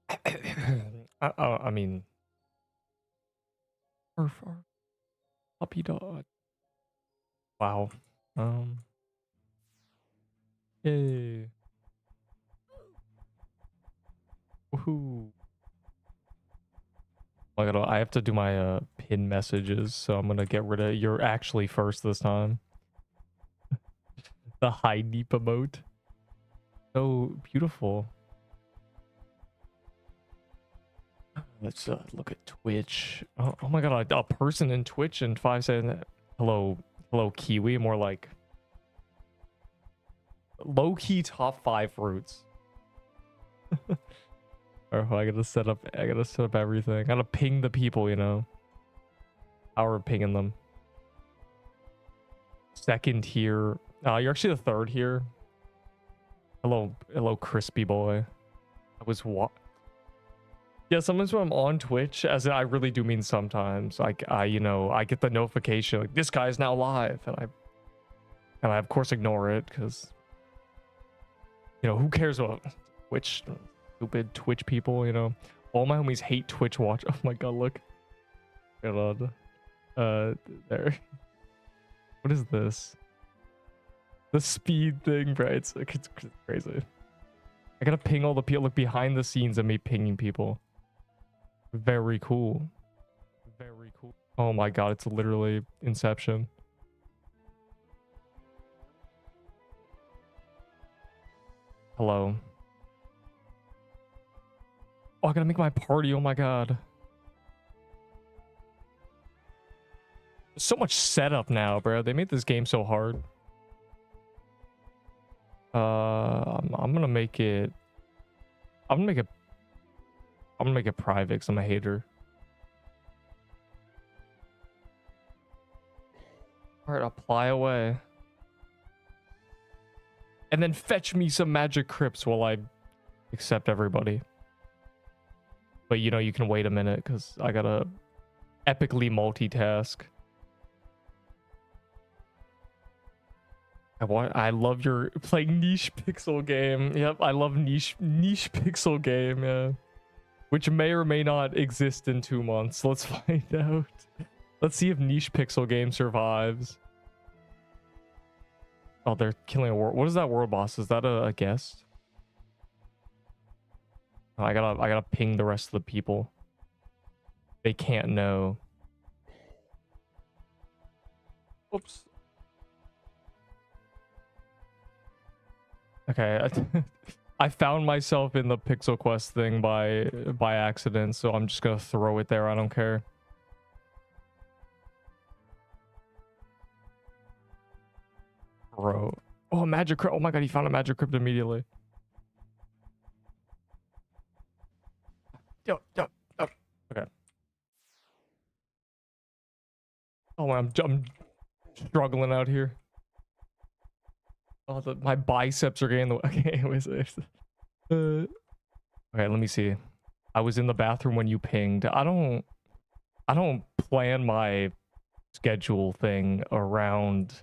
I mean, or puppy dog. Wow. Um. Yay. Woohoo. I have to do my pin messages, so I'm gonna get rid of you're actually first this time. The high deep emote. So beautiful. Let's look at Twitch. Oh my god, a person in Twitch in 5 seconds. Hello, Kiwi. More like low-key top 5 fruits. Oh, I gotta set up everything. I gotta ping the people, you know. How we're pinging them. Second here. You're actually the third here. Hello, crispy boy. I was what? Yeah, sometimes when I'm on Twitch, as in I really do mean sometimes, like I get the notification like this guy's now live, and I of course ignore it because who cares about Twitch, stupid Twitch people, all my homies hate Twitch watch. Oh my god, look, God, there. What is this? The speed thing, bro. It's crazy. I gotta ping all the people. Look behind the scenes of me pinging people. Very cool. Very cool. Oh my god, it's literally Inception. Hello. Oh, I gotta make my party. Oh my god. There's so much setup now, bro. They made this game so hard. I'm gonna make it. I'm gonna make it private because I'm a hater. All right, apply away. And then fetch me some magic crypts while I accept everybody. But you can wait a minute because I gotta epically multitask. I love your playing niche pixel game. Yep, I love niche pixel game, yeah. Which may or may not exist in 2 months. Let's find out. Let's see if niche pixel game survives. Oh, they're killing a world. What is that world boss? Is that a guest? Oh, I gotta ping the rest of the people. They can't know. Oops. Okay. I found myself in the Pixel Quest thing by accident, so I'm just gonna throw it there. I don't care. Bro. Oh, magic crypt. Oh my god, he found a magic crypt immediately. Yo. Okay. Oh, I'm struggling out here. Oh, my biceps are getting the okay. Anyways, okay, let me see. I was in the bathroom when you pinged. I don't plan my schedule thing around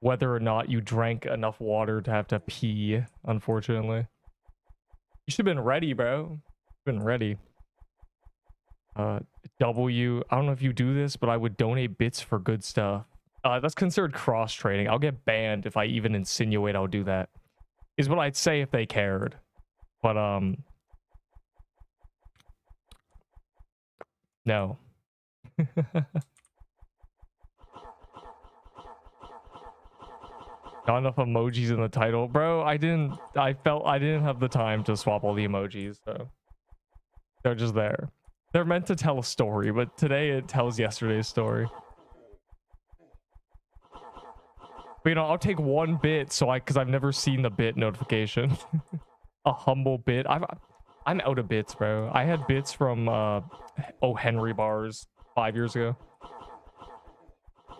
whether or not you drank enough water to have to pee, unfortunately. You should have been ready, bro. Been ready. W, I don't know if you do this, but I would donate bits for good stuff. That's considered cross-trading. I'll get banned if I even insinuate I'll do that. Is what I'd say if they cared. But, no. Not enough emojis in the title. Bro, I didn't have the time to swap all the emojis, so they're just there. They're meant to tell a story, but today it tells yesterday's story. But I'll take 1 bit because I've never seen the bit notification. A humble bit. I'm out of bits, bro. I had bits from Henry bars 5 years ago.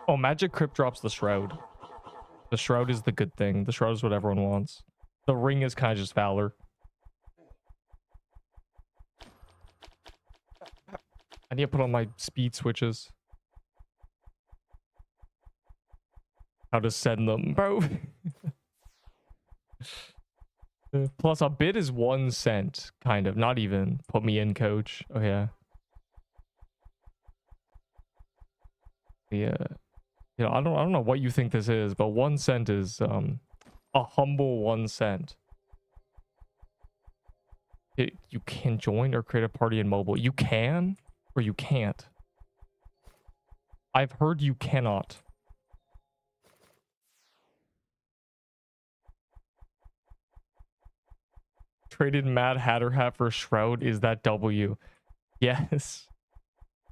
Oh, Magic Crypt drops the Shroud. The Shroud is the good thing. The Shroud is what everyone wants. The Ring is kind of just Valor. I need to put on my speed switches. How to send them, bro. Plus a bit is 1 cent, kind of. Not even. Put me in, coach. Oh yeah. Yeah. You know, I don't know what you think this is, but 1 cent is a humble 1 cent. You can join or create a party in mobile. You can or you can't. I've heard you cannot. Traded Mad Hatter hat for Shroud. Is that W? Yes.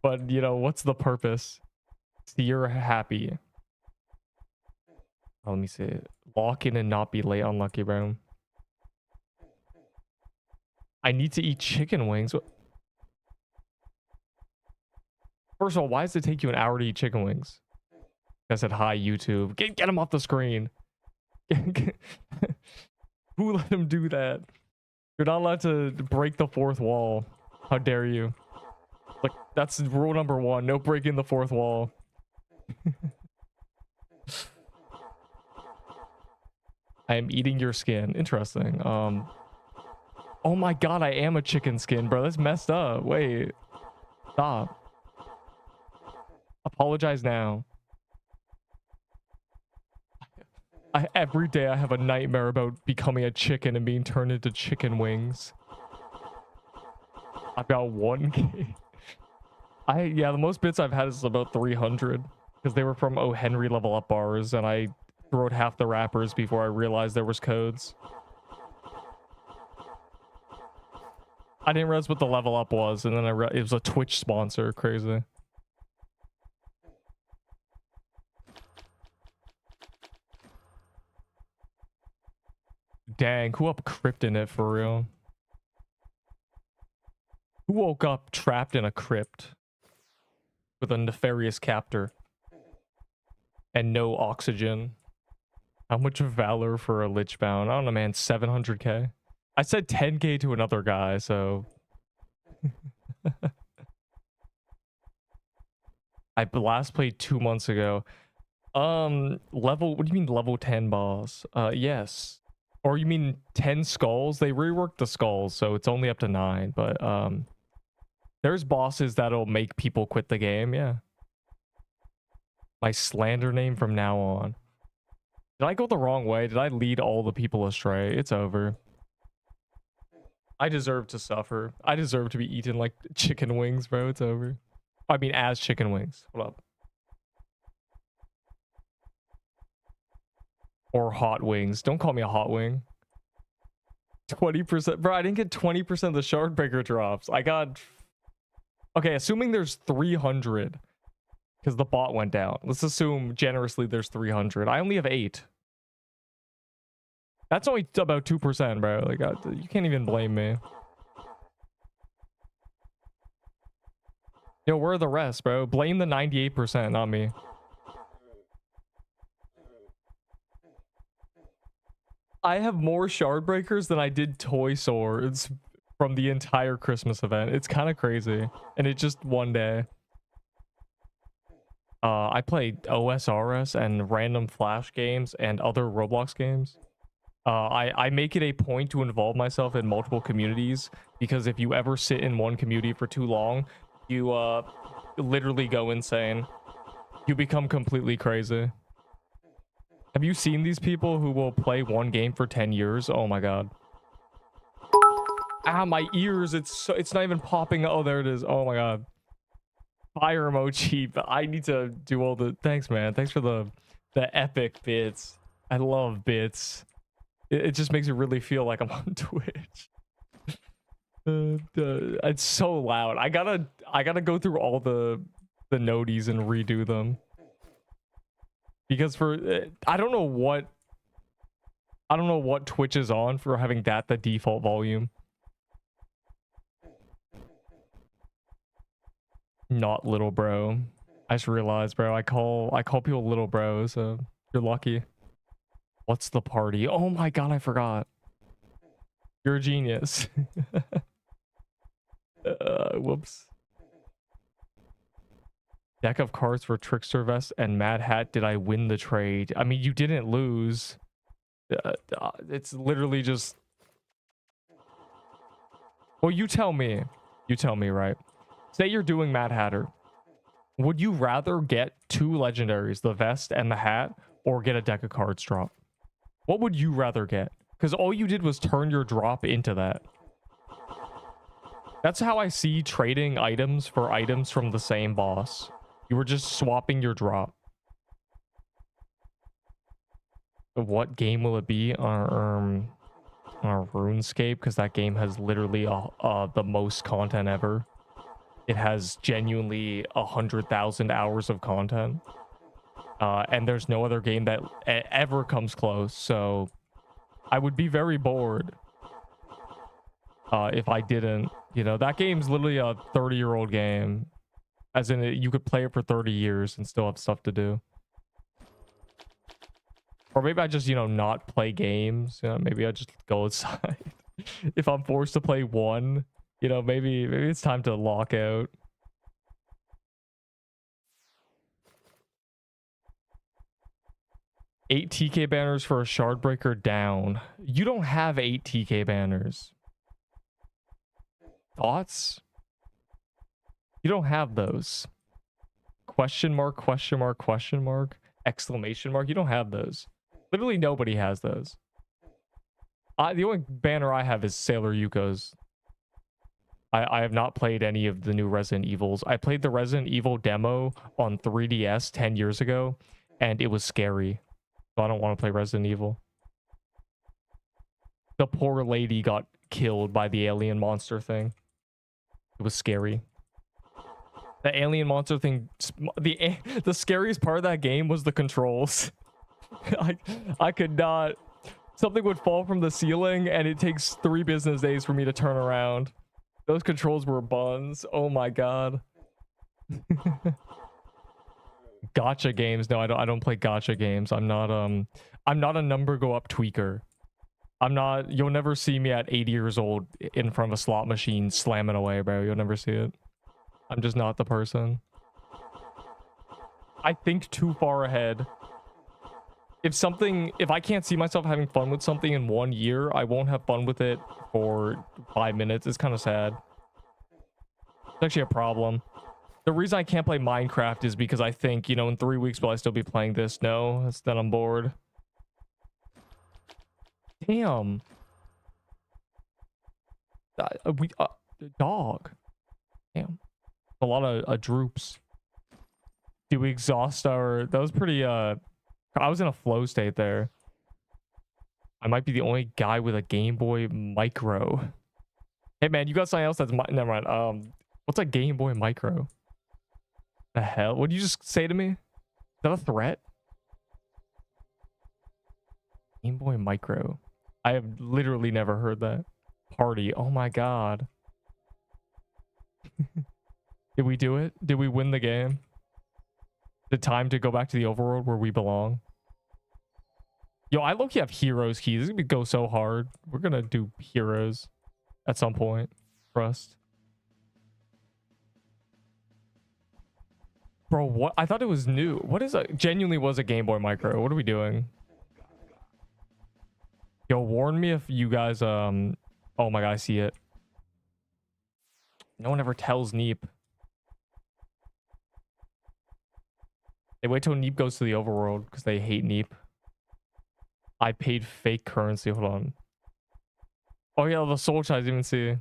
But, you know, what's the purpose? See, you're happy. Oh, let me see it. Lock in and not be late. Unlucky, bro. I need to eat chicken wings. First of all, why does it take you an hour to eat chicken wings? I said, hi, YouTube. Get him off the screen. Who let him do that? You're not allowed to break the fourth wall. How dare you? Like, that's rule number 1. No breaking the fourth wall. I am eating your skin. Interesting. Oh my god, I am a chicken skin, bro. That's messed up. Wait. Stop. Apologize now. Every day I have a nightmare about becoming a chicken and being turned into chicken wings. I've got 1K. Yeah, the most bits I've had is about 300. Because they were from O. Henry level up bars, and I wrote half the wrappers before I realized there was codes. I didn't realize what the level up was, and then it was a Twitch sponsor. Crazy. Dang, who up crypt in it for real? Who woke up trapped in a crypt with a nefarious captor and no oxygen? How much valor for a lich bound? I don't know, man. 700k. I said 10k to another guy, so I last played 2 months ago. Level, what do you mean level 10 boss? Yes. Or you mean 10 skulls? They reworked the skulls, so it's only up to 9, but there's bosses that'll make people quit the game, yeah. My slander name from now on. Did I go the wrong way? Did I lead all the people astray? It's over. I deserve to suffer. I deserve to be eaten like chicken wings, bro. It's over. I mean, as chicken wings. Hold up. Or hot wings. Don't call me a hot wing. 20%. Bro, I didn't get 20% of the shard breaker drops. I got... Okay, assuming there's 300. Because the bot went down. Let's assume generously there's 300. I only have 8. That's only about 2%, bro. Like, you can't even blame me. Yo, where are the rest, bro? Blame the 98%, not me. I have more shard breakers than I did toy swords from the entire Christmas event. It's kind of crazy. And it's just one day. I played OSRS and random Flash games and other Roblox games. I make it a point to involve myself in multiple communities, because if you ever sit in one community for too long, you literally go insane. You become completely crazy. Have you seen these people who will play one game for 10 years? Oh my god. Ah, my ears. It's not even popping. Oh, there it is. Oh my god. Fire emoji. But I need to do all the... Thanks, man. Thanks for the epic bits. I love bits. It just makes it really feel like I'm on Twitch. It's so loud. I gotta go through all the noties and redo them. Because I don't know what Twitch is on for having that the default volume. Not little bro. I just realized, bro. I call people little bro, so you're lucky. What's the party? Oh my god, I forgot. You're a genius. Whoops. Deck of cards for Trickster Vest and Mad Hat. Did I win the trade? I mean, you didn't lose. It's literally just Well, you tell me. You tell me, right? Say you're doing Mad Hatter. Would you rather get 2 legendaries, the vest and the hat, or get a deck of cards drop? What would you rather get? Because all you did was turn your drop into that. That's how I see trading items for items from the same boss. You were just swapping your drop. What game will it be? Our RuneScape, because that game has literally the most content ever. It has genuinely 100,000 hours of content. And there's no other game that ever comes close, so I would be very bored if I didn't. You know, that game's literally a 30-year-old game. As in, you could play it for 30 years and still have stuff to do. Or maybe I just, you know, not play games. You know, maybe I just go outside. If I'm forced to play one, you know, maybe it's time to lock out. Eight TK banners for a Shardbreaker down. You don't have 8 TK banners. Thoughts? You don't have those. Question mark, question mark, question mark, exclamation mark. You don't have those. Literally nobody has those. The only banner I have is Sailor Yuko's. I have not played any of the new Resident Evils. I played the Resident Evil demo on 3DS 10 years ago, and it was scary. So I don't want to play Resident Evil. The poor lady got killed by the alien monster thing. It was scary. The alien monster thing, the scariest part of that game was the controls. I could not. Something would fall from the ceiling and it takes 3 business days for me to turn around. Those controls were buns. Oh my god. Gacha games. No, I don't play gacha games. I'm not a number go up tweaker. You'll never see me at 80 years old in front of a slot machine slamming away, bro. You'll never see it. I'm just not the person. I think too far ahead. If I can't see myself having fun with something in 1 year, I won't have fun with it for 5 minutes. It's kind of sad. It's actually a problem. The reason I can't play Minecraft is because I think, you know, in 3 weeks will I still be playing this? No, then I'm bored. Damn. Dog. Damn. A lot of droops. Did we exhaust our... That was pretty... I was in a flow state there. I might be the only guy with a Game Boy Micro. Hey man, you got something else that's... Never mind. What's a Game Boy Micro? The hell? What did you just say to me? Is that a threat? Game Boy Micro. I have literally never heard that. Party. Oh my god. Did we do it? Did we win the game? The time to go back to the overworld where we belong. Yo, I low-key have Heroes keys. This is gonna go so hard. We're gonna do Heroes at some point. Trust. Bro, what? I thought it was new. What is a... Genuinely was a Game Boy Micro. What are we doing? Yo, warn me if you guys... Oh my god, I see it. No one ever tells Neep. They wait till Neep goes to the overworld because they hate Neep. I paid fake currency. Hold on. Oh yeah, the soul child I didn't even see.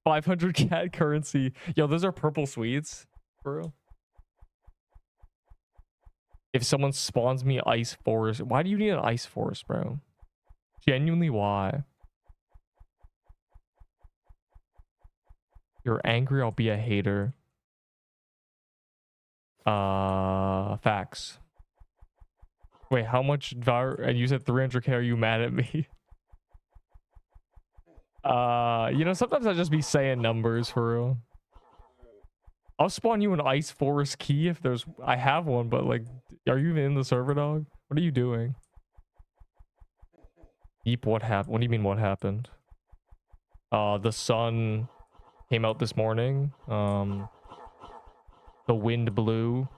500 cat currency. Yo, those are purple sweets, bro. If someone spawns me ice forest, why do you need an ice forest, bro? Genuinely, why? You're angry, I'll be a hater. Facts. Wait, how much and you said 300k, are you mad at me? You know, sometimes I just be saying numbers for real. I'll spawn you an ice forest key if there's... I have one, but like, are you even in the server, dog? What are you doing? Deep, what happened? What do you mean what happened? The sun came out this morning. The wind blew.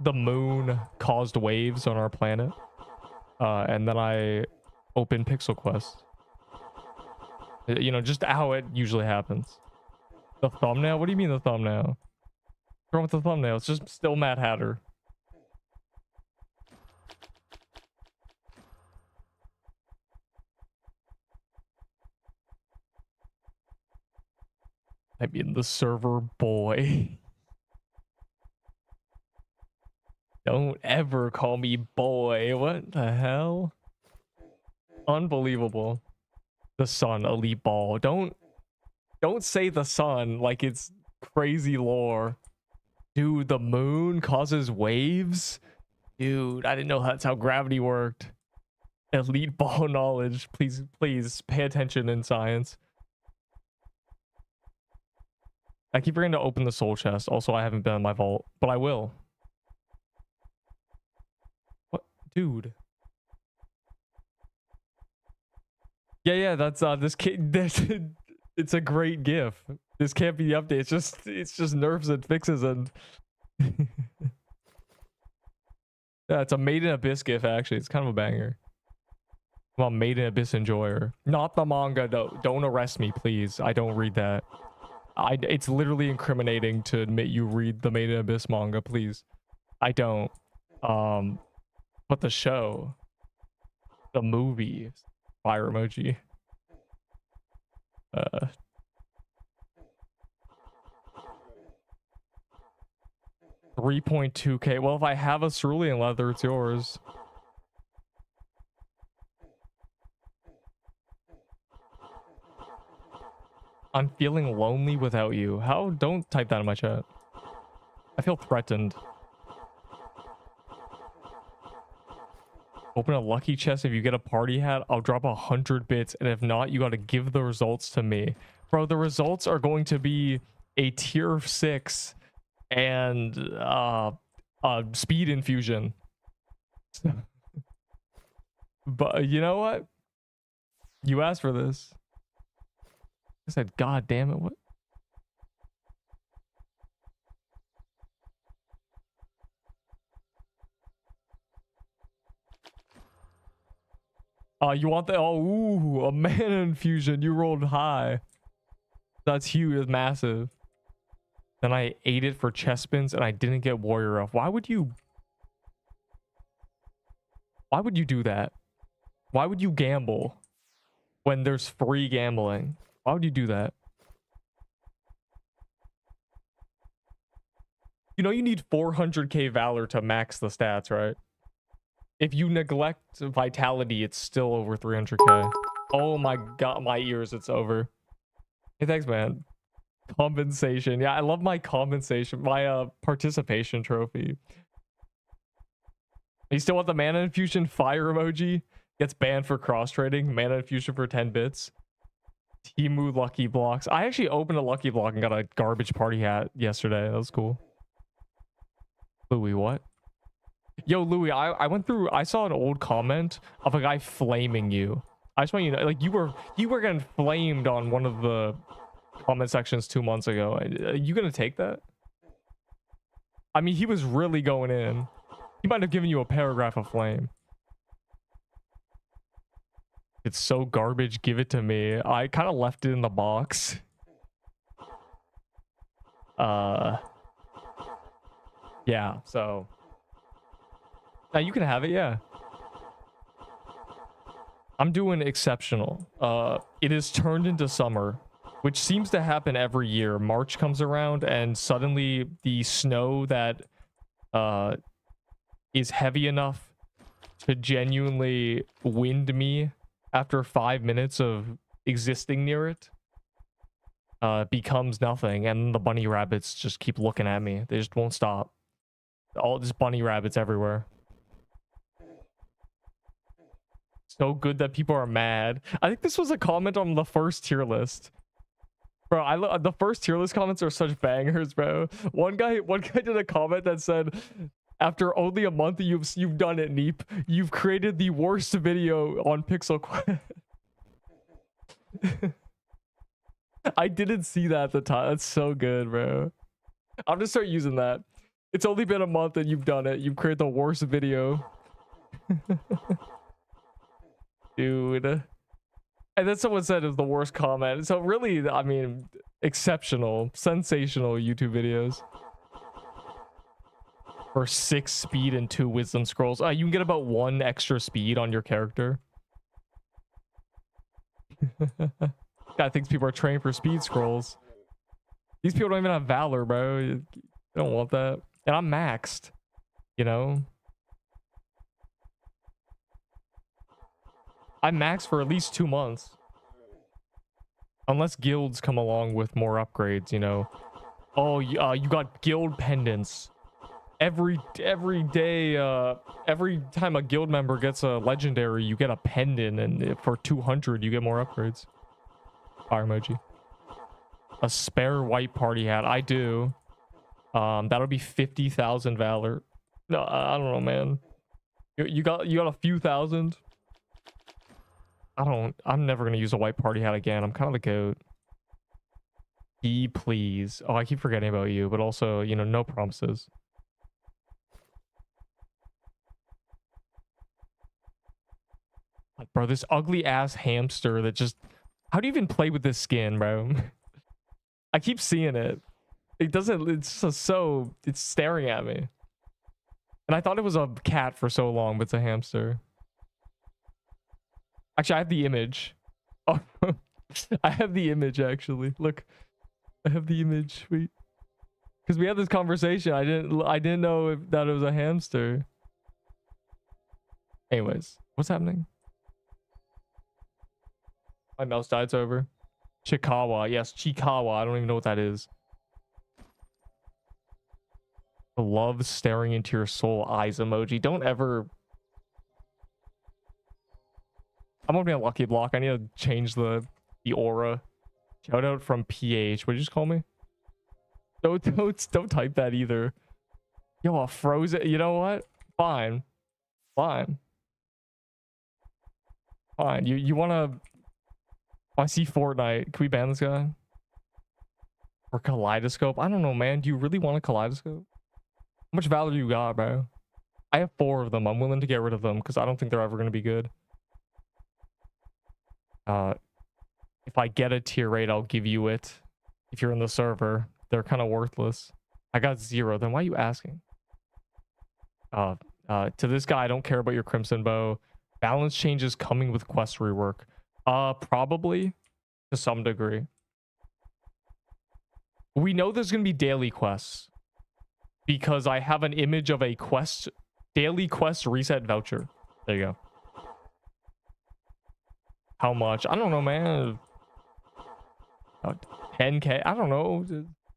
The moon caused waves on our planet. And then I opened Pixel Quest. You know, just how it usually happens. The thumbnail? What do you mean the thumbnail? What's wrong with the thumbnail? It's just still Mad Hatter. I mean, the server boy. Don't ever call me boy. What the hell? Unbelievable. The sun, elite ball. Don't say the sun like it's crazy lore. Dude, the moon causes waves? Dude, I didn't know that's how gravity worked. Elite ball knowledge. Please pay attention in science. I keep forgetting to open the soul chest. Also, I haven't been in my vault, but I will. What? Dude. Yeah, that's this kid. This, it's a great gif. This can't be the update. It's just nerfs and fixes and yeah, it's a Made in Abyss gif actually. It's kind of a banger. Come on, Made in Abyss enjoyer. Not the manga though. Don't arrest me, please. I don't read that. It's literally incriminating to admit you read the Made in Abyss manga, please. I don't. But the show, the movie, fire emoji. 3.2k. Well, if I have a cerulean leather, it's yours. I'm feeling lonely without you. How? Don't type that in my chat. I feel threatened. Open a lucky chest. If you get a party hat, I'll drop 100 bits. And if not, you got to give the results to me. Bro, the results are going to be a tier 6 and speed infusion. But you know what? You asked for this. I said, God damn it, what? You want the, oh, ooh, a mana infusion. You rolled high. That's huge, it's massive. Then I ate it for chest spins and I didn't get warrior up. Why would you do that? Why would you gamble when there's free gambling? Why would you do that? You know you need 400k valor to max the stats, right? If you neglect vitality, it's still over 300k. Oh my god, my ears, it's over. Hey, thanks, man. Compensation. Yeah, I love my compensation, my participation trophy. You still want the mana infusion fire emoji? Gets banned for cross trading. Mana infusion for 10 bits. Timu lucky blocks. I actually opened a lucky block and got a garbage party hat yesterday. That was cool. Louis, what? Yo, Louis, I went through, I saw an old comment of a guy flaming you. I just want you to know, like, you were getting flamed on one of the comment sections 2 months ago. Are you gonna take that? I mean, he was really going in. He might have given you a paragraph of flame. It's so garbage, give it to me. I kind of left it in the box. Yeah, so now you can have it, yeah. I'm doing exceptional. It is turned into summer, which seems to happen every year. March comes around and suddenly the snow that is heavy enough to genuinely wind me after 5 minutes of existing near it becomes nothing, and the bunny rabbits just keep looking at me. They just won't stop. All just bunny rabbits everywhere. So good that people are mad. I think this was a comment on the first tier list. Bro, the first tier list comments are such bangers, bro. One guy did a comment that said, after only a month you've done it, Neep. You've created the worst video on Pixel Quest. I didn't see that at the time. That's so good, bro. I'm gonna start using that. It's only been a month and you've done it. You've created the worst video. Dude. And then someone said it was the worst comment. So really, I mean, exceptional, sensational YouTube videos. For 6 speed and 2 wisdom scrolls. You can get about 1 extra speed on your character. Guy thinks people are trained for speed scrolls. These people don't even have valor, bro. You don't want that. And I'm maxed, you know? I'm maxed for at least 2 months. Unless guilds come along with more upgrades, you know. Oh, you got guild pendants. Every day, every time a guild member gets a legendary, you get a pendant, and for 200 you get more upgrades. Fire emoji. A spare white party hat. I do. That'll be 50,000 valor. No, I don't know, man. You got a few thousand. I'm never gonna use a white party hat again. I'm kind of the goat. Please. Oh, I keep forgetting about you, but also, you know, no promises. Bro, this ugly ass hamster that just... How do you even play with this skin, bro? I keep seeing it. It doesn't... It's just so... It's staring at me. And I thought it was a cat for so long, but it's a hamster. Actually, I have the image. Oh, I have the image, actually. Look. I have the image. Wait. Because we had this conversation. I didn't know that it was a hamster. Anyways, what's happening? My mouse died, it's over. Chikawa. Yes, Chikawa. I don't even know what that is. The love staring into your soul eyes emoji. Don't ever... I'm opening a lucky block. I need to change the aura. Shout out from PH. What'd you just call me? Don't type that either. Yo, a frozen... You know what? Fine. Fine. Fine. You wanna... Oh, I see Fortnite. Can we ban this guy? Or Kaleidoscope? I don't know, man. Do you really want a Kaleidoscope? How much valor you got, bro? I have 4 of them. I'm willing to get rid of them because I don't think they're ever going to be good. If I get a tier 8, I'll give you it. If you're in the server, they're kind of worthless. I got 0. Then why are you asking? To this guy, I don't care about your Crimson Bow. Balance changes coming with quest rework. Probably to some degree. We know there's gonna be daily quests because I have an image of a daily quest reset voucher. There you go. How much? I don't know, man. 10K? I don't know.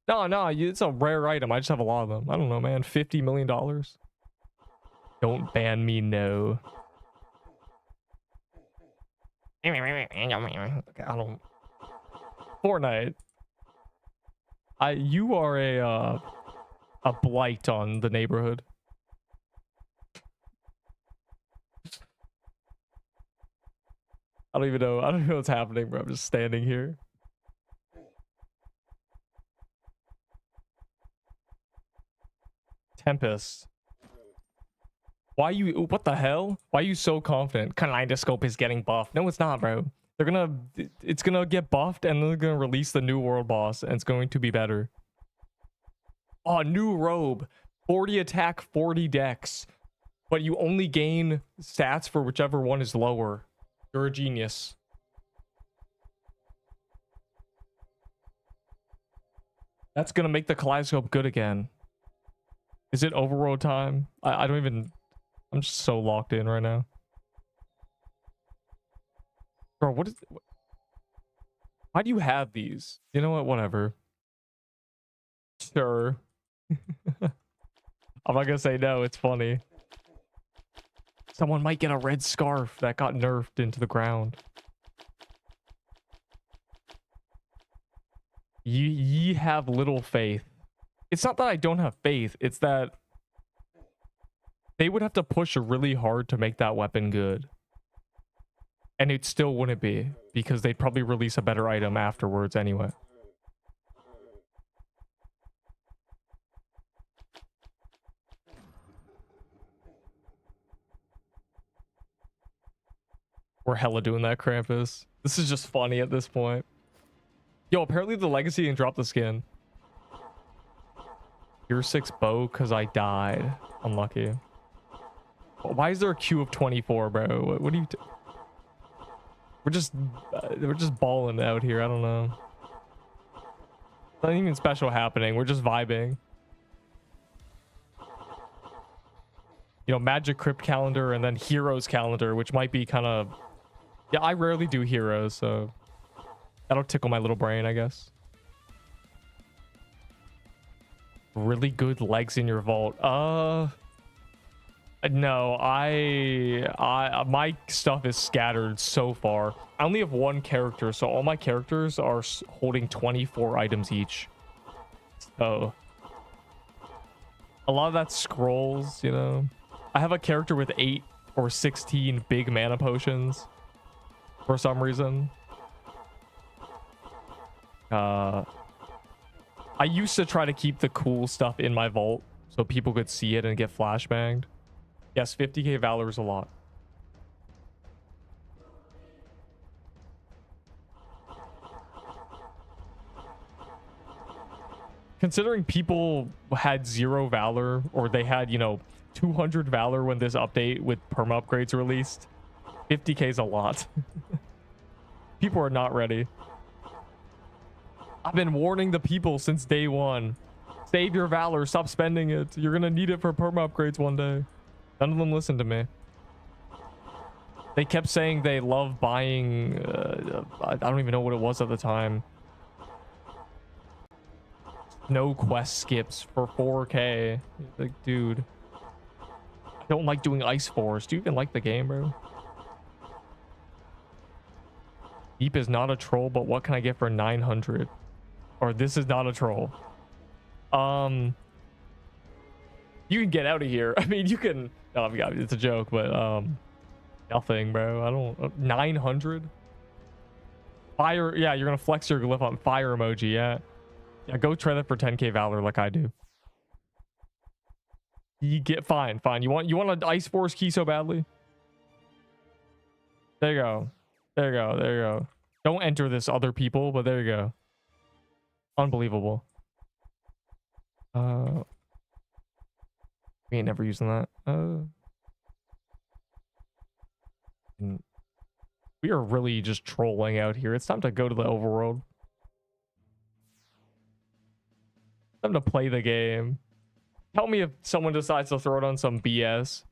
No, it's a rare item. I just have a lot of them. I don't know, man. $50 million. Don't ban me, no. Okay, I don't... Fortnite. You are a blight on the neighborhood. I don't even know what's happening, bro. I'm just standing here. Tempest. What the hell? Why are you so confident? Kaleidoscope is getting buffed. No, it's not, bro. It's gonna get buffed and they're gonna release the new world boss and it's going to be better. Oh, new robe. 40 attack, 40 dex. But you only gain stats for whichever one is lower. You're a genius. That's gonna make the Kaleidoscope good again. Is it overworld time? I don't even... I'm just so locked in right now. Bro, why do you have these? You know what? Whatever. Sure. I'm not gonna say no. It's funny. Someone might get a red scarf that got nerfed into the ground. Ye have little faith. It's not that I don't have faith. It's that they would have to push really hard to make that weapon good. And it still wouldn't be, because they'd probably release a better item afterwards anyway. We're hella doing that, Krampus. This is just funny at this point. Yo, apparently the legacy can drop the skin. Tier 6 bow because I died. Unlucky. Why is there a queue of 24, bro? What do you... We're just balling out here. I don't know. Nothing even special happening. We're just vibing. You know, Magic Crypt calendar and then Heroes calendar, which might be kind of... Yeah, I rarely do Heroes, so... That'll tickle my little brain, I guess. Really good legs in your vault. No, my stuff is scattered so far. I only have one character, so all my characters are holding 24 items each. So a lot of that scrolls, you know. I have a character with 8 or 16 big mana potions for some reason. I used to try to keep the cool stuff in my vault so people could see it and get flashbanged. Yes, 50k Valor is a lot. Considering people had 0 Valor, or they had, you know, 200 Valor when this update with perma upgrades released, 50k is a lot. People are not ready. I've been warning the people since day one. Save your Valor, stop spending it. You're gonna need it for perma upgrades one day. None of them listened to me. They kept saying they love buying... I don't even know what it was at the time. No quest skips for 4k. Like, dude. I don't like doing Ice Force. Do you even like the game, bro? Deep is not a troll, but what can I get for 900? Or this is not a troll. You can get out of here. I mean, you can... Oh, yeah, it's a joke, but nothing, bro. I don't... 900? Fire... Yeah, you're gonna flex your glyph on fire emoji, yeah. Yeah, go try that for 10k Valor like I do. You get... Fine. You want an Ice Force key so badly? There you go. There you go. Don't enter this, other people, but there you go. Unbelievable. We ain't never using that. We are really just trolling out here. It's time to go to the overworld. Time to play the game. Tell me if someone decides to throw it on some BS.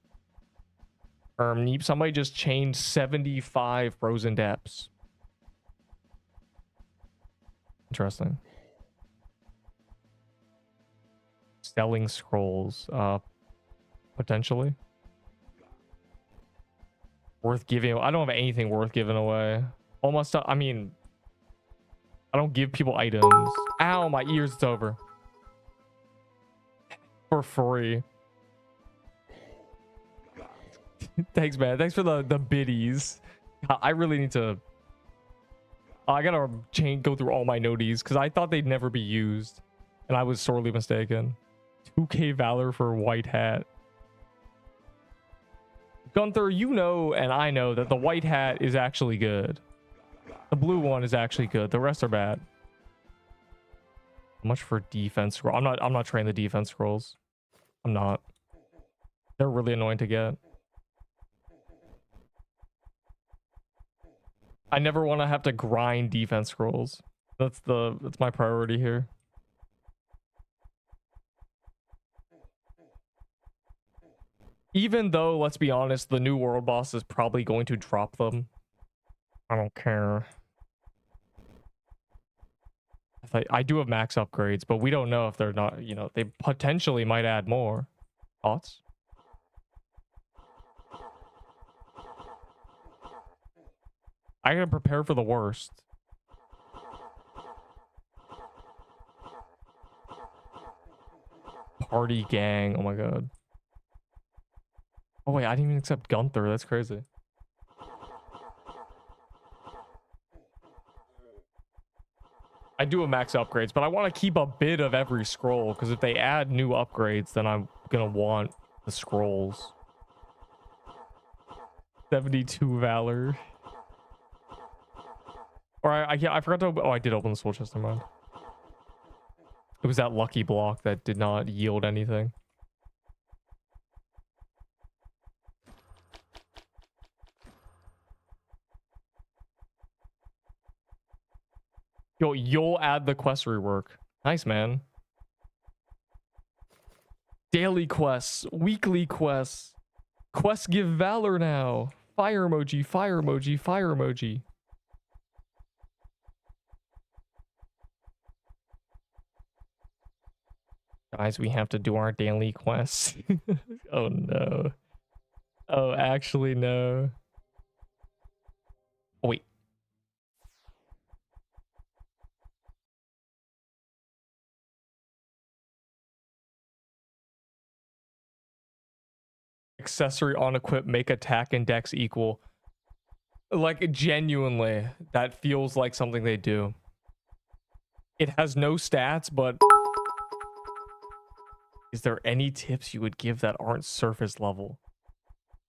Somebody just changed 75 frozen depths. Interesting. Selling scrolls, potentially worth giving. I don't have anything worth giving away. Almost. I mean, I don't give people items. Ow, my ears. It's over. For free. Thanks, man. Thanks for the biddies. I really need to. I gotta go through all my noties because I thought they'd never be used, and I was sorely mistaken. 2k Valor for white hat. Gunther, you know and I know that the white hat is actually good. The blue one is actually good. The rest are bad. How much for defense scroll? I'm not trying the defense scrolls. I'm not. They're really annoying to get. I never want to have to grind defense scrolls. That's my priority here. Even though, let's be honest, the new world boss is probably going to drop them. I don't care. I do have max upgrades, but we don't know if they're not, you know, they potentially might add more. Thoughts? I gotta prepare for the worst. Party gang. Oh my god. Oh wait, I didn't even accept Gunther. That's crazy. I do have max upgrades, but I want to keep a bit of every scroll because if they add new upgrades, then I'm gonna want the scrolls. 72 Valor. Or I forgot to. Oh, I did open the soul chest. Never mind. It was that lucky block that did not yield anything. Yo, you'll add the quest rework. Nice, man. Daily quests, weekly quests. Quests give valor now. Fire emoji, fire emoji, fire emoji. Guys, we have to do our daily quests. Oh no. Oh, actually no. Oh, wait. Accessory on equip, make attack and dex equal. Like, genuinely, that feels like something they do. It has no stats, but is there any tips you would give that aren't surface level?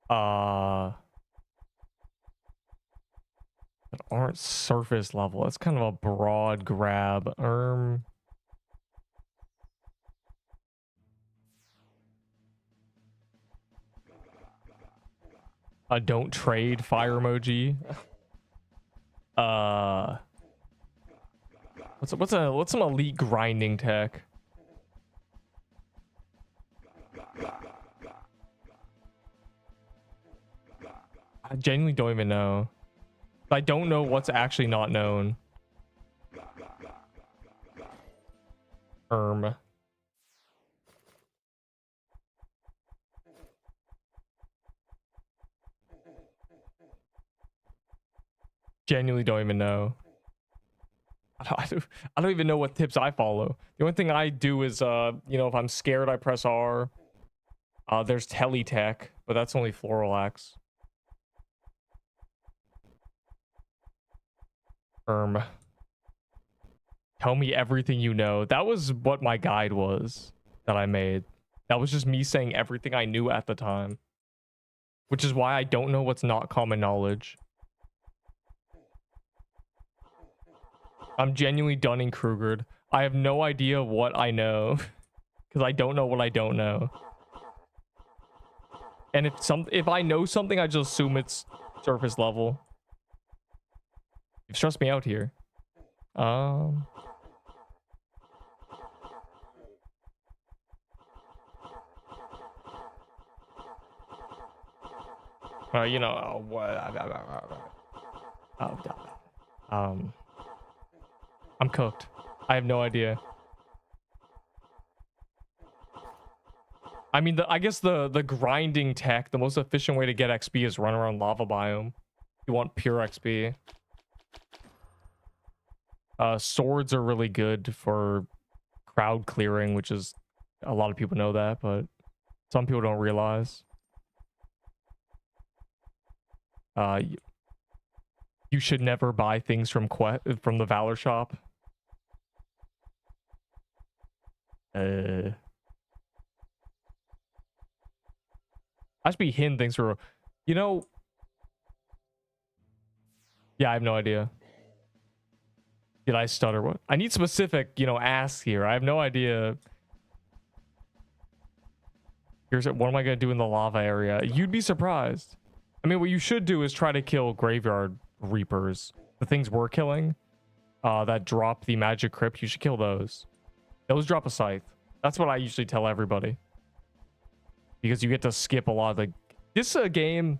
That aren't surface level. That's kind of a broad grab. Don't trade fire emoji. What's some elite grinding tech? I genuinely don't even know. I don't know what's actually not known. Genuinely don't even know. I don't even know what tips I follow. The only thing I do is, you know, if I'm scared, I press R. There's teletech, but that's only floral axe. Tell me everything you know. That was what my guide was that I made. That was just me saying everything I knew at the time. Which is why I don't know what's not common knowledge. I'm genuinely Dunning-Krugered. I have no idea what I know. Because I don't know what I don't know. And if I know something, I just assume it's surface level. You've stressed me out here. You know, I'm cooked. I have no idea. I mean, I guess the grinding tech, the most efficient way to get XP is run around lava biome. You want pure XP. Swords are really good for crowd clearing, which is a lot of people know that, but some people don't realize. You should never buy things from the Valor shop. I should be hitting things for, you know. Yeah, I have no idea. Did I stutter? What? I need specific, you know, asks here. I have no idea. What am I gonna do in the lava area? You'd be surprised. I mean, what you should do is try to kill graveyard reapers. The things we're killing, that drop the magic crypt. You should kill those. Those drop a scythe. That's what I usually tell everybody. Because you get to skip a lot of the... This is a game...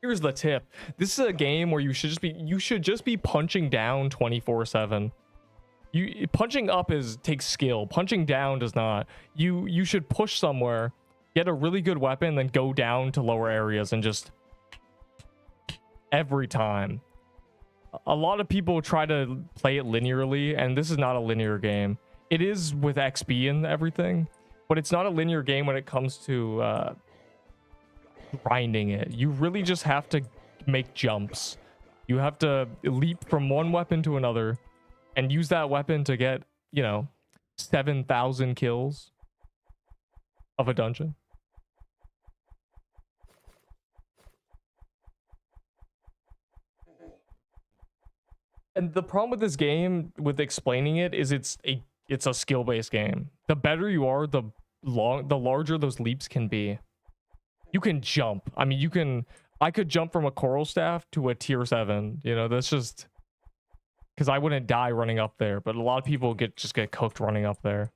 Here's the tip. This is a game where you should just be punching down 24/7. Punching up takes skill. Punching down does not. You should push somewhere, get a really good weapon, then go down to lower areas and just every time. A lot of people try to play it linearly, and this is not a linear game. It is with XP and everything, but it's not a linear game when it comes to grinding it. You really just have to make jumps. You have to leap from one weapon to another and use that weapon to get, you know, 7,000 kills of a dungeon. And the problem with this game, with explaining it, is it's a skill-based game. The better you are, the larger those leaps can be. You can jump. I mean, I could jump from a coral staff to a tier 7. You know, that's just because I wouldn't die running up there, but a lot of people just get cooked running up there.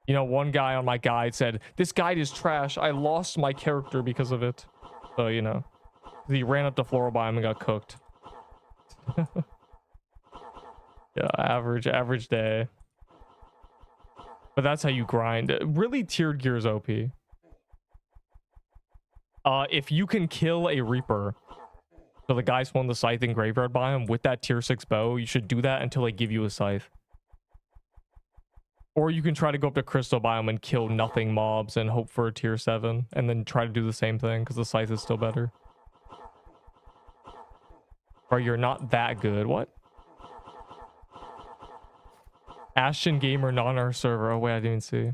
You know, one guy on my guide said, "This guide is trash. I lost my character because of it." So, you know, he ran up the floral biome and got cooked. Yeah, average day. But that's how you grind. Really, tiered gear is OP. If you can kill a Reaper, so the guys spawn the scythe in graveyard biome with that tier 6 bow, you should do that until they give you a scythe. Or you can try to go up to crystal biome and kill nothing mobs and hope for a tier 7, and then try to do the same thing because the scythe is still better. Or you're not that good. What? Ashton Gamer not on our server. Oh wait, I didn't even see.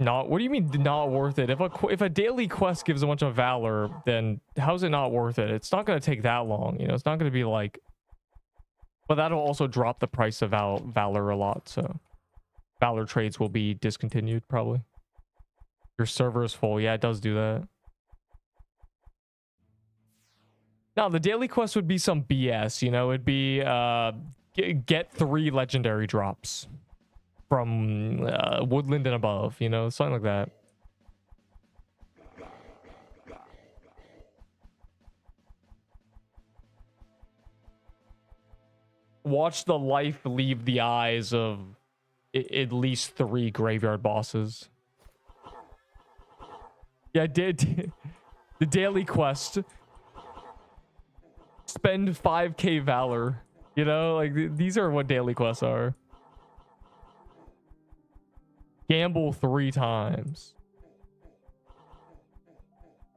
Not, what do you mean not worth it? If a daily quest gives a bunch of valor, then how's it not worth it? It's not going to take that long, you know. It's not going to be like, but that'll also drop the price of valor a lot. So valor trades will be discontinued probably. Your server is full. Yeah, it does do that. No, the daily quest would be some BS, you know. It'd be get 3 legendary drops from woodland and above, you know, something like that. Watch the life leave the eyes of at least 3 graveyard bosses. Yeah, I did. The daily quest. Spend 5k valor. You know, like these are what daily quests are. Gamble 3 times.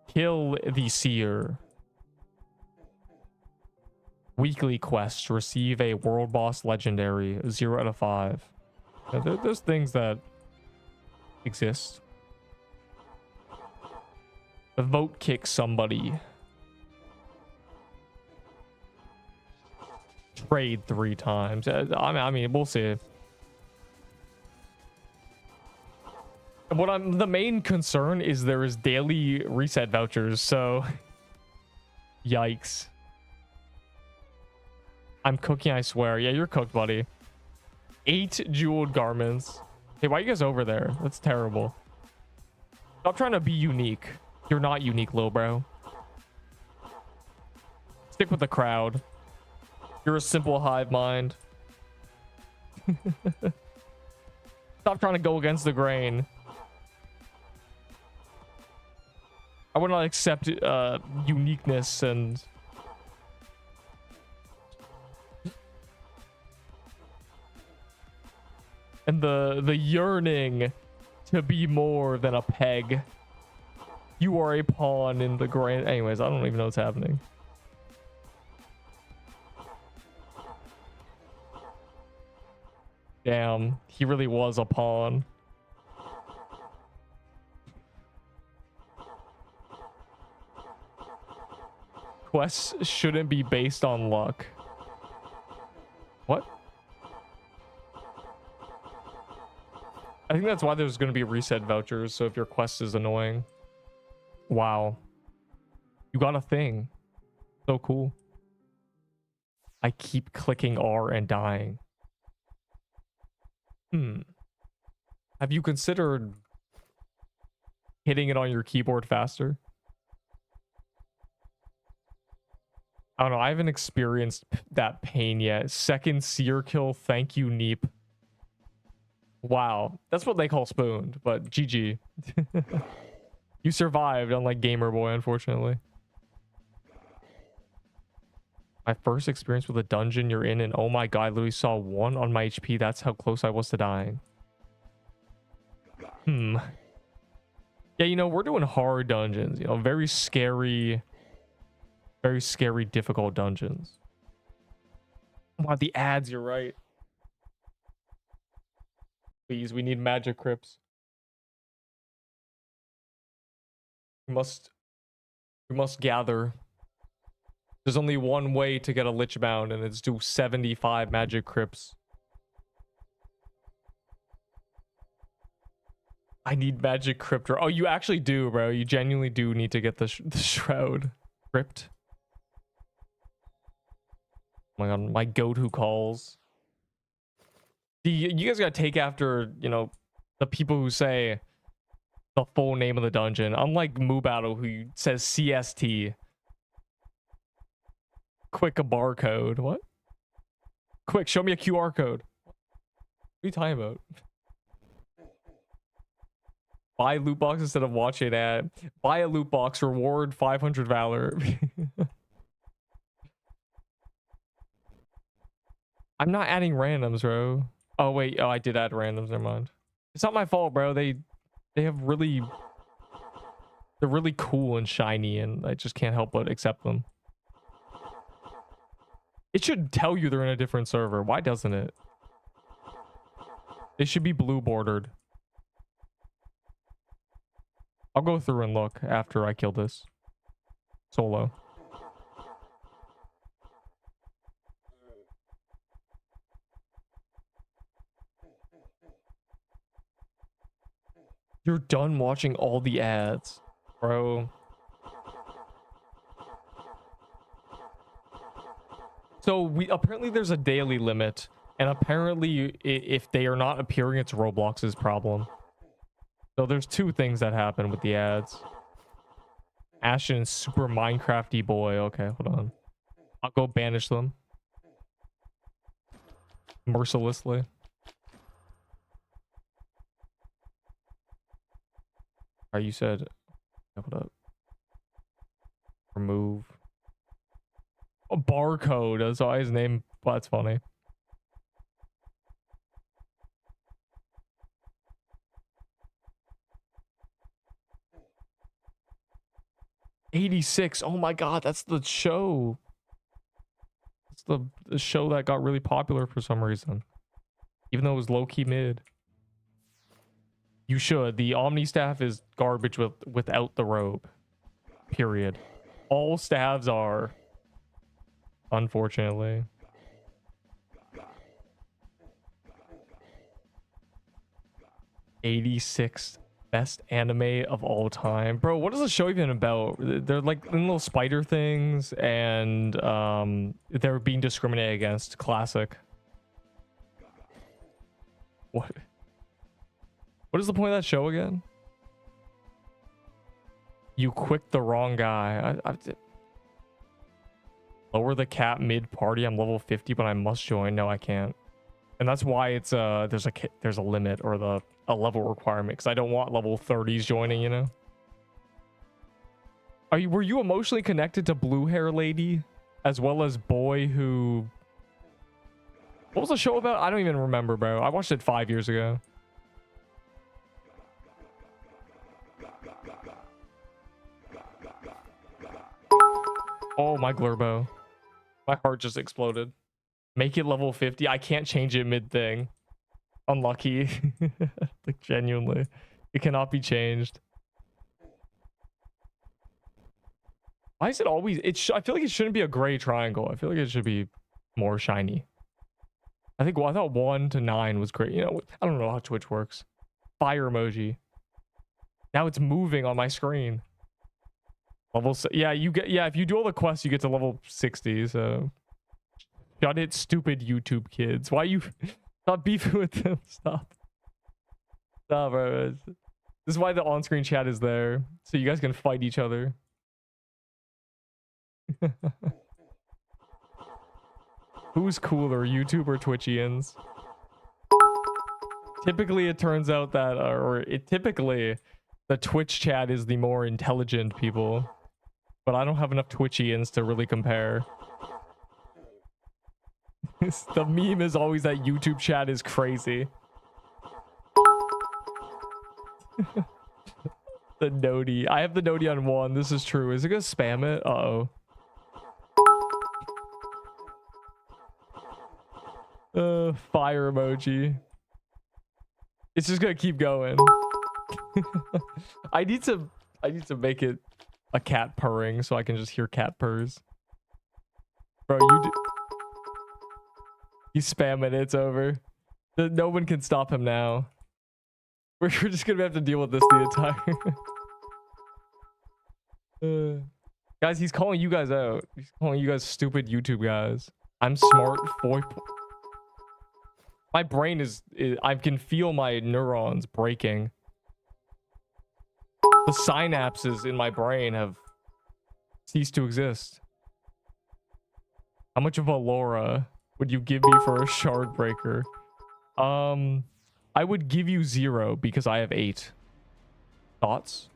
Kill the seer. Weekly quest. Receive a world boss legendary. 0 out of 5. Now, there's things that exist. Vote kick somebody. Trade 3 times. I mean, we'll see. The main concern is there is daily reset vouchers, so yikes. I'm cooking, I swear. Yeah, you're cooked, buddy. 8 jeweled garments. Hey, why are you guys over there? That's terrible. Stop trying to be unique. You're not unique, lowbrow. Stick with the crowd. You're a simple hive mind. Stop trying to go against the grain. I would not accept uniqueness and the yearning to be more than a peg. You are a pawn in the grain. Anyways, I don't even know what's happening. Damn, he really was a pawn. Quests shouldn't be based on luck. What? I think that's why there's going to be reset vouchers, so if your quest is annoying. Wow. You got a thing. So cool. I keep clicking R and dying. Have you considered hitting it on your keyboard faster? I don't know. I haven't experienced that pain yet. Second seer kill. Thank you, Neep. Wow. That's what they call spooned, but GG. You survived, unlike Gamer Boy, unfortunately. My first experience with a dungeon you're in, and oh my god, I literally saw 1 on my HP. That's how close I was to dying. Yeah, you know, we're doing hard dungeons. You know, very scary, difficult dungeons. Wow, the ads, you're right. Please, we need magic crypts. We must gather. There's only one way to get a Lich Bound, and it's do 75 magic crypts. I need magic crypt. Oh, you actually do, bro. You genuinely do need to get the shroud crypt. Oh my god, my goat who calls. You guys gotta take after, you know, the people who say the full name of the dungeon. Unlike Moo Battle, who says CST. Quick, a barcode. What? Quick, show me a QR code. What are you talking about? Buy loot box instead of watching an ad. Buy a loot box, reward 500 valor. I'm not adding randoms, bro. Oh wait, oh I did add randoms, never mind. It's not my fault, bro. They have really, they're really cool and shiny, and I just can't help but accept them. It should tell you they're in a different server. Why doesn't it? They should be blue bordered. I'll go through and look after I kill this solo. You're done watching all the ads, bro. So apparently there's a daily limit, and apparently if they are not appearing, it's Roblox's problem. So there's two things that happen with the ads. Ashton, super Minecrafty boy. Okay, hold on. I'll go banish them mercilessly. You said, hold up. Remove. A barcode. That's why his name. Well, that's funny. '86. Oh my god, that's the show. It's the show that got really popular for some reason, even though it was low-key mid. You should. The Omni staff is garbage without the robe. Period. All staves are. Unfortunately. '86 best anime of all time. Bro, what is the show even about? They're like little spider things, and they're being discriminated against. Classic. What? What is the point of that show again? You quicked the wrong guy. Lower the cap mid party. I'm level 50, but I must join. No, I can't. And that's why it's there's a limit or a level requirement, because I don't want level 30s joining, you know. Were you emotionally connected to Blue Hair Lady as well as Boy Who? What was the show about? I don't even remember, bro. I watched it 5 years ago. Oh, my Glurbo. My heart just exploded. Make it level 50. I can't change it mid-thing. Unlucky. Like, genuinely. It cannot be changed. Why is it always... I feel like it shouldn't be a gray triangle. I feel like it should be more shiny. I thought 1 to 9 was great. You know, I don't know how Twitch works. Fire emoji. Now it's moving on my screen. Yeah, if you do all the quests, you get to level 60, so shut it, stupid YouTube kids. Why you stop beefing with them? Stop, bro. This is why the on-screen chat is there, so you guys can fight each other. Who's cooler, YouTube or Twitchians? Typically it turns out that typically the Twitch chat is the more intelligent people. But I don't have enough Twitchians to really compare. The meme is always that YouTube chat is crazy. The Nodi. I have the Nodi on 1. This is true. Is it gonna spam it? Uh-oh. Fire emoji. It's just gonna keep going. I need to make it a cat purring so I can just hear cat purrs. Bro, he's spamming. It's over. No one can stop him now. We're just gonna have to deal with this the entire. Guys, he's calling you guys out. He's calling you guys stupid YouTube guys. I'm smart. My brain is I can feel my neurons breaking. The synapses in my brain have ceased to exist. How much of a Laura would you give me for a shard breaker? I would give you 0 because I have 8. Thoughts?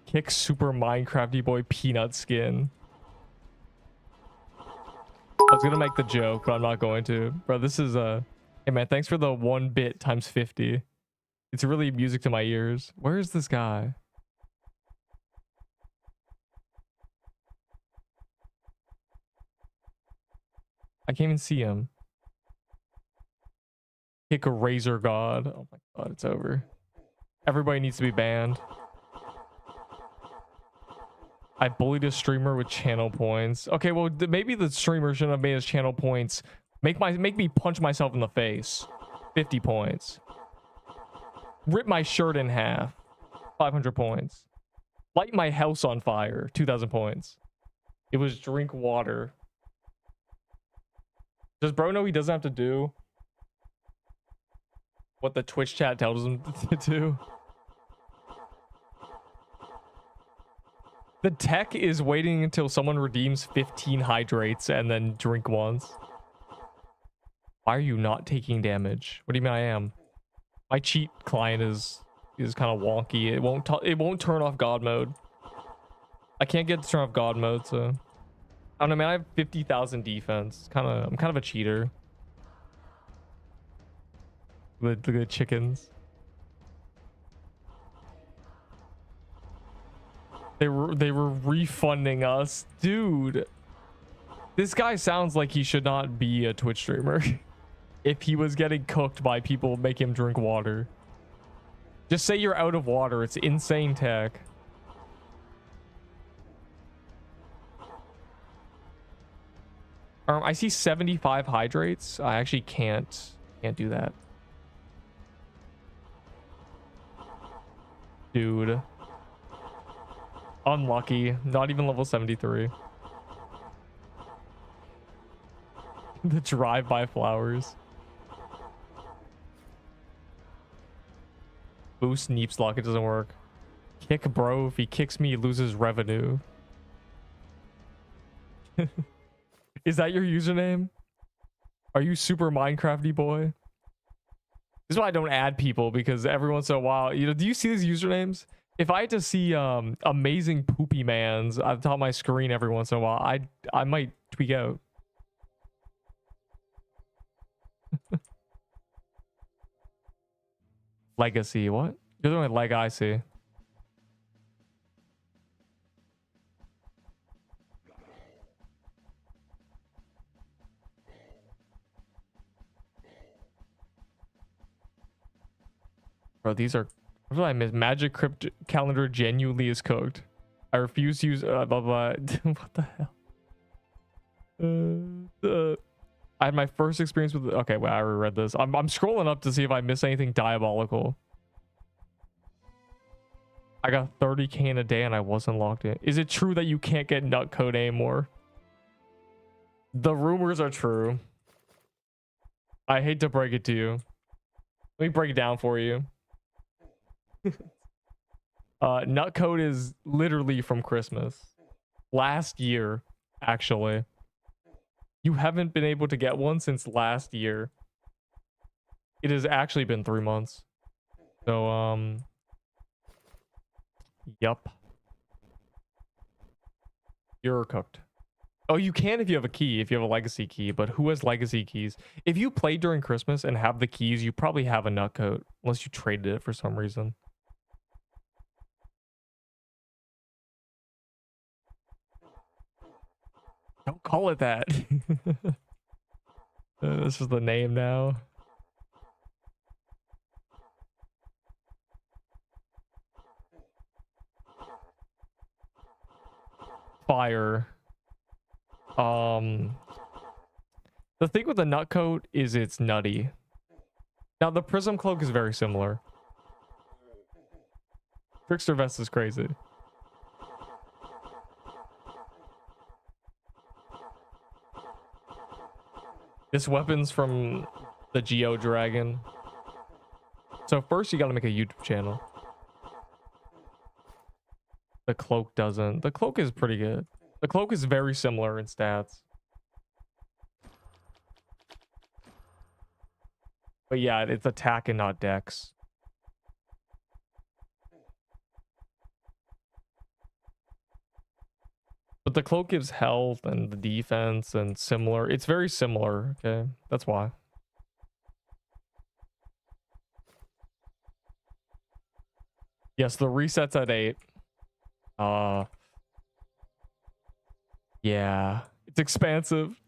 Kick super Minecrafty boy peanut skin. I was gonna make the joke, but I'm not going to. Bro, this is hey man, thanks for the 1 bit times 50. It's really music to my ears. Where is this guy? I can't even see him. Kick a razor god. Oh my god, it's over. Everybody needs to be banned. I bullied a streamer with channel points. Okay, well, maybe the streamer shouldn't have made his channel points. Make me punch myself in the face. 50 points. Rip my shirt in half. 500 points. Light my house on fire. 2,000 points. It was drink water. Does bro know he doesn't have to do what the Twitch chat tells him to do? The tech is waiting until someone redeems 15 hydrates and then drink once. Why are you not taking damage? What do you mean I am? My cheat client is kind of wonky. It won't turn off God mode. I can't get to turn off God mode, so I don't know, man. I have 50,000 defense. I'm kind of a cheater. Look at the chickens. They were refunding us, dude. This guy sounds like he should not be a Twitch streamer. If he was getting cooked by people make him drink water. Just say you're out of water. It's insane tech. I see 75 hydrates. I actually can't do that. Dude. Unlucky. Not even level 73. The drive-by flowers. Boost Neeps lock. It doesn't work. Kick bro. If he kicks me, he loses revenue. Is that your username? Are you super Minecrafty boy? This is why I don't add people, because every once in a while, you know, do you see these usernames? If I had to see amazing poopy mans at the top of my screen every once in a while, I might tweak out. Legacy, what? You're the only leg I see. Bro, these are... What did I miss? Magic Crypt calendar genuinely is cooked. I refuse to use... blah, blah. What the hell? I had my first experience with... Okay, well, I already read this. I'm scrolling up to see if I miss anything diabolical. I got 30k in a day and I wasn't logged in. Is it true that you can't get nut code anymore? The rumors are true. I hate to break it to you. Let me break it down for you. Nut code is literally from Christmas. Last year, actually. You haven't been able to get one since last year. It has actually been 3 months. So, yup. You're cooked. Oh, you can if you have a key, if you have a legacy key, but who has legacy keys? If you play during Christmas and have the keys, you probably have a nut code, unless you traded it for some reason. Don't call it that. This is the name now. fire. The thing with the nut coat is it's nutty. Now the prism cloak is very similar. Trickster vest is crazy. This weapon's from the Geo Dragon. So first you gotta make a YouTube channel. The cloak doesn't. The cloak is pretty good. The cloak is very similar in stats. But yeah, it's attack and not dex. But the cloak gives health and the defense and similar. It's very similar, okay? That's why. Yes, the reset's at 8. Yeah. It's expansive.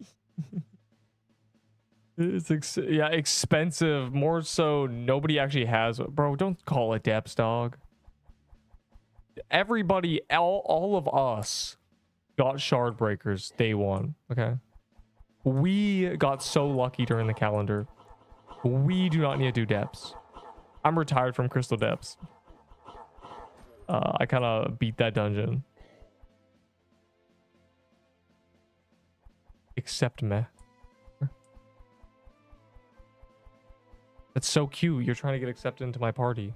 Yeah, expensive. More so nobody actually has. Bro, don't call it depths, dog. Everybody, all of us got shard breakers day one, okay? We got so lucky during the calendar. We do not need to do depths. I'm retired from crystal depths. I kind of beat that dungeon. Except meh. That's so cute. You're trying to get accepted into my party.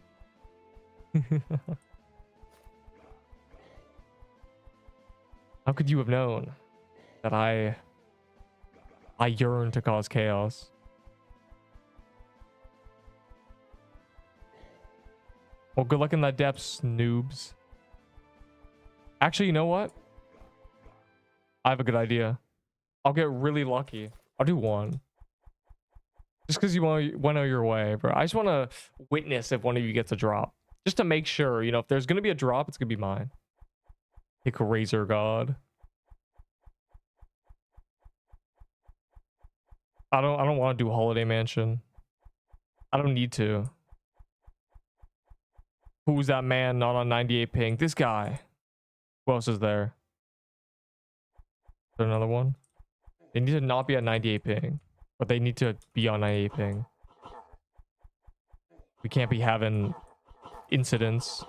How could you have known that I yearn to cause chaos? Well, good luck in that depths, noobs. Actually, you know what? I have a good idea. I'll get really lucky. I'll do one. Just because you went out your way, bro. I just want to witness if one of you gets a drop. Just to make sure, you know, if there's going to be a drop, it's going to be mine. Pick Razor God. I don't want to do Holiday Mansion. I don't need to. Who's that man not on 98 ping? This guy. Who else is there? Is there another one? They need to not be at 98 ping. But they need to be on 98 ping. We can't be having incidents.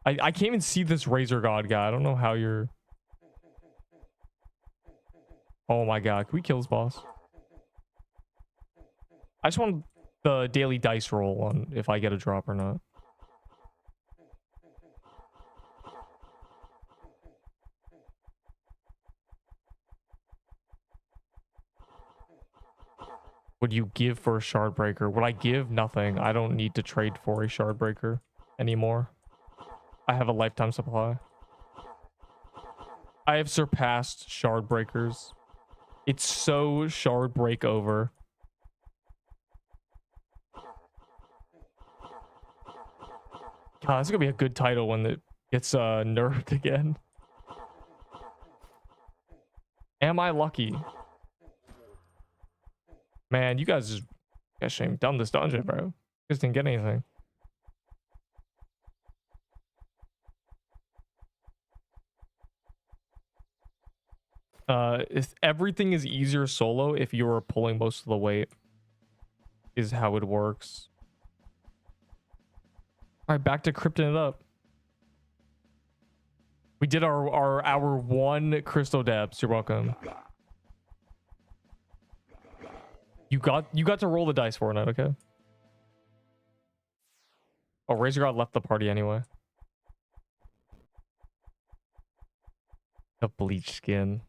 I can't even see this Razor God guy. I don't know how you're... Oh my god. Can we kill this boss? I just want the daily dice roll on if I get a drop or not. Would you give for a shard breaker? Would I give? Nothing. I don't need to trade for a shard breaker anymore. I have a lifetime supply. I have surpassed shard breakers. It's so shard break over. God, this is gonna be a good title when it gets nerfed again. Am I lucky? Man, you guys shouldn't have done this dungeon, bro. Just didn't get anything. If everything is easier solo if you're pulling most of the weight, is how it works. All right, back to crypting it up. We did our one crystal depths. You're welcome. You got to roll the dice for it, okay? Oh, Razor God left the party anyway. The bleach skin.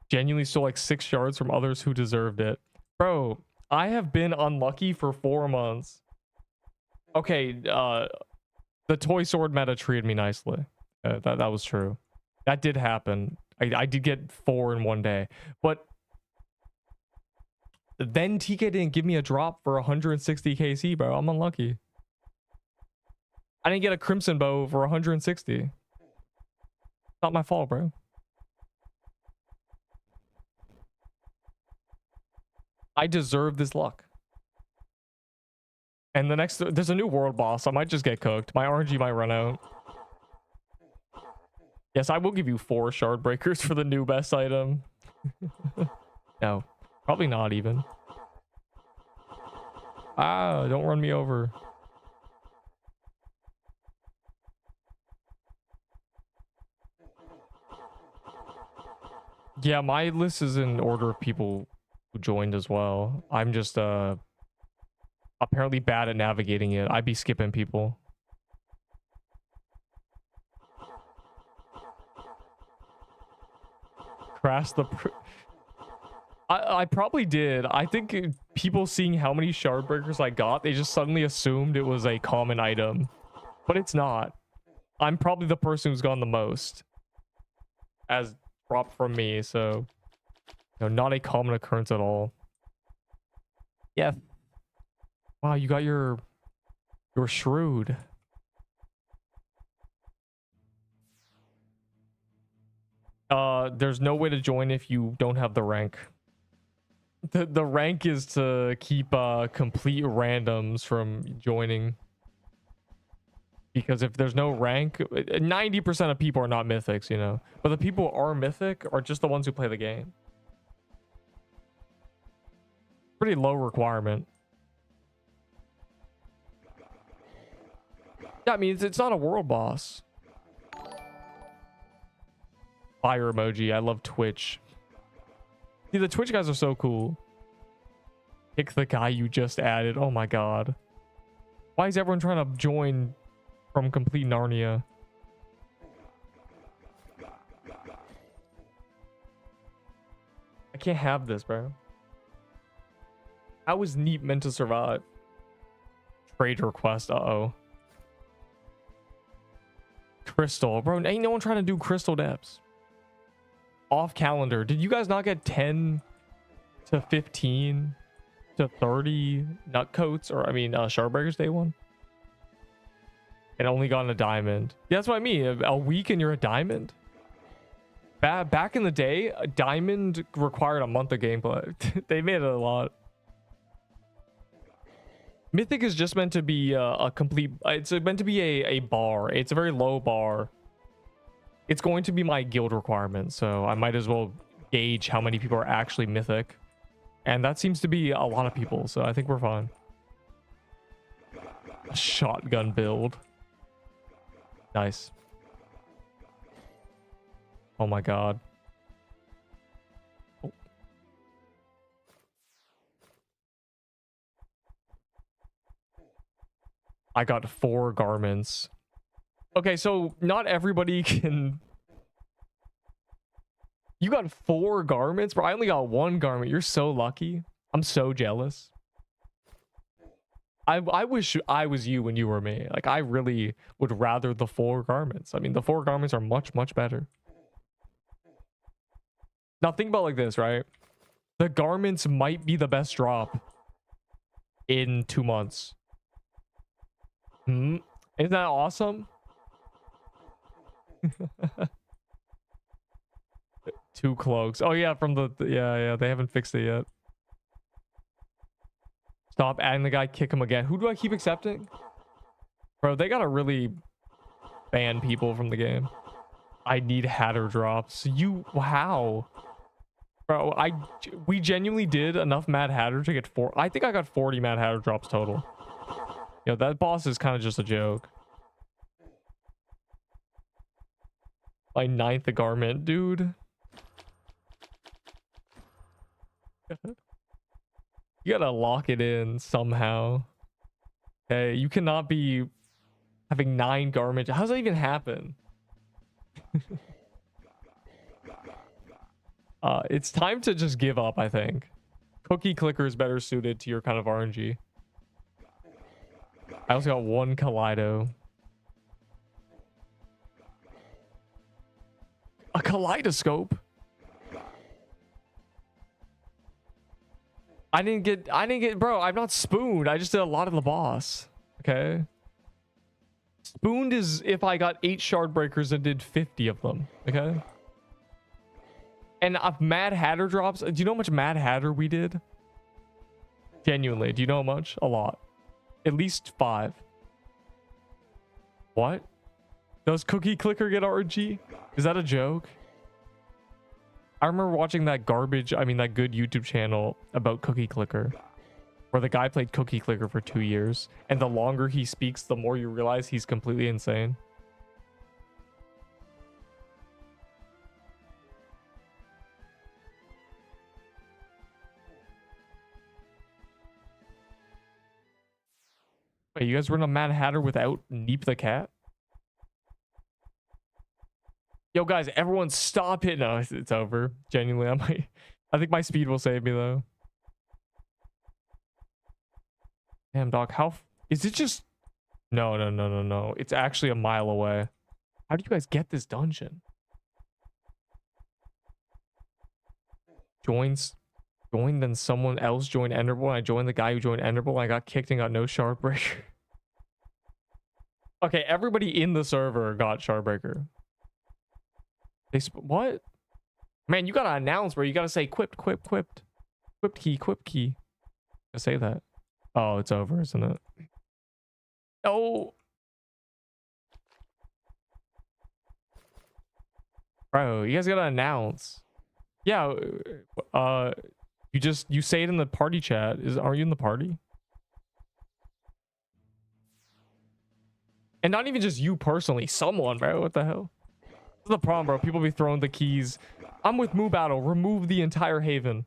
Genuinely stole like 6 shards from others who deserved it. Bro, I have been unlucky for 4 months. Okay, the toy sword meta treated me nicely. That was true. That did happen. I did get 4 in one day. But then TK didn't give me a drop for 160 KC, bro. I'm unlucky. I didn't get a crimson bow for 160. Not my fault, bro. I deserve this luck. And the next, there's a new world boss. I might just get cooked. My RNG might run out. Yes, I will give you 4 shard breakers for the new best item. No, probably not even. Ah, don't run me over. Yeah, my list is in order of people who joined as well. I'm just apparently bad at navigating it. I'd be skipping people. Crash the I probably did. I think people seeing how many shard breakers I got, they just suddenly assumed it was a common item, but it's not. I'm probably the person who's gone the most as drop from me, so not a common occurrence at all. Yeah. Wow, you got your shrewd. There's no way to join if you don't have the rank. The rank is to keep complete randoms from joining. Because if there's no rank, 90% of people are not mythics, you know. But the people who are mythic are just the ones who play the game. Pretty low requirement. Yeah, I mean, it's not a world boss. Fire emoji. I love Twitch. See, the Twitch guys are so cool. Pick the guy you just added. Oh my god. Why is everyone trying to join from complete Narnia? I can't have this, bro. How is Neat meant to survive? Trade request. Uh-oh. Crystal. Bro, ain't no one trying to do crystal depths. Off calendar. Did you guys not get 10 to 15 to 30 nut coats? Or, I mean, Shardbreakers day one? And only gotten a diamond. Yeah, that's what I mean. A week and you're a diamond? Back in the day, a diamond required a month of gameplay. They made it a lot. Mythic is just meant to be a complete... It's meant to be a bar. It's a very low bar. It's going to be my guild requirement, so I might as well gauge how many people are actually mythic. And that seems to be a lot of people, so I think we're fine. Shotgun build. Nice. Oh my god. Oh. I got 4 garments. Okay, so not everybody can... You got 4 garments? Bro, I only got 1 garment. You're so lucky. I'm so jealous. I wish I was you when you were me. Like, I really would rather the 4 garments. I mean, the 4 garments are much, much better. Now, think about it like this, right? The garments might be the best drop in 2 months. Isn't that awesome? 2 cloaks. Oh yeah, from the yeah, they haven't fixed it yet. Stop adding the guy, kick him again. Who do I keep accepting? Bro, they gotta really ban people from the game. I need Hatter drops. How? Bro, we genuinely did enough Mad Hatter to get 4. I think I got 40 Mad Hatter drops total. Yo, that boss is kind of just a joke. My 9th garment, dude. You gotta lock it in somehow. Okay, you cannot be having 9 garments. How does that even happen? It's time to just give up, I think. Cookie Clicker is better suited to your kind of RNG. I also got 1 Kaleido. A kaleidoscope? I didn't get, bro, I'm not spooned. I just did a lot of the boss. Okay. Spooned is if I got 8 shard breakers and did 50 of them. Okay. And Mad Hatter drops. Do you know how much Mad Hatter we did? Genuinely. Do you know how much? A lot. At least 5. What? Does Cookie Clicker get RNG? Is that a joke? I remember watching that that good YouTube channel about Cookie Clicker, where the guy played Cookie Clicker for 2 years, and the longer he speaks, the more you realize he's completely insane. Wait, you guys run a Mad Hatter without Neep the cat? Yo, guys, everyone stop it. No, it's over. Genuinely, I think my speed will save me, though. Damn, dog. Is it just... No. It's actually a mile away. How do you guys get this dungeon? Join, then someone else joined Enderable. I joined the guy who joined Enderable. I got kicked and got no Shardbreaker. Okay, everybody in the server got Shardbreaker. What? Man, you gotta announce, bro. You gotta say quipped. Quipped key. I say that. Oh, it's over, isn't it? Oh. Bro, you guys gotta announce. Yeah, you say it in the party chat. Are you in the party? And not even just you personally, someone, bro. What the hell? This is the problem, bro. People be throwing the keys. I'm with Moo Battle. Remove the entire haven.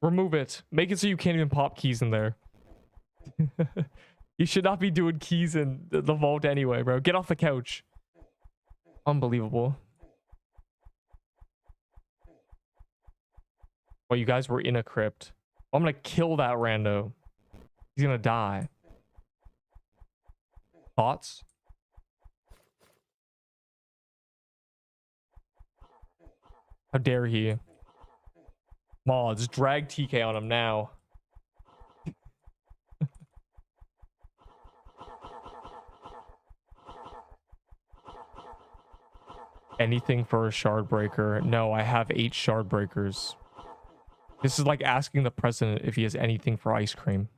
Remove it. Make it so you can't even pop keys in there. You should not be doing keys in the vault anyway, bro. Get off the couch. Unbelievable. Well, you guys were in a crypt. I'm gonna kill that rando. He's gonna die. Thoughts? How dare he? Mods, drag TK on him now. Anything for a Shardbreaker? No, I have 8 Shardbreakers. This is like asking the president if he has anything for ice cream.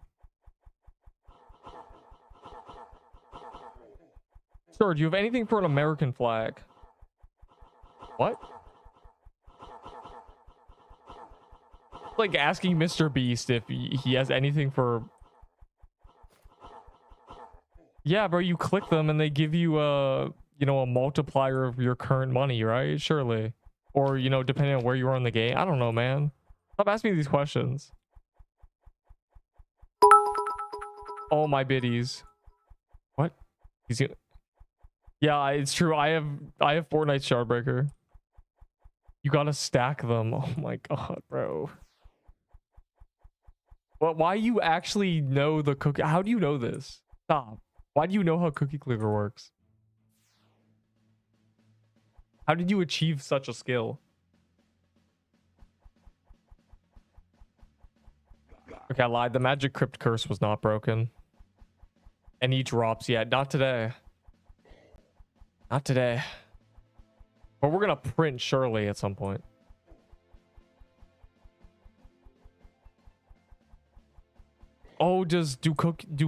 Sir, do you have anything for an American flag? What? Like asking Mr. Beast if he has anything for... Yeah, bro, you click them and they give you a multiplier of your current money, right? Surely. Or, depending on where you are in the game. I don't know, man. Stop asking me these questions. Oh, my biddies. What? Yeah, it's true. I have Fortnite Shardbreaker. You gotta stack them. Oh my god, bro. Well, why you actually know the cookie? How do you know this? Stop. Why do you know how Cookie Clicker works? How did you achieve such a skill? Okay, I lied. The magic crypt curse was not broken. Any drops yet? Not today. Not today. But we're gonna print surely at some point. Oh, do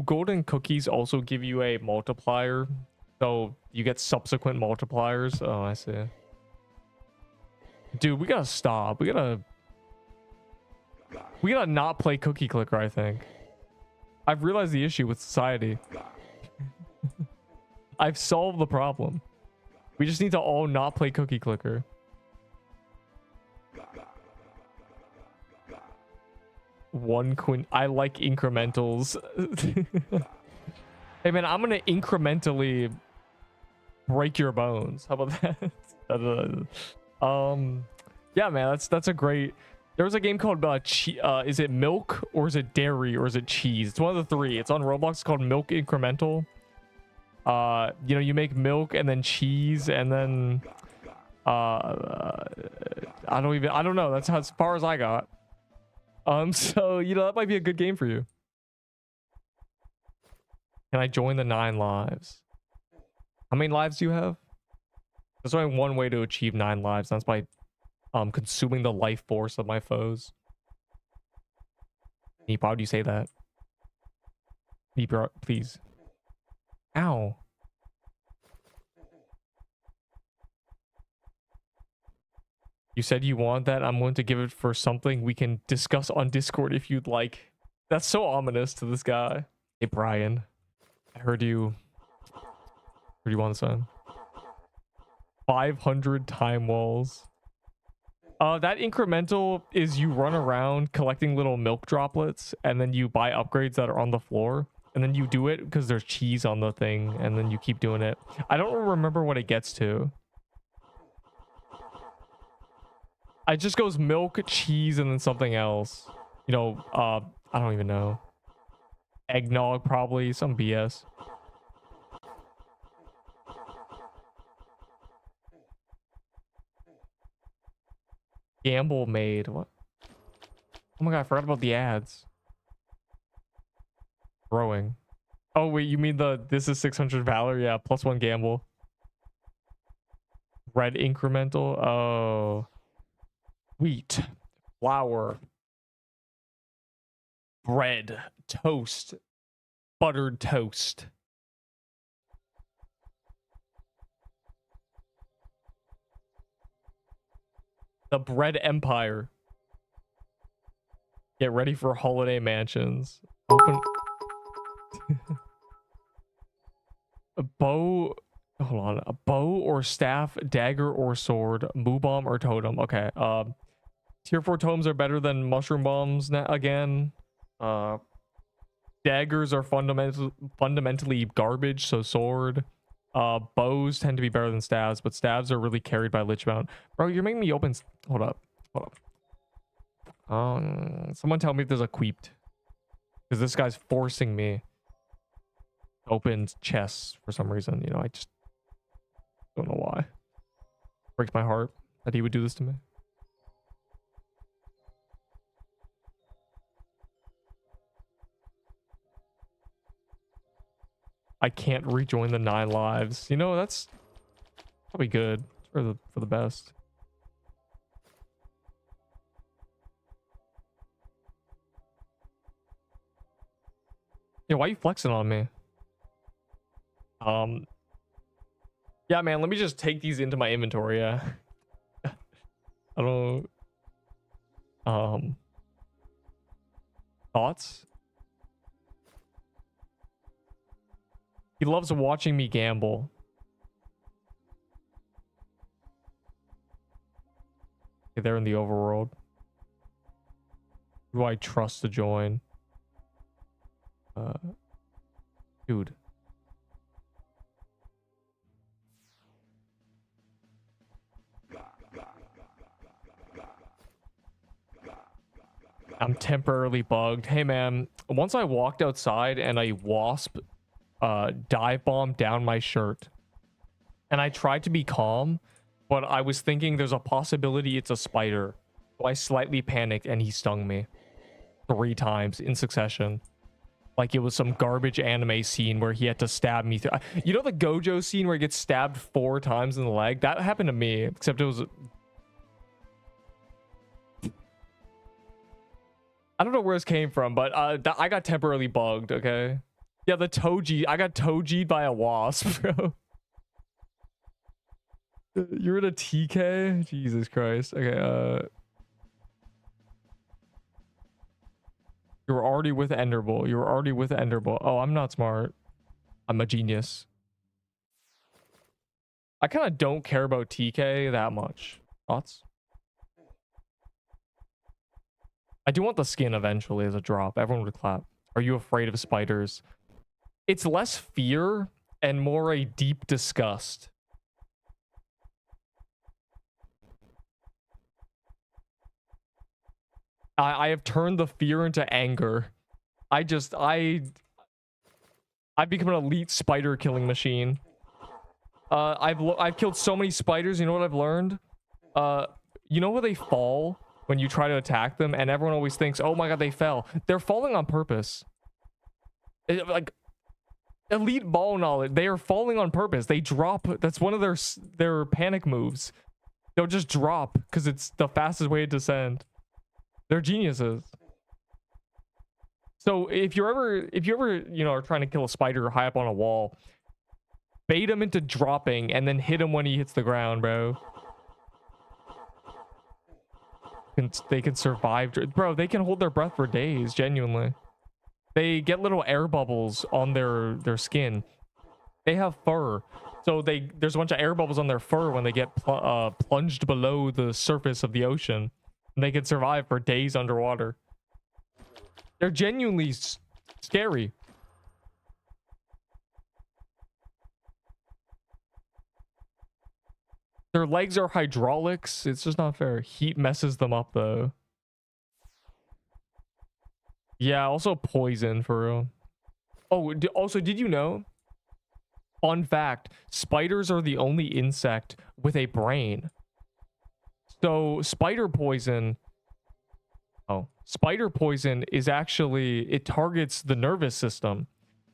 golden cookies also give you a multiplier? So you get subsequent multipliers? Oh, I see. Dude, we gotta stop. We gotta not play Cookie Clicker, I think. I've realized the issue with society. I've solved the problem. We just need to all not play Cookie Clicker. I like incrementals. Hey man, I'm gonna incrementally break your bones. How about that? Yeah man, that's a great... There was a game called is it Milk or is it Dairy or is it Cheese? It's one of the 3. It's on Roblox. It's called Milk Incremental. You make milk and then cheese and then I don't know. That's as far as I got. So that might be a good game for you. Can I join the 9 lives? How many lives do you have? There's only one way to achieve 9 lives. That's by consuming the life force of my foes. Neep, why would you say that? Please. Ow. You said you want that. I'm going to give it for something we can discuss on Discord if you'd like. That's so ominous to this guy. Hey, Brian. I heard you want some. 500 time walls. That incremental is you run around collecting little milk droplets and then you buy upgrades that are on the floor and then you do it because there's cheese on the thing and then you keep doing it. I don't remember what it gets to. It just goes milk, cheese, and then something else. You know, I don't even know. Eggnog, probably. Some BS. Gamble made. What? Oh my god, I forgot about the ads. Growing. Oh, wait, you mean this is 600 Valor? Yeah, +1 gamble. Red incremental. Oh. Wheat, flour, bread, toast, buttered toast. The bread empire. Get ready for holiday mansions. Open. A bow. Hold on. A bow or staff, dagger or sword, moo bomb or totem. Okay. Tier 4 totems are better than mushroom bombs again. Daggers are fundamentally garbage, so sword. Bows tend to be better than staves, but staves are really carried by Lich Mount. Bro, you're making me open. Hold up. Someone tell me if there's a CRYPT. Because this guy's forcing me to open chests for some reason. You know, I just don't know why. Breaks my heart that he would do this to me. I can't rejoin the 9 lives. You know, that's probably good for the best. Yeah, why are you flexing on me? Yeah, man, let me just take these into my inventory. Yeah. I don't. Thoughts? He loves watching me gamble. Okay, they're in the overworld. Who do I trust to join? Dude. I'm temporarily bugged. Hey man, once I walked outside and a wasp dive bombed down my shirt. And I tried to be calm, but I was thinking there's a possibility it's a spider. So I slightly panicked and he stung me 3 times in succession. Like it was some garbage anime scene where he had to stab me through. You know the Gojo scene where he gets stabbed 4 times in the leg? That happened to me, except it was... I don't know where this came from, but I got temporarily bugged, okay? Yeah, the Toji. I got Toji'd by a wasp, bro. You're in a TK? Jesus Christ. Okay, you were already with Enderbull. You were already with Enderbull. Oh, I'm not smart. I'm a genius. I kind of don't care about TK that much. Thoughts? I do want the skin eventually as a drop. Everyone would clap. Are you afraid of spiders? It's less fear and more a deep disgust. I have turned the fear into anger. I've become an elite spider killing machine. I've killed so many spiders. You know what I've learned? You know where they fall when you try to attack them, and everyone always thinks, "Oh my god, they fell." They're falling on purpose. Like elite ball knowledge, they are falling on purpose. They drop. That's one of their panic moves. They'll just drop because it's the fastest way to descend. They're geniuses. So if you ever, you know, are trying to kill a spider high up on a wall, bait him into dropping and then hit him when he hits the ground, bro. They can survive, bro. They can hold their breath for days, genuinely. They get little air bubbles on their skin. They have fur, so there's a bunch of air bubbles on their fur when they get plunged below the surface of the ocean, and they can survive for days underwater. They're genuinely scary. Their legs are hydraulics. It's just not fair. Heat messes them up, though. Yeah, also poison, for real. Oh, also, did you know? Fun fact, spiders are the only insect with a brain. So, spider poison is actually, it targets the nervous system.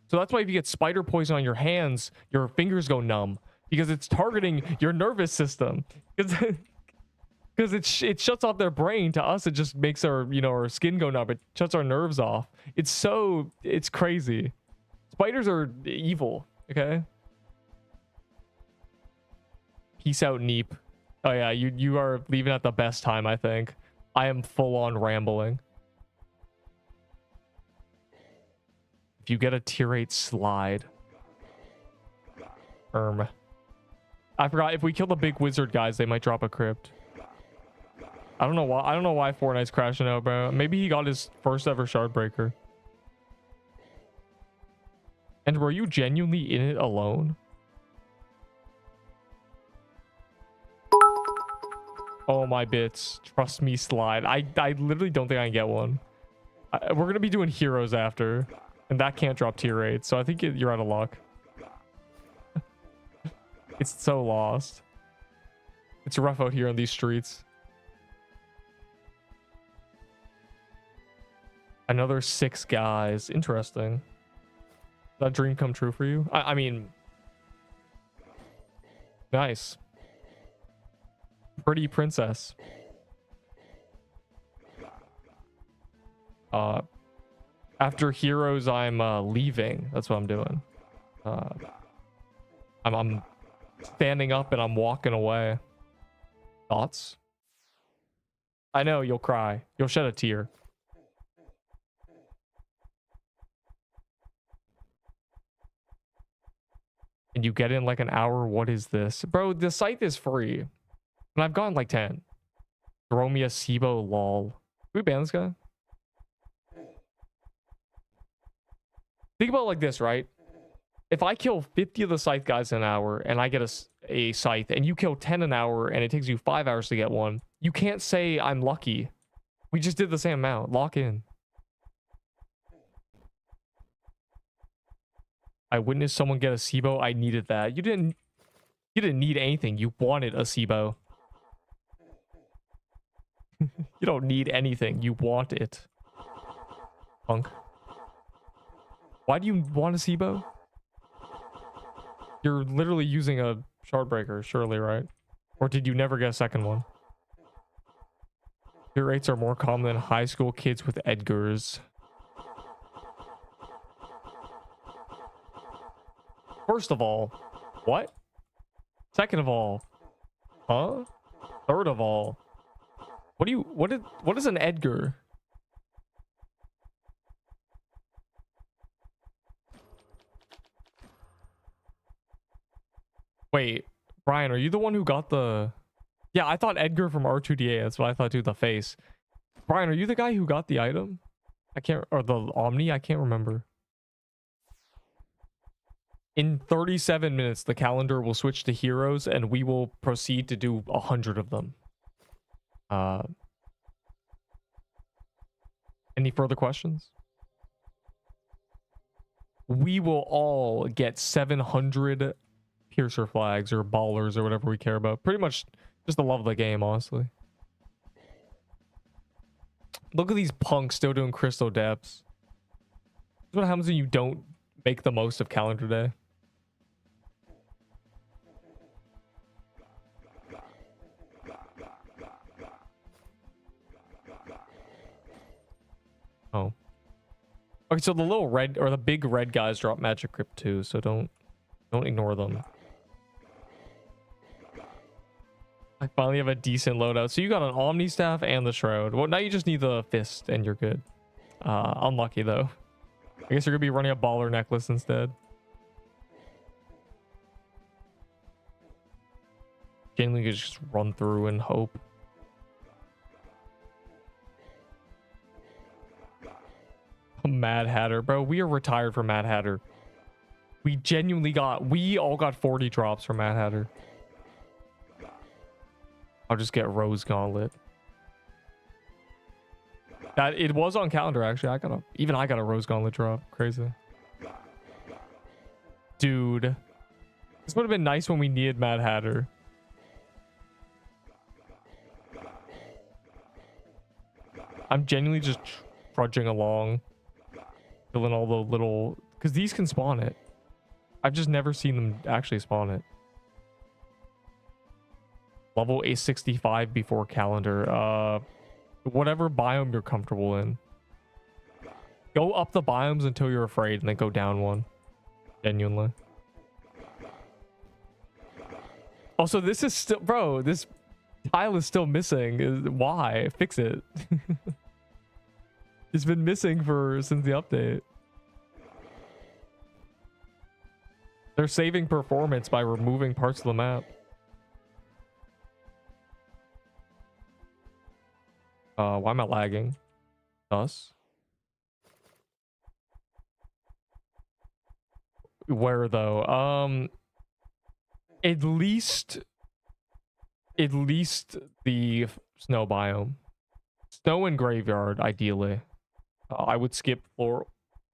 So that's why if you get spider poison on your hands, your fingers go numb. Because it's targeting your nervous system. Because it shuts off their brain. To us, it just makes our, you know, our skin go numb. It shuts our nerves off. It's crazy. Spiders are evil, okay? Peace out, Neep. Oh yeah, you are leaving at the best time, I think. I am full on rambling. If you get a tier 8 slide. I forgot, if we kill the big wizard guys, they might drop a crypt. I don't know why Fortnite's crashing out, bro. Maybe he got his first ever shard breaker. And were you genuinely in it alone? Oh my bits. Trust me, slide. I literally don't think I can get one. We're gonna be doing heroes after, and that can't drop tier 8, so I think you're out of luck. It's so lost. It's rough out here on these streets. Another 6 guys. Interesting. That dream come true for you? I mean, nice. Pretty princess. After heroes, I'm leaving. That's what I'm doing. I'm standing up and I'm walking away. Thoughts? I know you'll cry. You'll shed a tear. And you get in like an hour. What is this? Bro, the site is free. And I've gotten like 10. Throw me a SIBO, lol. Can we ban this guy? Think about it like this, right? If I kill 50 of the scythe guys in an hour and I get a scythe, and you kill 10 an hour and it takes you 5 hours to get one, you can't say I'm lucky. We just did the same amount. Lock in. I witnessed someone get a SIBO. I needed that. You didn't need anything. You wanted a SIBO. You don't need anything. You want it. Punk. Why do you want a SIBO? You're literally using a shard breaker, surely, right? Or did you never get a second one? Your rates are more common than high school kids with Edgars. First of all, what? Second of all, huh? Third of all, what is an Edgar? Wait, Brian, are you the one who got the... Yeah, I thought Edgar from R2D8. That's what I thought, too, the face. Brian, are you the guy who got the item? I can't... Or the Omni? I can't remember. In 37 minutes, the calendar will switch to heroes, and we will proceed to do 100 of them. Any further questions? We will all get 700... piercer flags or ballers or whatever we care about. Pretty much just the love of the game, honestly. Look at these punks still doing crystal depths. That's what happens when you don't make the most of calendar day. Okay, so the little red or the big red guys drop magic crypt too, so don't ignore them. I finally have a decent loadout. So you got an Omni Staff and the Shroud. Well, now you just need the Fist and you're good. Unlucky though. I guess you're gonna be running a Baller Necklace instead. Genuinely just run through and hope. Mad Hatter, bro. We are retired from Mad Hatter. We all got 40 drops from Mad Hatter. I'll just get Rose Gauntlet. That it was on calendar actually. I got a Rose Gauntlet drop. Crazy. Dude. This would have been nice when we needed Mad Hatter. I'm genuinely just trudging along. Filling all the little... Because these can spawn it. I've just never seen them actually spawn it. Level A65 before calendar. Whatever biome you're comfortable in. Go up the biomes until you're afraid and then go down one. Genuinely. Also, this is still... Bro, this tile is still missing. Why? Fix it. It's been missing since the update. They're saving performance by removing parts of the map. Why am I lagging? Us? Where though? At least the snow biome. Snow and graveyard, ideally. I would skip floor.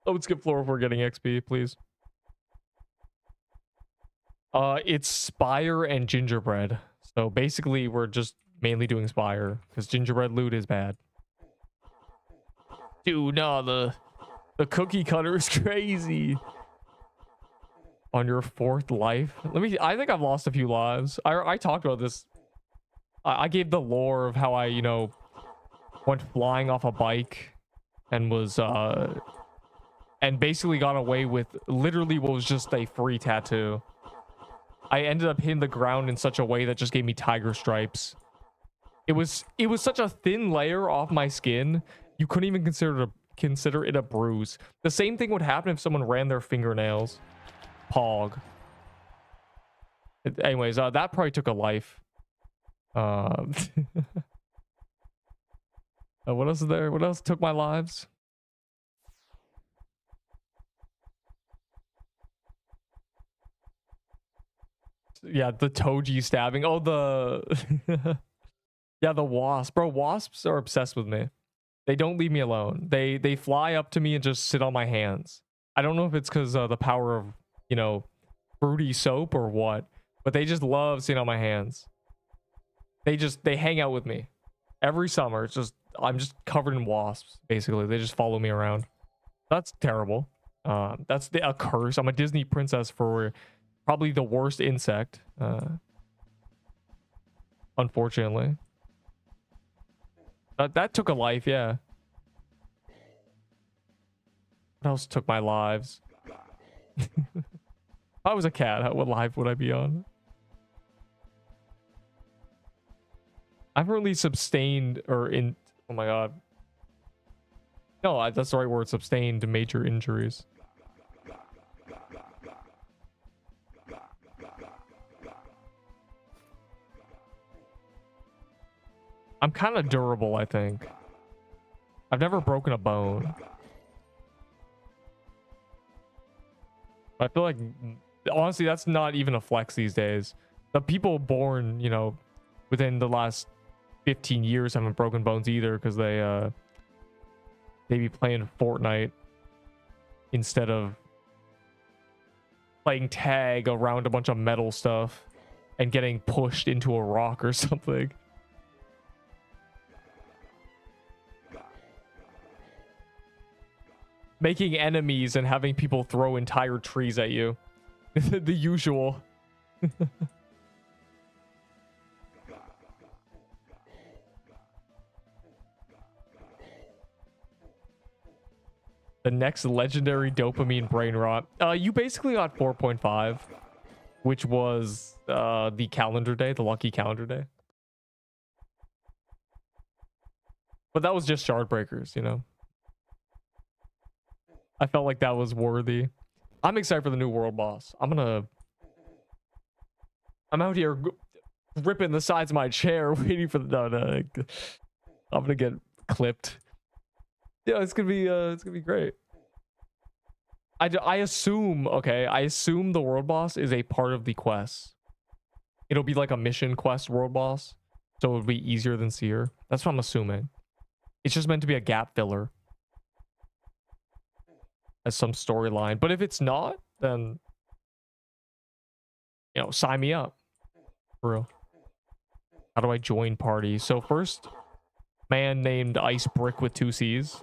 I would skip floor if we're getting XP, please. It's Spire and Gingerbread. So basically, we're just mainly doing Spire because Gingerbread loot is bad. Dude, no, the cookie cutter is crazy. On your 4th life, I think I've lost a few lives. I talked about this. I gave the lore of how I, went flying off a bike and was and basically got away with literally what was just a free tattoo. I ended up hitting the ground in such a way that just gave me tiger stripes. It was such a thin layer off my skin, you couldn't even consider it a bruise. The same thing would happen if someone ran their fingernails. Pog. Anyways, that probably took a life. What else is there? What else took my lives? Yeah, the Toji stabbing. Oh, the... Yeah, the wasp. Bro, wasps are obsessed with me. They don't leave me alone. They fly up to me and just sit on my hands. I don't know if it's because the power of, fruity soap or what, but they just love sitting on my hands. They hang out with me. Every summer, it's just... I'm just covered in wasps, basically. They just follow me around. That's terrible. That's a curse. I'm a Disney princess for probably the worst insect. Unfortunately. That took a life, yeah. What else took my lives? If I was a cat, what life would I be on? I haven't really sustained or in... Oh my god. No, that's the right word. Sustained major injuries. I'm kind of durable, I think. I've never broken a bone. I feel like, honestly, that's not even a flex these days. The people born, within the last 15 years haven't broken bones either because they be playing Fortnite instead of playing tag around a bunch of metal stuff and getting pushed into a rock or something. Making enemies and having people throw entire trees at you. The usual. The next legendary dopamine brain rot. You basically got 4.5, which was the calendar day, the lucky calendar day. But that was just shard breakers, you know. I felt like that was worthy. I'm excited for the new world boss. I'm out here ripping the sides of my chair waiting for the no. I'm gonna get clipped. Yeah, it's gonna be great. I assume, okay, I assume the world boss is a part of the quest. It'll be like a mission quest world boss, so it'll be easier than Seer. That's what I'm assuming. It's just meant to be a gap filler as some storyline. But if it's not, then, you know, sign me up. For real. How do I join party? So first, man named Ice Brick with 2 C's.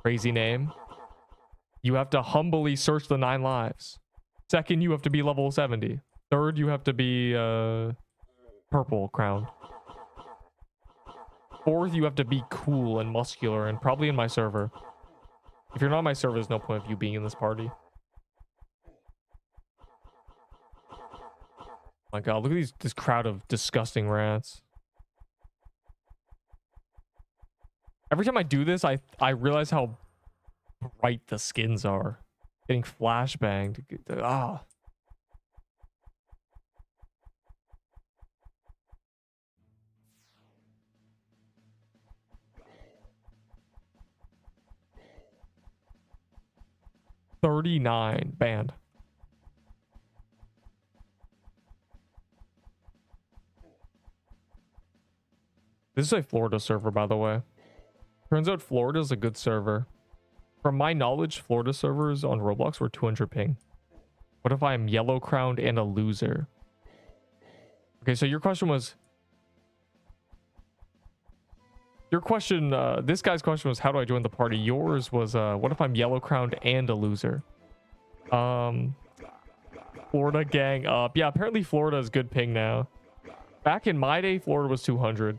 Crazy name. You have to humbly search the 9 lives. Second, you have to be level 70. Third, you have to be purple crowned. Fourth, you have to be cool and muscular and probably in my server. If you're not in my server, there's no point of you being in this party. My god, look at this crowd of disgusting rats. Every time I do this, I realize how bright the skins are. Getting flashbanged. Ah. $39 banned. This is a Florida server, by the way. Turns out Florida is a good server. From my knowledge, Florida servers on Roblox were 200 ping. What if I'm yellow crowned and a loser? Okay, so your question was... this guy's question was, how do I join the party? Yours was, what if I'm yellow crowned and a loser? Florida gang up. Yeah, apparently Florida is good ping now. Back in my day, Florida was 200.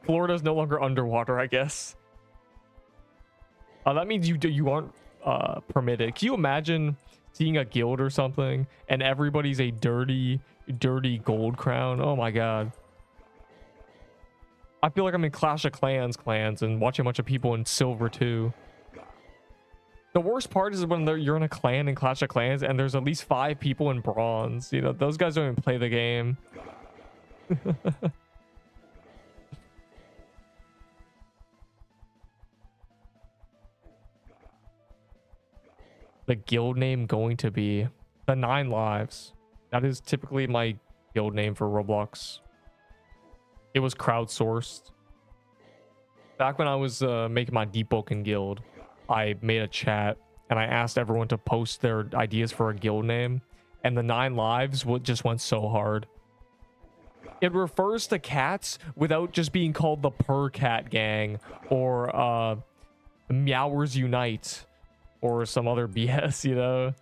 Florida is no longer underwater, I guess. That means you aren't permitted. Can you imagine seeing a guild or something and everybody's a dirty gold crown? Oh my god. I feel like I'm in Clash of Clans and watching a bunch of people in silver too. The worst part is when you're in a clan in Clash of Clans and there's at least 5 people in bronze. You know, those guys don't even play the game. The guild name going to be the 9 lives. That is typically my guild name for Roblox. It was crowdsourced. Back when I was making my Deepwoken guild, I made a chat and I asked everyone to post their ideas for a guild name, and the 9 lives just went so hard. It refers to cats without just being called the Per Cat Gang or Meowers Unite or some other BS, you know.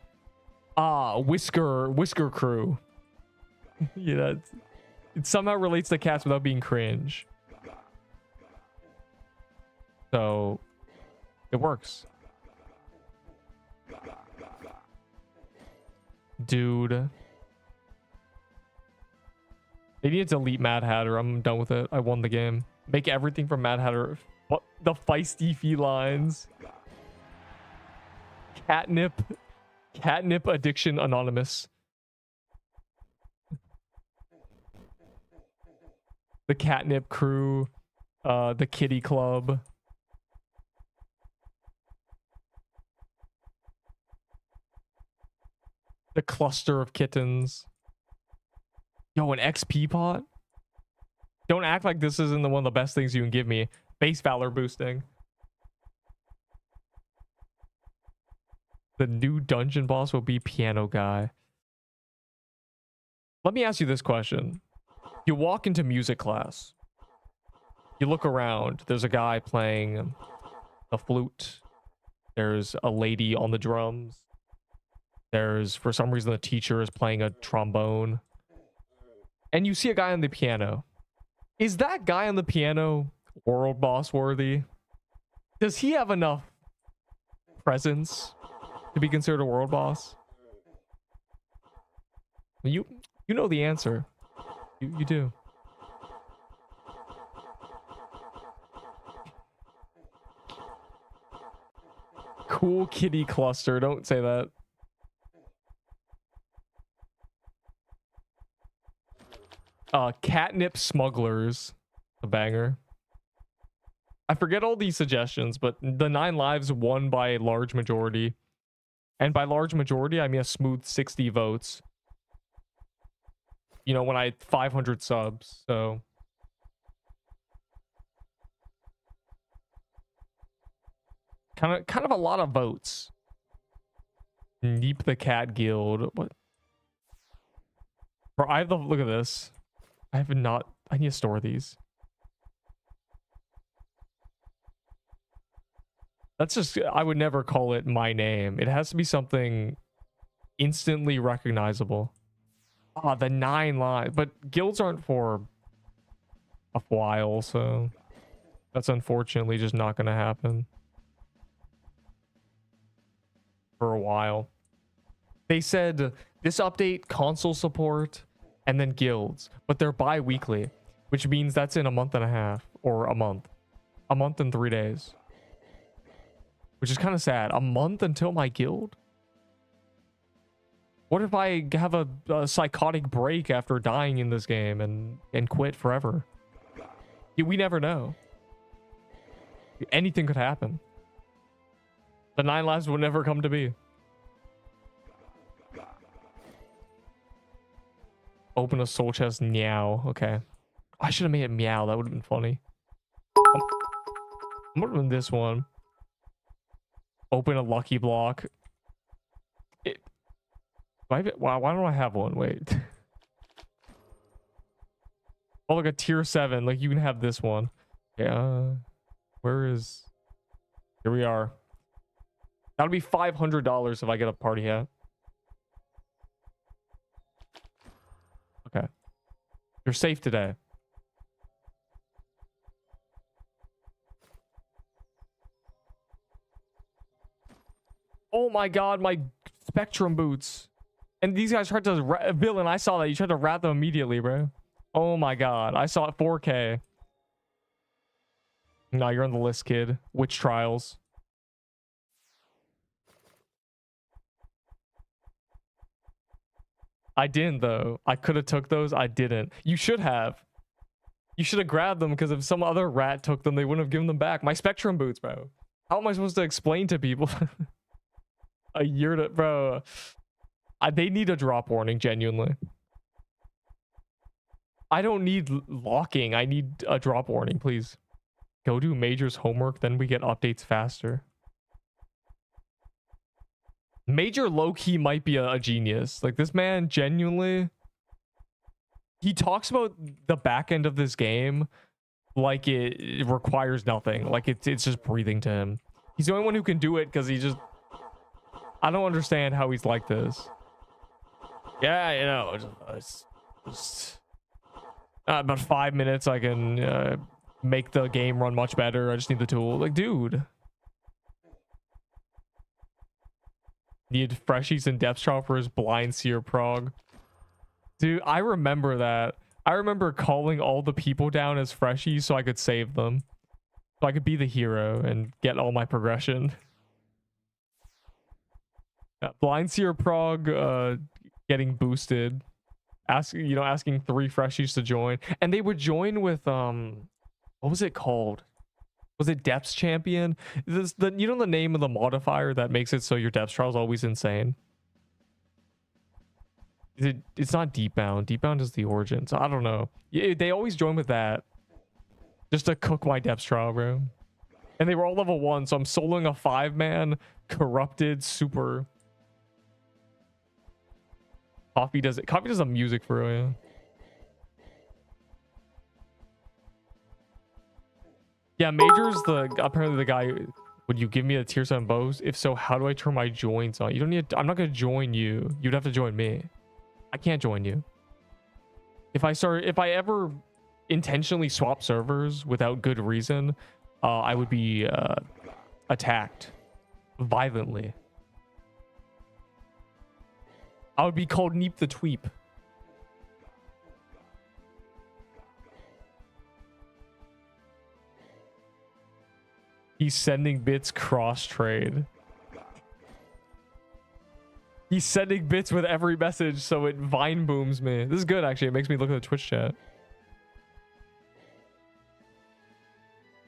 Whisker Crew. You know, it somehow relates to cats without being cringe. So it works. Dude. They need to delete Mad Hatter. I'm done with it. I won the game. Make everything from Mad Hatter. What? The feisty felines. Catnip addiction anonymous. The catnip crew. The kitty club. The cluster of kittens. Yo, an XP pot? Don't act like this isn't one of the best things you can give me. Base valor boosting. The new dungeon boss will be Piano Guy. Let me ask you this question. You walk into music class. You look around. There's a guy playing the flute. There's a lady on the drums. There's, for some reason, the teacher is playing a trombone. And you see a guy on the piano. Is that guy on the piano world boss worthy. Does he have enough presence to be considered a world boss? You know the answer. You do. Cool kitty cluster. Don't say that. Catnip smugglers. A banger. I forget all these suggestions, but the 9 lives won by a large majority. And by large majority, I mean a smooth 60 votes. You know, when I had 500 subs, so... Kind of a lot of votes. Neep the Cat Guild. What? Bro, I have the... Look at this. I have not... I need to store these. That's just... I would never call it my name. It has to be something instantly recognizable. Ah, the 9 lives. But guilds aren't for a while, so... That's unfortunately just not going to happen. For a while. They said this update, console support, and then guilds. But they're bi-weekly, which means that's in a month and a half. Or a month. A month and 3 days. Which is kind of sad. A month until my guild? What if I have a psychotic break after dying in this game and quit forever? Yeah, we never know. Anything could happen. The 9 lives will never come to be. Open a soul chest. Meow. Okay. I should have made it meow. That would have been funny. I'm gonna run this one. Open a lucky block. Why don't I have one? Wait. Oh, like a tier 7. Like you can have this one. Yeah. Where is... Here we are. That'll be $500 if I get a party hat. Okay. You're safe today. Oh my god, my Spectrum boots. And these guys tried to... Villain, I saw that. You tried to rat them immediately, bro. Oh my god. I saw it 4K. No, you're on the list, kid. Witch Trials. I didn't, though. I could have took those. I didn't. You should have. You should have grabbed them, because if some other rat took them, they wouldn't have given them back. My Spectrum boots, bro. How am I supposed to explain to people? A year to... Bro. They need a drop warning, genuinely. I don't need locking. I need a drop warning, please. Go do Major's homework, then we get updates faster. Major low-key might be a genius. Like, this man genuinely... He talks about the back end of this game like it requires nothing. Like, it's just breathing to him. He's the only one who can do it because he just... I don't understand how he's like this. Yeah, you know, just about 5 minutes I can make the game run much better. I just need the tool. Like, dude. Need freshies and depth trial for his blind seer prog. Dude, I remember that. I remember calling all the people down as freshies so I could save them. So I could be the hero and get all my progression. Blind seer prog getting boosted. Asking 3 freshies to join. And they would join with what was it called? Was it Depths Champion? The name of the modifier that makes it so your Depths trial is always insane? It's not Deepbound. Deepbound is the origin. So I don't know. Yeah, they always join with that. Just to cook my Depths trial, bro. And they were all level 1, so I'm soloing a 5-man corrupted super. Coffee does the music for real, yeah. Yeah, Major's apparently the guy. Would you give me a tier 7 bows? If so, how do I turn my joints on? You don't need. I'm not gonna join you. You'd have to join me. I can't join you. If I ever intentionally swap servers without good reason, I would be attacked violently. I would be called Neep the Tweep. He's sending bits cross trade. He's sending bits with every message, so it vine booms me. This is good, actually. It makes me look at the Twitch chat.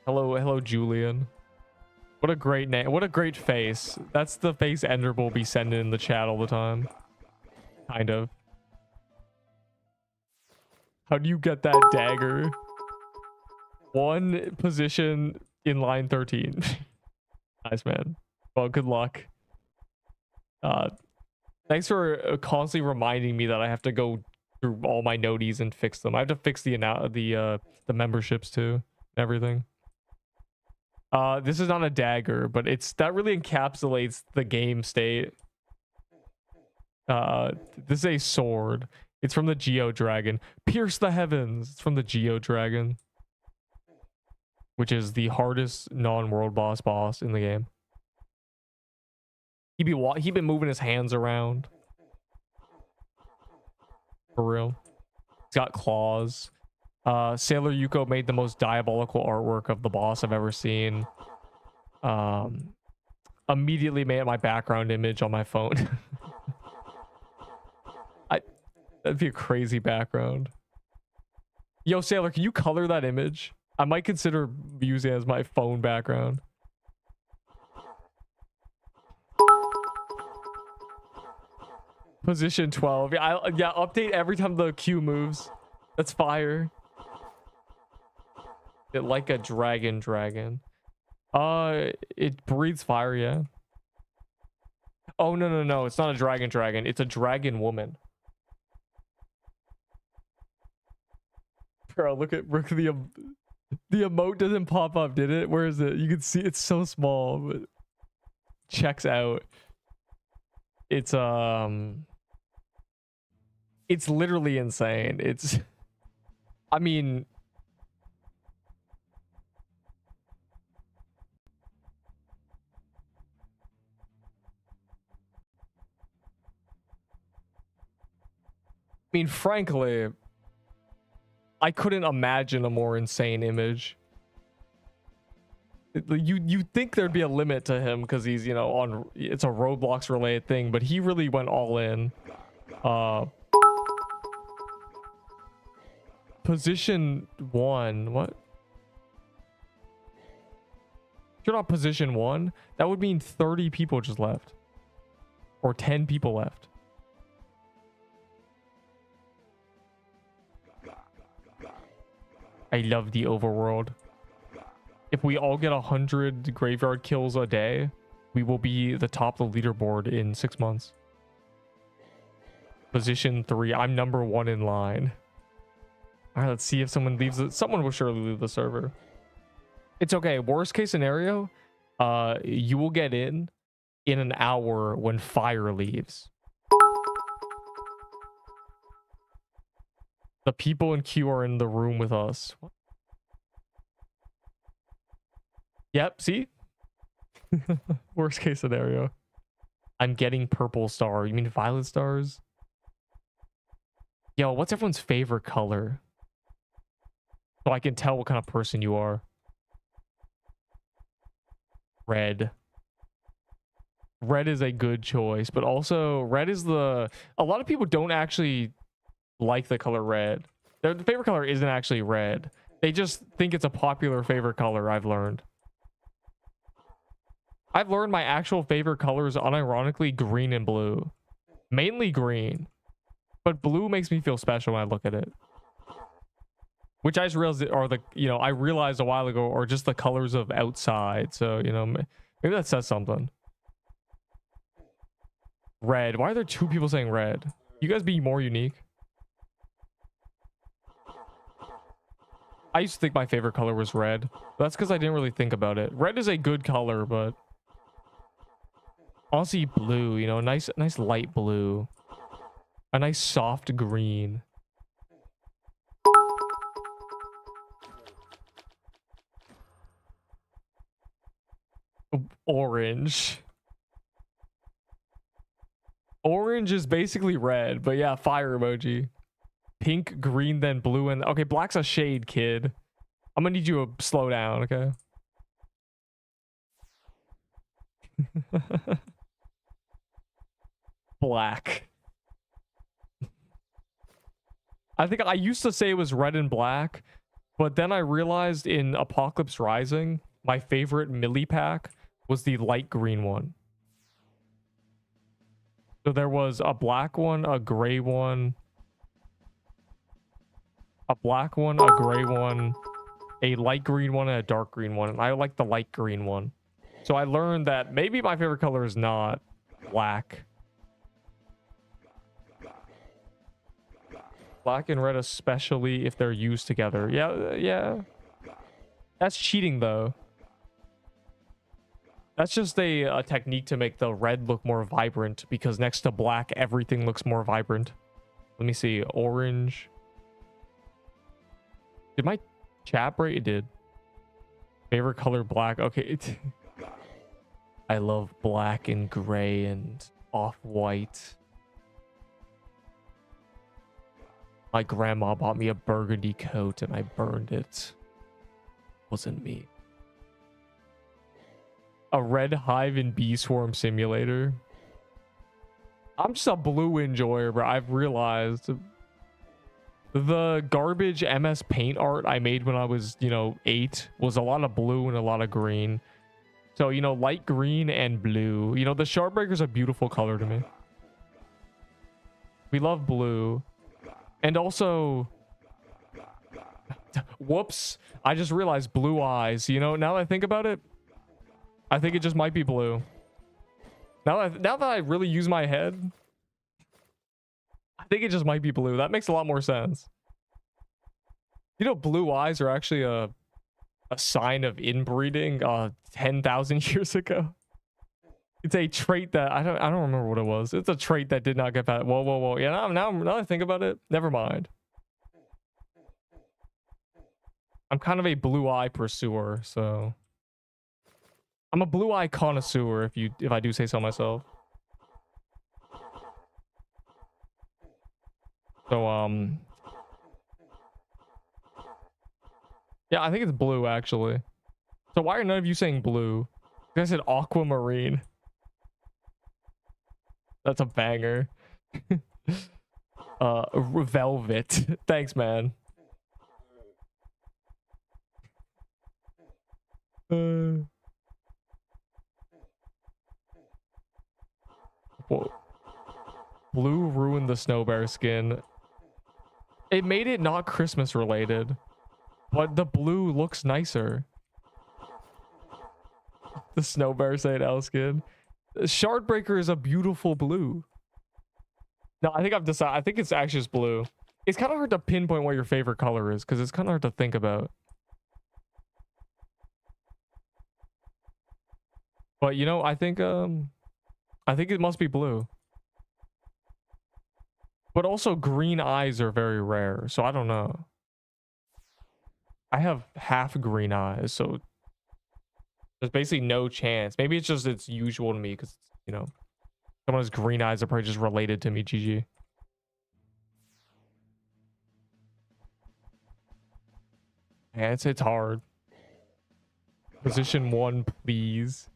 Hello, Julian. What a great name. What a great face. That's the face Ender will be sending in the chat all the time. Kind of. How do you get that dagger? One position in line 13. Nice, man. Well, good luck. Thanks for constantly reminding me that I have to go through all my noties and fix them. I have to fix the memberships too and everything. This is not a dagger, but that really encapsulates the game state. This is a sword. It's from the Geo Dragon. Pierce the heavens. It's from the Geo Dragon, which is the hardest non-world boss in the game. He been moving his hands around. For real. He's got claws. Sailor Yuko made the most diabolical artwork of the boss I've ever seen. Immediately made it my background image on my phone. That'd be a crazy background. Yo, Sailor, can you color that image? I might consider using it as my phone background. Position 12. Yeah, update every time the Q moves. That's fire. It like a dragon. It breathes fire, yeah. Oh, no. It's not a dragon. It's a dragon woman. Bro, look at the emote doesn't pop up, did it? Where is it? You can see it's so small, but checks out. It's literally insane. I mean, frankly, I couldn't imagine a more insane image. You'd think there'd be a limit to him because he's, it's a Roblox related thing, but he really went all in. Position 1. What? You're not position 1? That would mean 30 people just left. Or 10 people left. I love the overworld. If we all get 100 graveyard kills a day, we will be the top of the leaderboard in 6 months. Position 3. I'm number 1 in line. All right, let's see if someone leaves it. Someone will surely leave the server. It's okay. Worst case scenario, you will get in an hour when fire leaves. The people in queue are in the room with us. What? Yep, see? Worst case scenario. I'm getting purple star. You mean violet stars? Yo, what's everyone's favorite color? So I can tell what kind of person you are. Red. Red is a good choice, but also red is a lot of people don't actually like the color red. Their favorite color isn't actually red. They just think it's a popular favorite color, I've learned. I've learned my actual favorite colors unironically green and blue. Mainly green. But blue makes me feel special when I look at it. Which I just realized are I realized a while ago are just the colors of outside. So, maybe that says something. Red. Why are there 2 people saying red? You guys be more unique. I used to think my favorite color was red. But that's because I didn't really think about it. Red is a good color, but honestly, blue, nice light blue. A nice soft green. Orange. Orange is basically red, but yeah, fire emoji. Pink, green, then blue, and okay, black's a shade, kid. I'm gonna need you to slow down, okay? Black. I think I used to say it was red and black, but then I realized in Apocalypse Rising, my favorite Millie pack was the light green one. So there was a black one, a gray one, a black one, a gray one, a light green one, and a dark green one. And I like the light green one. So I learned that maybe my favorite color is not black. Black and red, especially if they're used together. Yeah. That's cheating, though. That's just a technique to make the red look more vibrant, because next to black, everything looks more vibrant. Let me see. Orange. Did my chat break? It did. Favorite color, black. Okay. I love black and gray and off-white. My grandma bought me a burgundy coat and I burned it. Wasn't me. A red hive and bee swarm simulator. I'm just a blue enjoyer, bro. I've realized the garbage MS Paint art I made when I was, 8 was a lot of blue and a lot of green. So, light green and blue. The Shardbreaker's a beautiful color to me. We love blue. And also, whoops, I just realized blue eyes. Now that I think about it, I think it just might be blue. Now that I really use my head, I think it just might be blue. That makes a lot more sense. Blue eyes are actually a sign of inbreeding 10,000 years ago. It's a trait that I don't remember what it was. It's a trait that did not get past. Whoa. Yeah, now that I think about it, never mind. I'm kind of a blue eye pursuer, so I'm a blue eye connoisseur if I do say so myself. So yeah, I think it's blue actually. So why are none of you saying blue? You guys said aquamarine. That's a banger. Velvet. Thanks, man. Whoa. Blue ruined the snow bear skin. It made it not Christmas related, but the blue looks nicer. The snow bear Saint L skin. Shardbreaker is a beautiful blue. No, I think I've decided. I think it's actually just blue. It's kind of hard to pinpoint what your favorite color is because it's kind of hard to think about. But I think it must be blue. But also green eyes are very rare, so I don't know. I have half green eyes, so there's basically no chance. Maybe it's usual to me because, someone has green eyes are probably just related to me, GG. Yeah, it's hard. Position 1, please.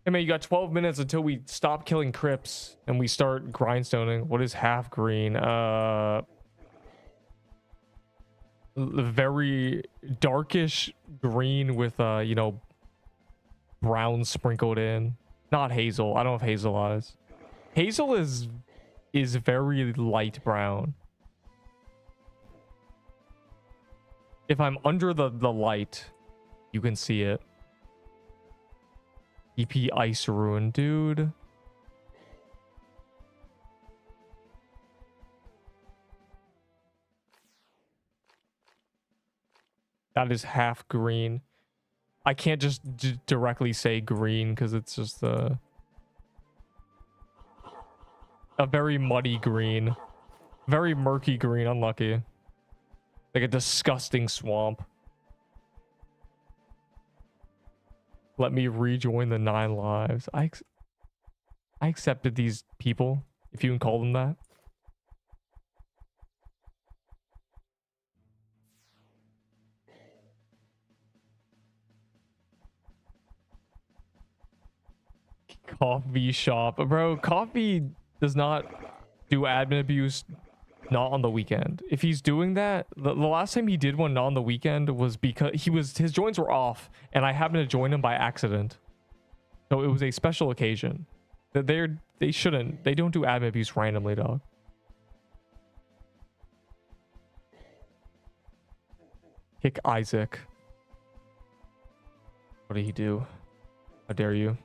Hey, man, you got 12 minutes until we stop killing Crypts and we start grindstoning. What is half green? Very darkish green with brown sprinkled in. Not hazel. I don't have hazel eyes. Hazel is very light brown. If I'm under the light, you can see it. EP Ice Ruin, dude. That is half green. I can't just directly say green because it's just a very muddy green. Very murky green, unlucky. Like a disgusting swamp. Let me rejoin the 9 lives. I accepted these people, if you can call them that. Coffee shop. Bro, coffee does not do admin abuse, not on the weekend. If he's doing that, the last time he did one not on the weekend was because his joins were off and I happened to join him by accident. So it was a special occasion. That they don't do admin abuse randomly, dog. Kick Isaac. What did he do? How dare you?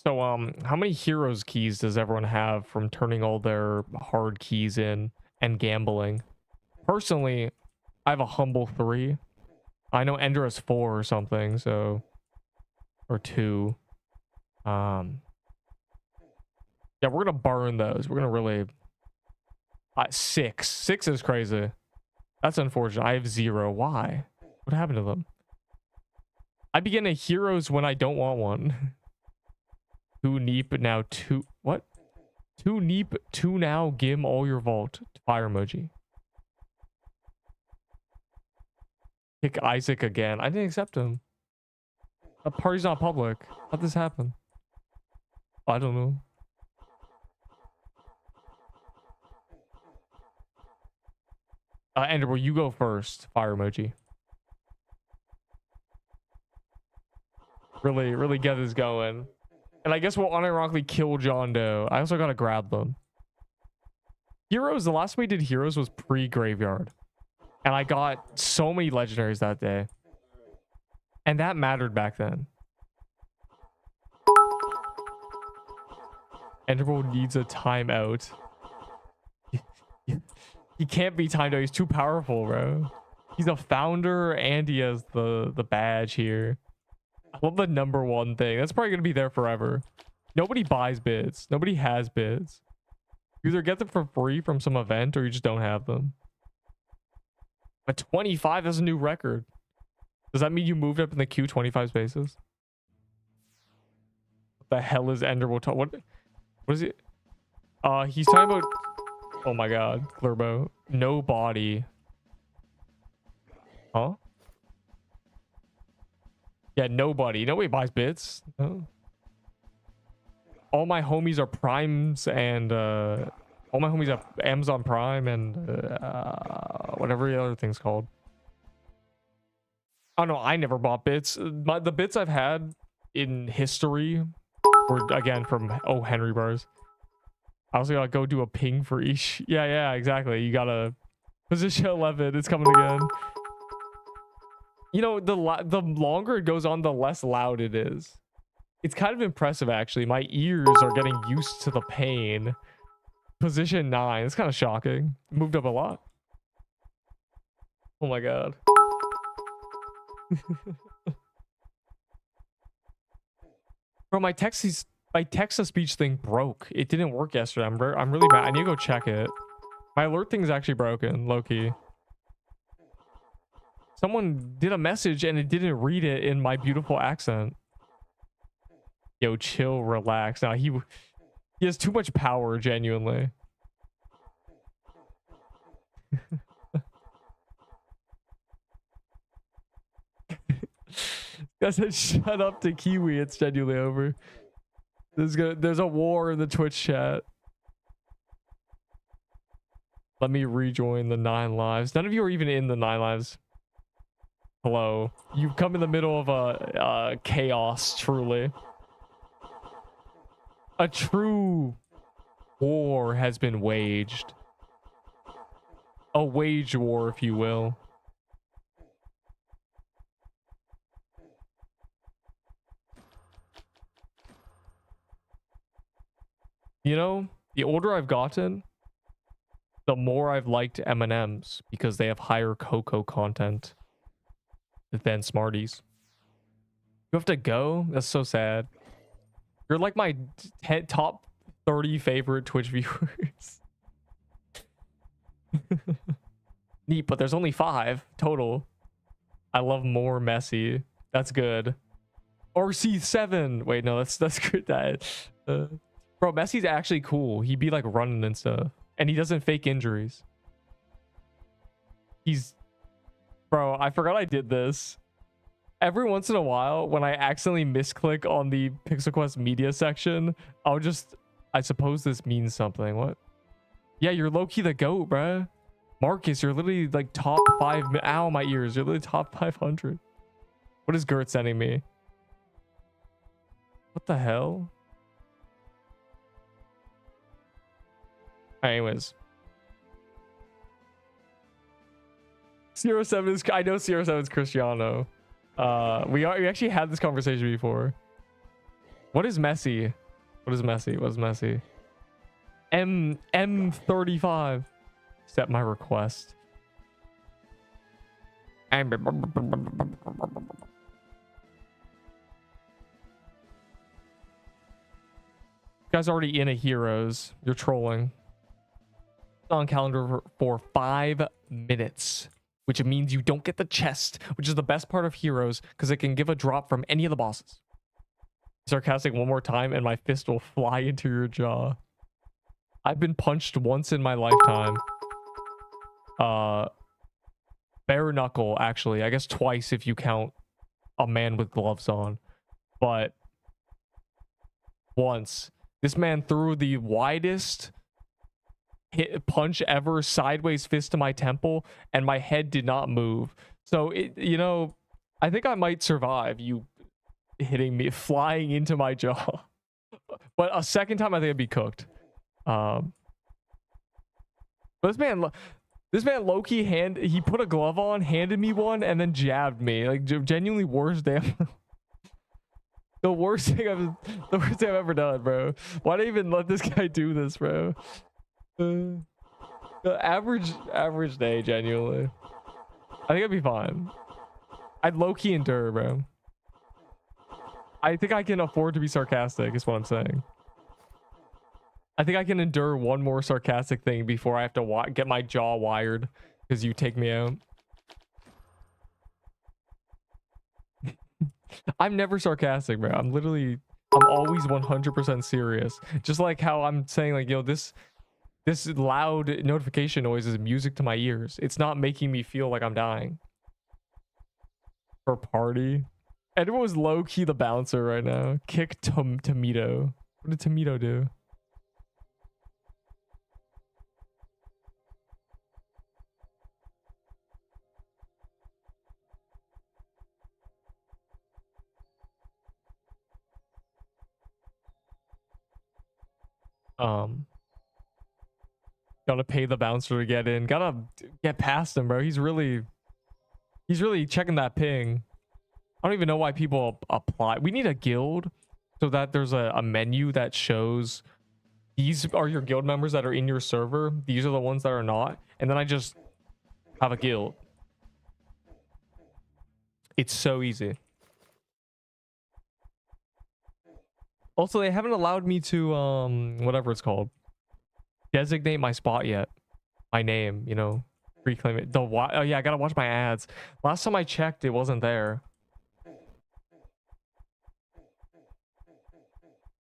So, how many heroes keys does everyone have from turning all their hard keys in and gambling? Personally, I have a humble 3. I know Ender has 4 or something, so... Or 2. Yeah, we're gonna burn those. We're gonna really... 6. 6 is crazy. That's unfortunate. I have 0. Why? What happened to them? I begin a heroes when I don't want one. 2 Neep now 2 what? 2 Neep 2 now Gim all your vault. Fire emoji. Kick Isaac again. I didn't accept him. The party's not public. How'd this happen? I don't know. Ender, will you go first? Fire emoji. Really get this going. And I guess we'll unironically kill John Doe. I also gotta grab them. Heroes, the last time we did Heroes was pre-graveyard. And I got so many legendaries that day. And that mattered back then. Enderbolt needs a timeout. He can't be timed out. He's too powerful, bro. He's a founder and he has the badge here. I love the #1 thing. That's probably going to be there forever. Nobody buys bids. Nobody has bids. You either get them for free from some event or you just don't have them. But 25 is a new record. Does that mean you moved up in the queue 25 spaces? What the hell is Enderbolt? What is it? He's talking about... Oh my god, Glurbo. No body. Huh? Yeah, nobody. Nobody buys bits. No. All my homies are primes and all my homies have Amazon Prime and whatever the other thing's called. Oh no, I never bought bits. The bits I've had in history were again from Henry Bars. I also gotta go do a ping for each. Yeah, exactly. You gotta position 11. It's coming again. You know, the longer it goes on, the less loud it is. It's kind of impressive, actually. My ears are getting used to the pain. Position 9. It's kind of shocking. Moved up a lot. Oh my god. Bro, my text-to-speech thing broke. It didn't work yesterday. I'm really mad. I need to go check it. My alert thing is actually broken, low-key. Someone did a message and it didn't read it in my beautiful accent. Yo, chill, relax. Now he has too much power, genuinely. Guy said, "Shut up to Kiwi." It's genuinely over. There's a war in the Twitch chat. Let me rejoin the 9 lives. None of you are even in the 9 lives. Hello. You've come in the middle of a chaos, truly. A true war has been waged. A wage war, if you will. You know, the older I've gotten, the more I've liked M&Ms because they have higher cocoa content than Smarties. You have to go? That's so sad. You're like my top 30 favorite Twitch viewers. Neat, but there's only 5 total. I love more messy. That's good. RC7. Wait, no, that's good. Bro, Messy's actually cool. He'd be like running and stuff, and he doesn't fake injuries. Bro, I forgot I did this. Every once in a while, when I accidentally misclick on the Pixel Quest media section, I suppose this means something. What? Yeah, you're low-key the GOAT, bruh. Marcus, you're literally like top 5. Ow, my ears. You're literally top 500. What is Gert sending me? What the hell? Anyways. CR7 is... I know CR7 is Cristiano. We actually had this conversation before. What is messy? What is messy? What is messy? M35. Accept my request. You guys already in a Heroes. You're trolling. On calendar for 5 minutes, which means you don't get the chest, which is the best part of Heroes because it can give a drop from any of the bosses. Sarcastic one more time and my fist will fly into your jaw. I've been punched once in my lifetime. Bare knuckle, actually. I guess twice if you count a man with gloves on. But once. This man threw the widest punch ever, sideways fist to my temple, and my head did not move. So, you know, I think I might survive you hitting me, flying into my jaw. But a second time, I think I'd be cooked. But this man low-key he put a glove on, handed me one, and then jabbed me. Like, genuinely worst damn. The worst thing I've ever done, bro. Why did I even let this guy do this, bro? The average day, genuinely. I think I'd be fine. I'd low-key endure, bro. I think I can afford to be sarcastic, is what I'm saying. I think I can endure one more sarcastic thing before I have to get my jaw wired because you take me out. I'm never sarcastic, bro. I'm always 100% serious. Just like how I'm saying, like, yo, this loud notification noise is music to my ears. It's not making me feel like I'm dying. For party. Edward was low-key the bouncer right now. Kick Tomato. What did Tomato do? Gotta pay the bouncer to get in. Gotta get past him, bro. He's really checking that ping. I don't even know why people apply. We need a guild so that there's a menu that shows these are your guild members that are in your server. These are the ones that are not. And then I just have a guild. It's so easy. Also, they haven't allowed me to, whatever it's called, designate my spot yet. My name, you know, reclaim it. Oh yeah, I gotta watch my ads. Last time I checked, it wasn't there.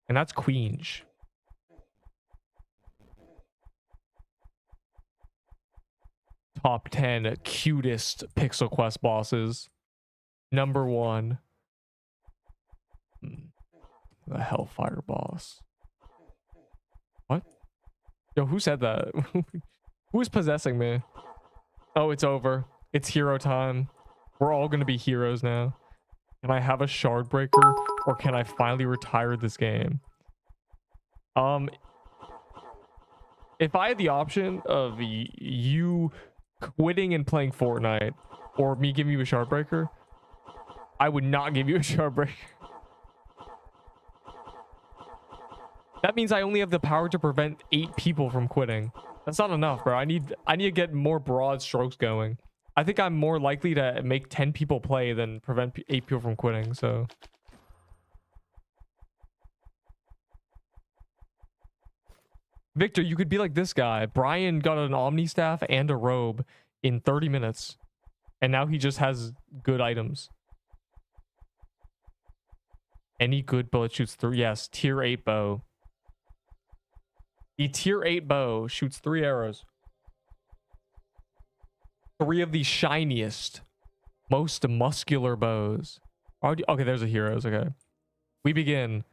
And that's Queen's. Top 10 cutest Pixel Quest bosses. Number 1. The Hellfire boss. What? Yo, who said that? Who is possessing me? Oh, it's over. It's hero time. We're all gonna be heroes now. Can I have a shard breaker, or can I finally retire this game? If I had the option of you quitting and playing Fortnite, or me giving you a shard breaker, I would not give you a shard breaker. That means I only have the power to prevent 8 people from quitting. That's not enough, bro. I need to get more broad strokes going. I think I'm more likely to make 10 people play than prevent 8 people from quitting, so Victor, you could be like this guy. Brian got an Omni staff and a robe in 30 minutes. And now he just has good items. Any good bullet shoots 3. Yes, tier 8 bow. The tier 8 bow shoots 3 arrows. 3 of the shiniest, most muscular bows. Okay, there's a heroes. Okay. We begin.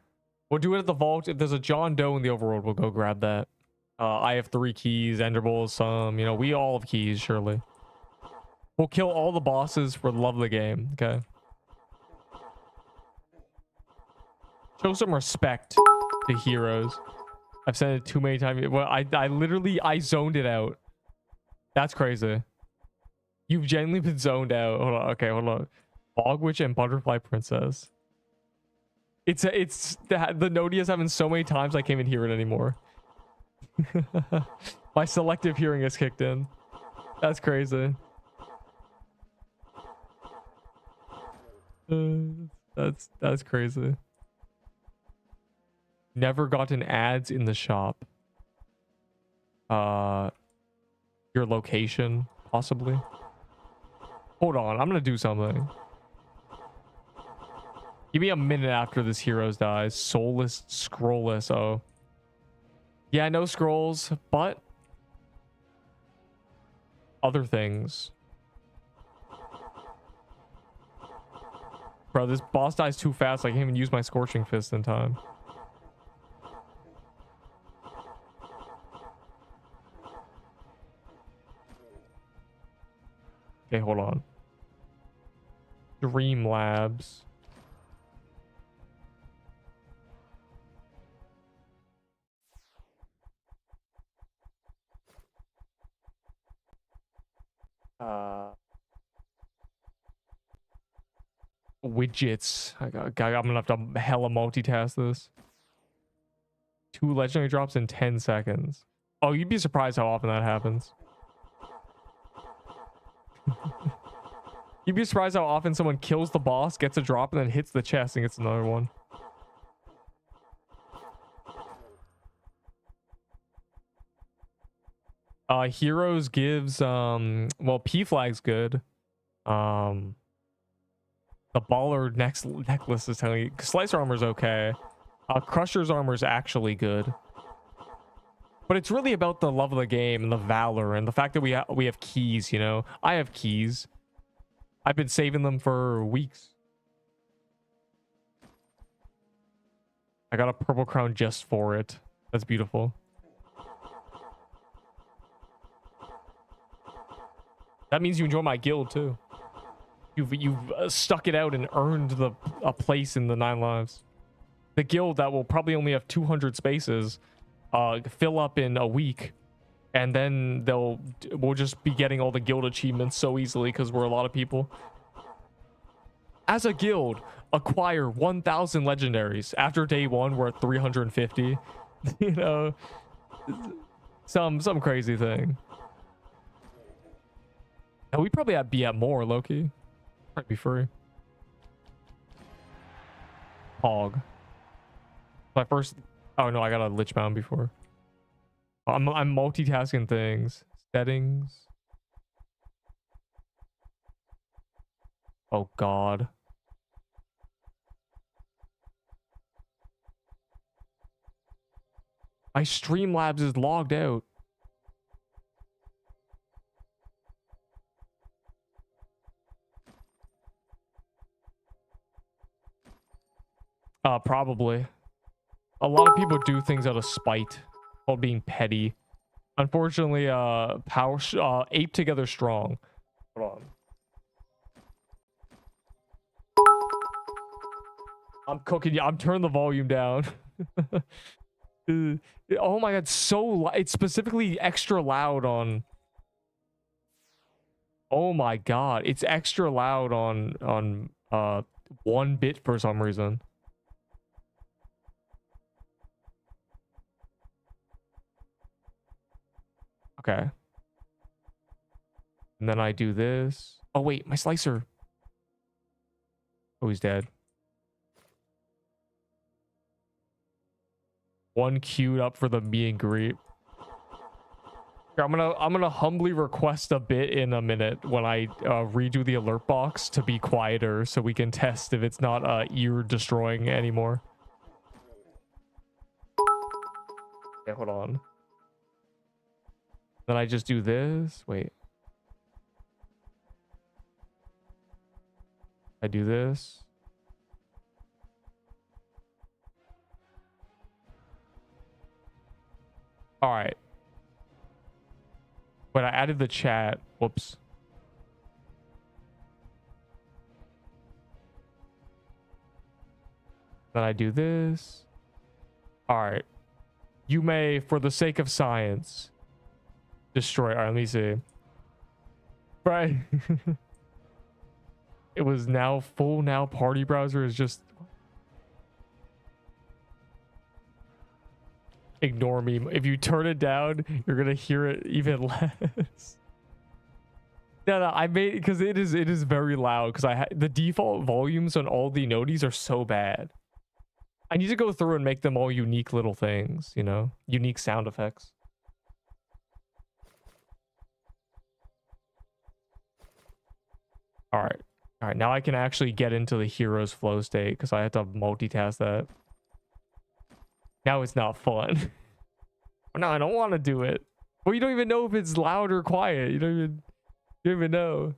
We'll do it at the vault. If there's a John Doe in the overworld, we'll go grab that. I have 3 keys. Enderbull, some. You know, we all have keys, surely. We'll kill all the bosses for the love of the game. Okay. Show some respect to heroes. I've said it too many times. Well, I literally zoned it out. That's crazy. You've genuinely been zoned out. Hold on. Okay, hold on. Bog Witch and Butterfly Princess. It's the Nodia's happened so many times I can't even hear it anymore. My selective hearing has kicked in. That's crazy. That's crazy. Never gotten ads in the shop. Your location, possibly. Hold on, I'm gonna do something. Give me a minute after this heroes dies. Soulless, scrollless. Oh. Yeah, no scrolls, but other things. Bro, this boss dies too fast. I can't even use my Scorching Fist in time. Okay, hold on. Dream Labs. Widgets. I'm gonna have to hella multitask this. 2 legendary drops in 10 seconds. Oh, you'd be surprised how often that happens. You'd be surprised how often someone kills the boss, gets a drop, and then hits the chest and gets another one. Heroes gives well, P flag's good. The baller necklace is telling you slicer armor's okay. Crusher's armor is actually good. But it's really about the love of the game and the valor and the fact that we have keys, you know. I have keys. I've been saving them for weeks. I got a purple crown just for it. That's beautiful. That means you enjoy my guild too. You've stuck it out and earned a place in the 9 lives. The guild that will probably only have 200 spaces fill up in a week, and then we'll just be getting all the guild achievements so easily because we're a lot of people. As a guild, acquire 1,000 legendaries. After day 1, we're at 350. You know, some crazy thing. And we probably be at more, Loki. Might be free. Hog. My first. Oh no, I got a lich bound before. I'm multitasking things. Settings. Oh god. My Streamlabs is logged out. Probably. A lot of people do things out of spite, called being petty. Unfortunately, ape together strong. Hold on. I'm cooking you. I'm turning the volume down. Oh my god, it's specifically extra loud on. Oh my god, it's extra loud on 1 bit for some reason. Okay. And then I do this. Oh wait, my slicer. Oh, he's dead. 1 queued up for the meet and greet. Here, I'm gonna humbly request a bit in a minute when I redo the alert box to be quieter so we can test if it's not ear destroying anymore. Okay, hold on. Then I just do this. Wait. I do this. All right. But I added the chat. Whoops. Then I do this. All right. You may, for the sake of science, destroy. All right, let me see. Right. It was now full. Now party browser is just... Ignore me. If you turn it down, you're gonna hear it even less. No, I made it because it is very loud because the default volumes on all the noties are so bad. I need to go through and make them all unique little things, you know, unique sound effects. All right. Now I can actually get into the hero's flow state because I have to multitask that. Now it's not fun. No, I don't want to do it. Well, you don't even know if it's loud or quiet. You don't even know.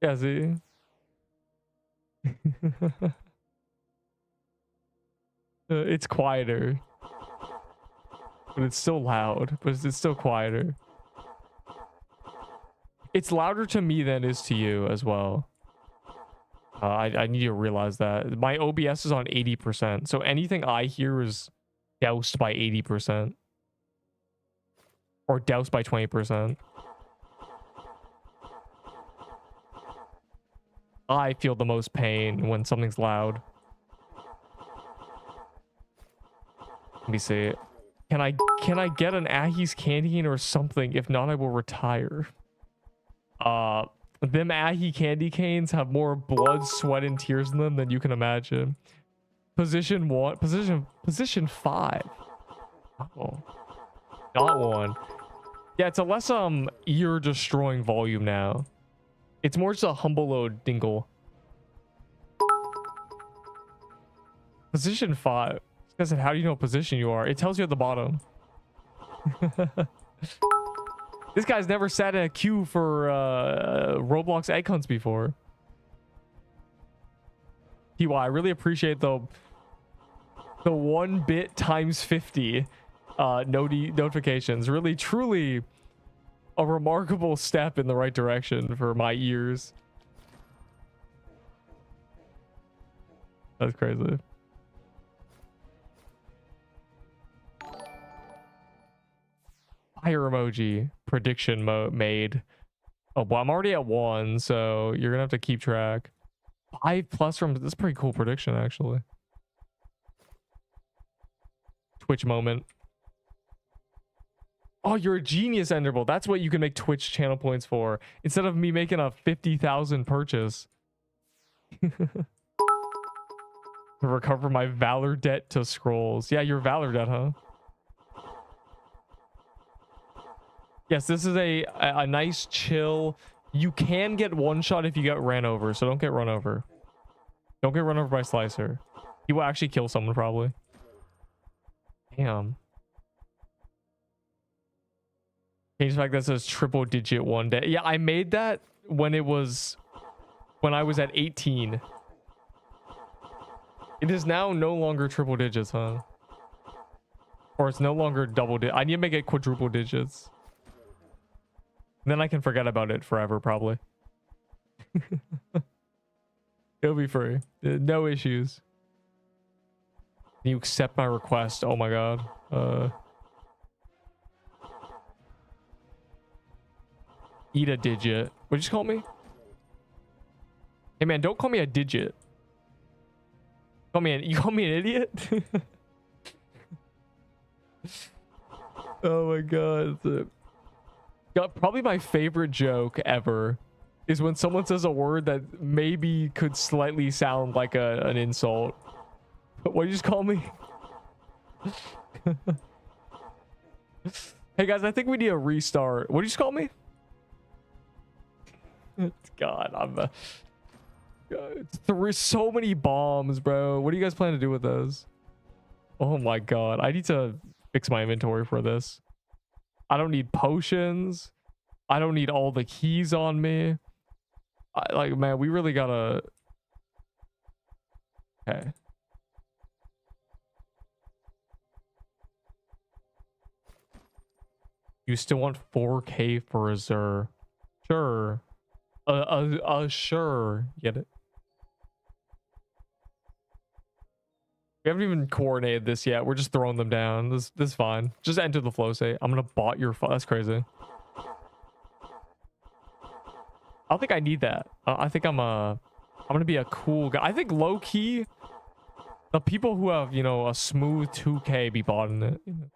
Yeah, see? It's quieter. But it's still loud. But it's still quieter. It's louder to me than it is to you as well. I need to realize that. My OBS is on 80%. So anything I hear is doused by 80%. Or doused by 20%. I feel the most pain when something's loud. Let me see. Can I get an Ahi's candy cane or something? If not, I will retire. Them Ahi candy canes have more blood, sweat, and tears in them than you can imagine. Position 1. Position 5. Oh. Not 1. Yeah, it's a less ear destroying volume now. It's more just a humble load dingle. Position 5. It said, how do you know what position you are? It tells you at the bottom. This guy's never sat in a queue for Roblox egg hunts before. TY, I really appreciate the 1 bit times 50 notifications. Really, truly a remarkable step in the right direction for my ears. That's crazy. Fire emoji prediction made. Oh, well, I'm already at 1, so you're gonna have to keep track. 5+ from this is pretty cool prediction actually. Twitch moment. Oh, you're a genius, Enderbull. That's what you can make Twitch channel points for. Instead of me making a 50,000 purchase. To recover my Valor debt to scrolls. Yeah, your Valor debt, huh? Yes, this is a nice chill. You can get one shot if you get ran over, so don't get run over. Don't get run over by Slicer. He will actually kill someone probably. Damn. Change the fact that says triple digit one day. Yeah, I made that when I was at 18. It is now no longer triple digits, huh? Or it's no longer double digit. I need to make it quadruple digits. Then I can forget about it forever, probably. It'll be free. No issues. You accept my request. Oh my god. Eat a digit. What'd you call me? Hey man, don't call me a digit. You call me an idiot? Oh my god. Probably my favorite joke ever is when someone says a word that maybe could slightly sound like an insult. What did you just call me? Hey guys, I think we need a restart. What did you just call me? God, so many bombs, bro. What do you guys plan to do with those? Oh my god, I need to fix my inventory for this. I don't need potions. I don't need all the keys on me. Like, man, we really gotta... Okay. You still want 4K for reserve? Sure. Sure. Get it? We haven't even coordinated this yet. We're just throwing them down. This is fine. Just enter the flow state. I'm gonna bot your... That's crazy. I don't think I need that. I think I'm gonna be a cool guy. I think low key, the people who have, you know, a smooth 2K be botting it. You know?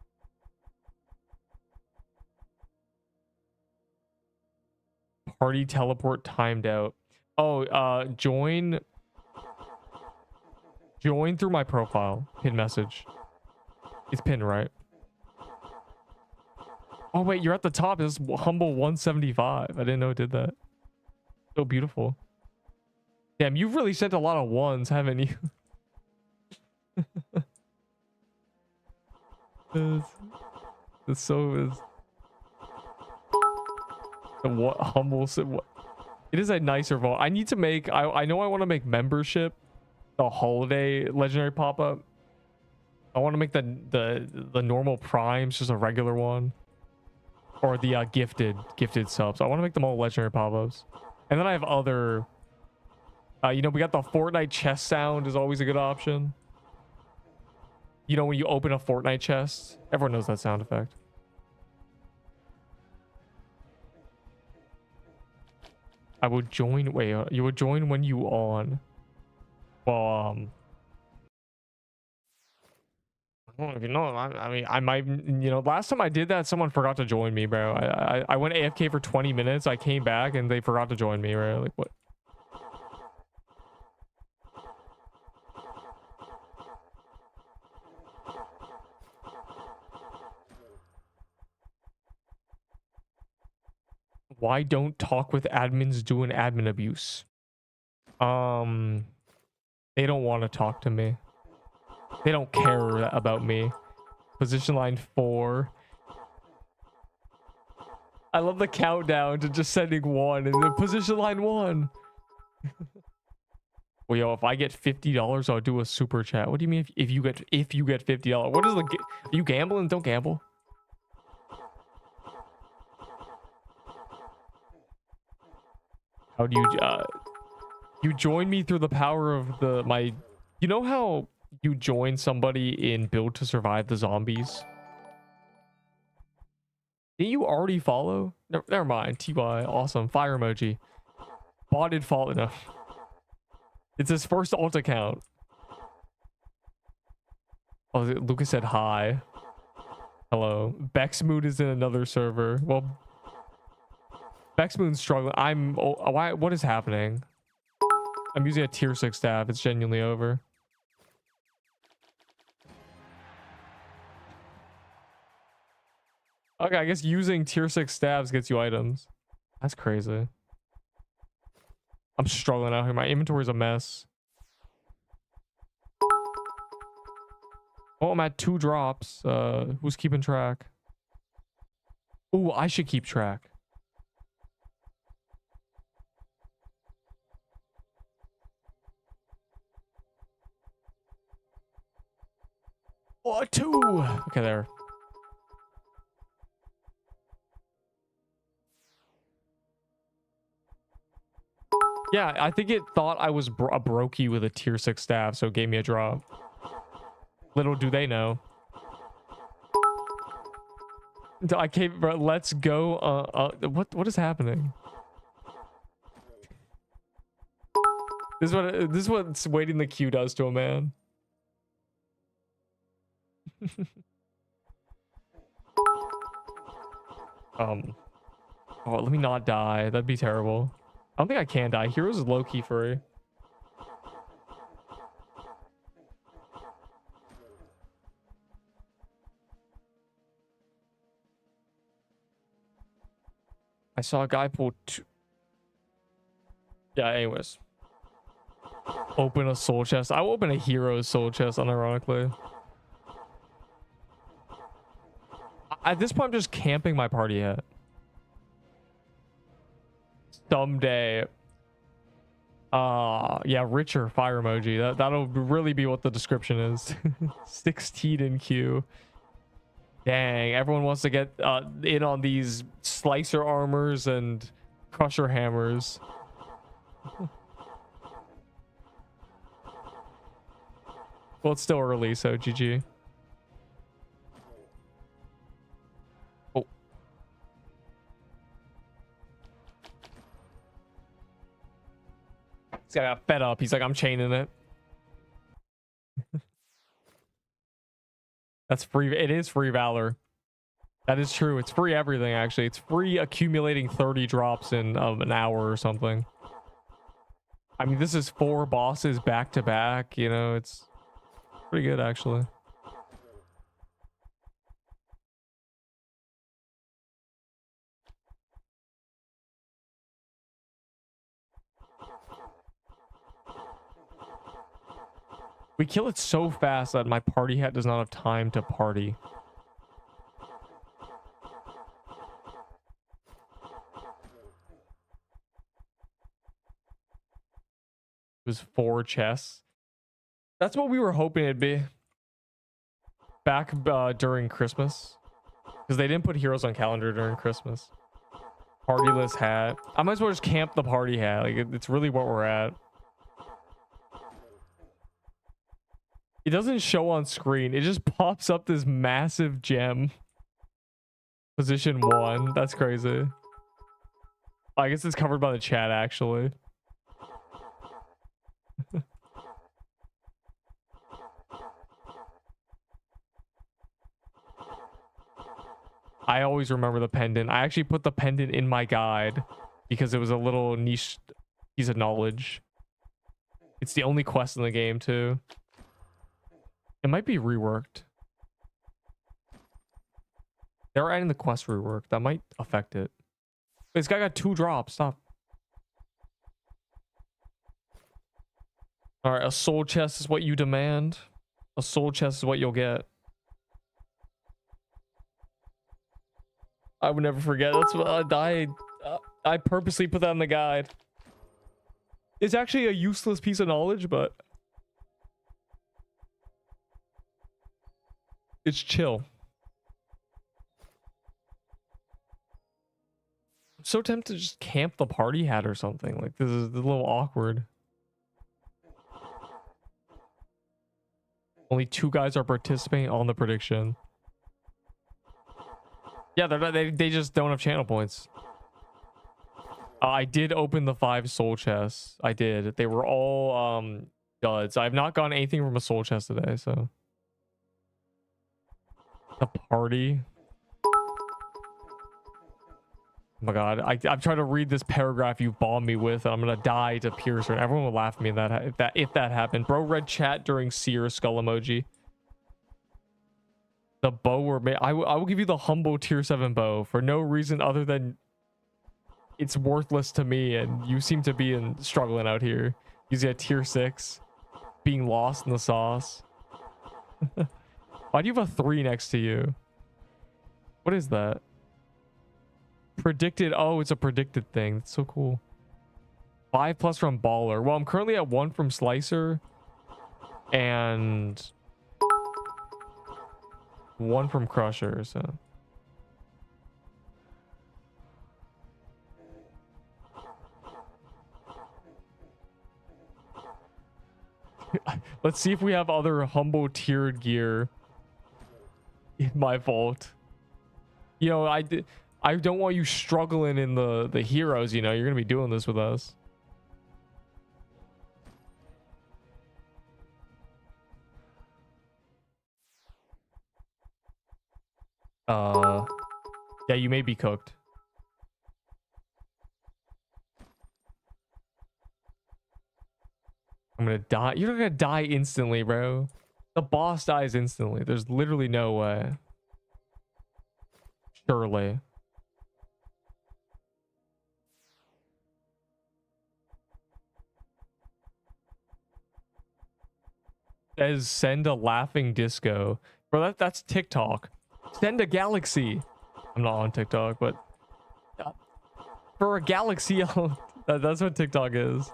Party teleport timed out. Oh, join through my profile. Pin message. It's pinned, right? Oh wait, you're at the top. It's humble 175. I didn't know it did that. So beautiful. Damn, you've really sent a lot of ones, haven't you? It's so... What humble... What? It is a nicer vault. I need to make... I know I want to make membership the holiday legendary pop-up. I want to make the normal primes just a regular one. Or the gifted subs. I want to make them all legendary pop-ups. And then I have other... you know, we got the Fortnite chest sound is always a good option. You know, when you open a Fortnite chest, everyone knows that sound effect. I would join... Wait, you would join when you on. Well, I don't know if you know. I mean, I might... You know, last time I did that, someone forgot to join me, bro. I went AFK for 20 minutes. I came back and they forgot to join me, bro. Like, what? Why don't talk with admins doing admin abuse? They don't want to talk to me. They don't care about me. Position line 4. I love the countdown to just sending 1 and the position line 1. Well, yo, if I get $50, I'll do a super chat. What do you mean if you get $50? What is the... Are you gambling? Don't gamble. How do you you join me through the power of my... You know how you join somebody in Build to Survive the Zombies? Didn't you already follow? Never mind. TY, awesome. Fire emoji. Botted follow. No. It's his first alt account. Oh, Lucas said hi. Hello. Bexmood is in another server. Well, Bexmoon's struggling. Why? What is happening? I'm using a tier 6 staff. It's genuinely over. Okay, I guess using tier 6 staves gets you items. That's crazy. I'm struggling out here. My inventory's a mess. Oh, I'm at 2 drops. Who's keeping track? Ooh, I should keep track. Oh, 2. Okay, there. Yeah, I think it thought I was a brokey with a tier 6 staff, so it gave me a drop. Little do they know. I came, bro. Let's go. What is happening? This is what waiting the queue does to a man. Oh, let me not die. That'd be terrible. I don't think I can die. Heroes is low-key free. I saw a guy pull two. Yeah, anyways. Open a soul chest. I will open a hero soul chest, unironically. At this point, I'm just camping my party hat. Someday. Yeah, richer fire emoji. That'll really be what the description is. 16 in queue. Dang, everyone wants to get in on these slicer armors and crusher hammers. Well, it's still early, so GG. Oh. This guy got fed up. He's like, I'm chaining it. That's free. It is free valor. That is true. It's free everything, actually. It's free accumulating 30 drops in an hour or something. I mean, this is 4 bosses back to back. You know, it's pretty good, actually. We kill it so fast that my party hat does not have time to party. It was 4 chests. That's what we were hoping it'd be. Back during Christmas. Because they didn't put heroes on calendar during Christmas. Partyless hat. I might as well just camp the party hat. Like, it's really what we're at. It doesn't show on screen. It just pops up this massive gem. Position 1. That's crazy. I guess it's covered by the chat, actually. I always remember the pendant. I actually put the pendant in my guide because it was a little niche piece of knowledge. It's the only quest in the game, too. It might be reworked. They're adding the quest rework. That might affect it. This guy got 2 drops. Stop. All right, a soul chest is what you demand. A soul chest is what you'll get. I would never forget. That's what I purposely put that in the guide. It's actually a useless piece of knowledge, but it's chill. I'm so tempted to just camp the party hat or something. Like, this is a little awkward. Only 2 guys are participating on the prediction. Yeah, they just don't have channel points. I did open the 5 soul chests. I did. They were all duds. I've not gotten anything from a soul chest today, so. The party. Oh my god, I'm trying to read this paragraph you bombed me with, and I'm gonna die to Piercer, and everyone will laugh at me if that happened. Bro read chat during seer skull emoji. The bow were made. I will give you the humble tier 7 bow for no reason other than it's worthless to me, and you seem to be struggling out here using a tier 6, being lost in the sauce. Why do you have a 3 next to you? What is that? Predicted. Oh, it's a predicted thing. That's so cool. 5+ from Baller. Well, I'm currently at 1 from Slicer and 1 from Crusher, so. Let's see if we have other humble tiered gear in my vault. You know, I don't want you struggling in the heroes, you know. You're gonna be doing this with us. Yeah, you may be cooked. I'm gonna die. You're not gonna die instantly, bro. The boss dies instantly. There's literally no way. Surely. Says send a laughing disco. Bro, that's TikTok. Send a galaxy. I'm not on TikTok, but for a galaxy, that's what TikTok is.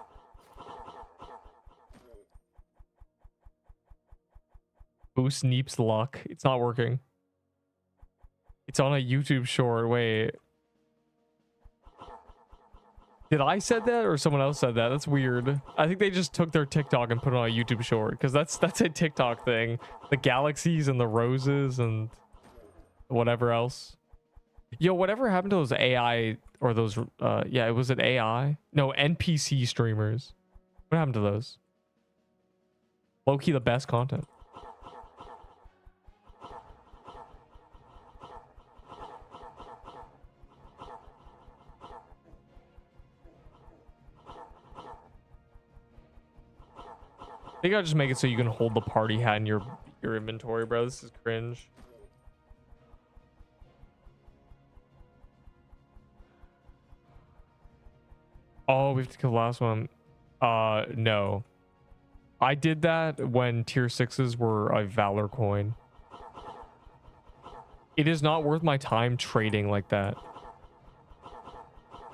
Boost Neep's luck. It's not working. It's on a YouTube short. Wait. Did I said that or someone else said that? That's weird. I think they just took their TikTok and put it on a YouTube short because that's a TikTok thing. The galaxies and the roses and whatever else. Yo, whatever happened to those AI or those yeah, it was an AI? No, NPC streamers. What happened to those? Low-key the best content. I think I'll just make it so you can hold the party hat in your inventory, bro. This is cringe. Oh, we have to kill the last one. No. I did that when tier 6s were a Valor coin. It is not worth my time trading like that.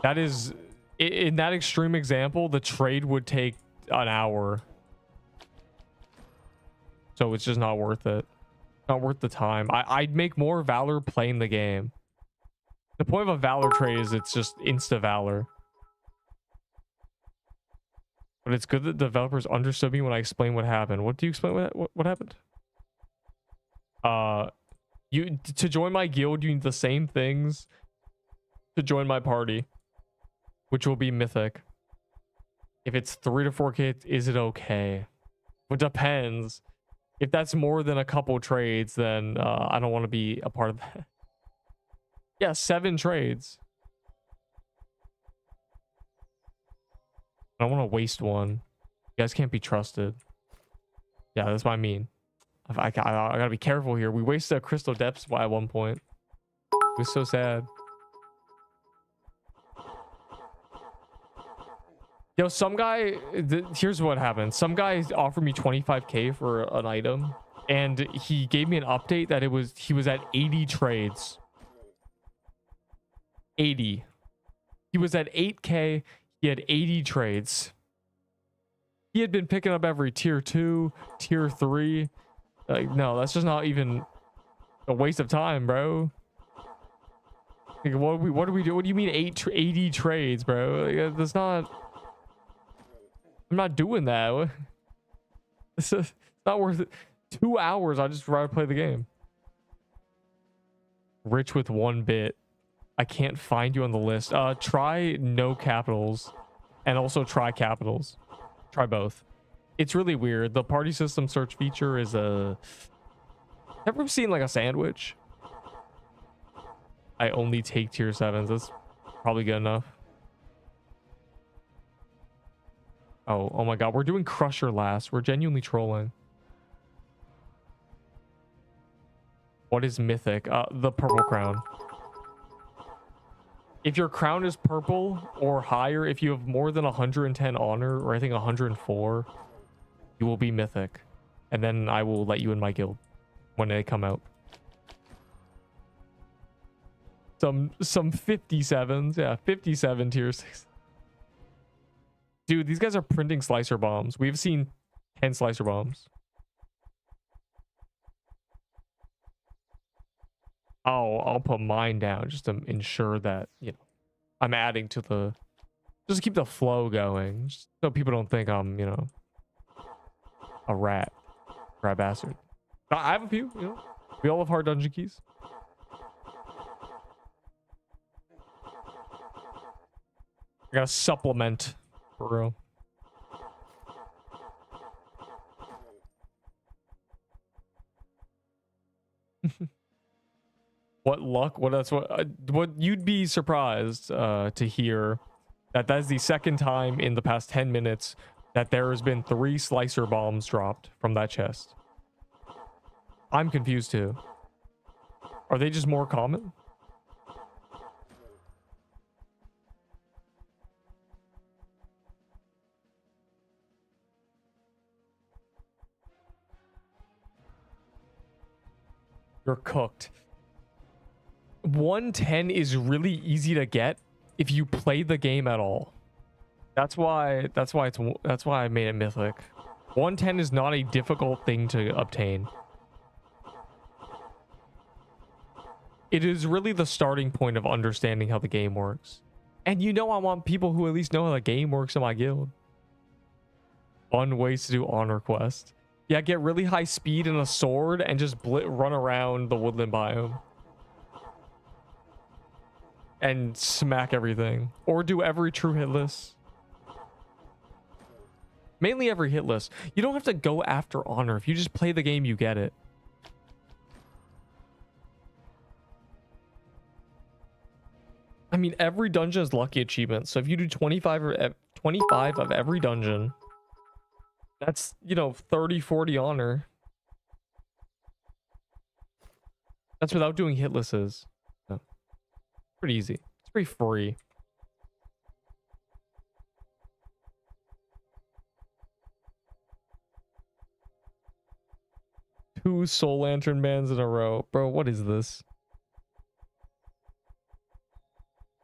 That is... In that extreme example, the trade would take an hour. So it's just not worth it. Not worth the time. I'd make more Valor playing the game. The point of a Valor trade is it's just insta Valor. But it's good that developers understood me when I explained what happened. What do you explain? What happened? You to join my guild, you need the same things to join my party, which will be mythic. If it's 3 to 4K, is it okay? It depends. If that's more than a couple trades, then I don't want to be a part of that. Yeah, 7 trades. I don't want to waste one. You guys can't be trusted. Yeah, that's what I mean. I gotta be careful here. We wasted a Crystal Depths at one point. It was so sad. Yo, some guy, here's what happened. Some guy offered me 25K for an item, and he gave me an update that he was at 80 trades. 80. He was at 8K. He had 80 trades. He had been picking up every tier 2, tier 3. Like, no, that's just not even a waste of time, bro. Like, what do we do? What do you mean 80 trades, bro? Like, that's not... I'm not doing that. It's not worth it. 2 hours, I just rather play the game. Rich with 1 bit. I can't find you on the list. Try no capitals and also try capitals. Try both. It's really weird. The party system search feature is a... Ever seen like a sandwich? I only take tier 7s. That's probably good enough. Oh my god, we're doing Crusher last. We're genuinely trolling. What is mythic? The purple crown. If your crown is purple or higher, if you have more than 110 honor, or I think 104, you will be mythic. And then I will let you in my guild when they come out. Some 57s. Yeah, 57 tier 6. Dude, these guys are printing slicer bombs. We've seen 10 slicer bombs. I'll put mine down just to ensure that, you know, I'm adding to the... Just to keep the flow going. Just so people don't think I'm, you know, a rat bastard. I have a few, you know. We all have hard dungeon keys. I gotta supplement, bro. What luck? What you'd be surprised to hear that is the second time in the past 10 minutes that there has been 3 slicer bombs dropped from that chest. I'm confused too. Are they just more common? You're cooked. 110 is really easy to get if you play the game at all. That's why I made it mythic. 110 is not a difficult thing to obtain. It is really the starting point of understanding how the game works. And you know I want people who at least know how the game works in my guild. Fun ways to do honor quest. Yeah, get really high speed and a sword and just run around the woodland biome. And smack everything. Or do every true hit list. Mainly every hit list. You don't have to go after honor. If you just play the game, you get it. I mean, every dungeon is lucky achievement. So if you do 25 of every dungeon, that's, you know, 30, 40 honor. That's without doing hit lists. So, pretty easy. It's pretty free. Two Soul Lantern bans in a row. Bro, what is this?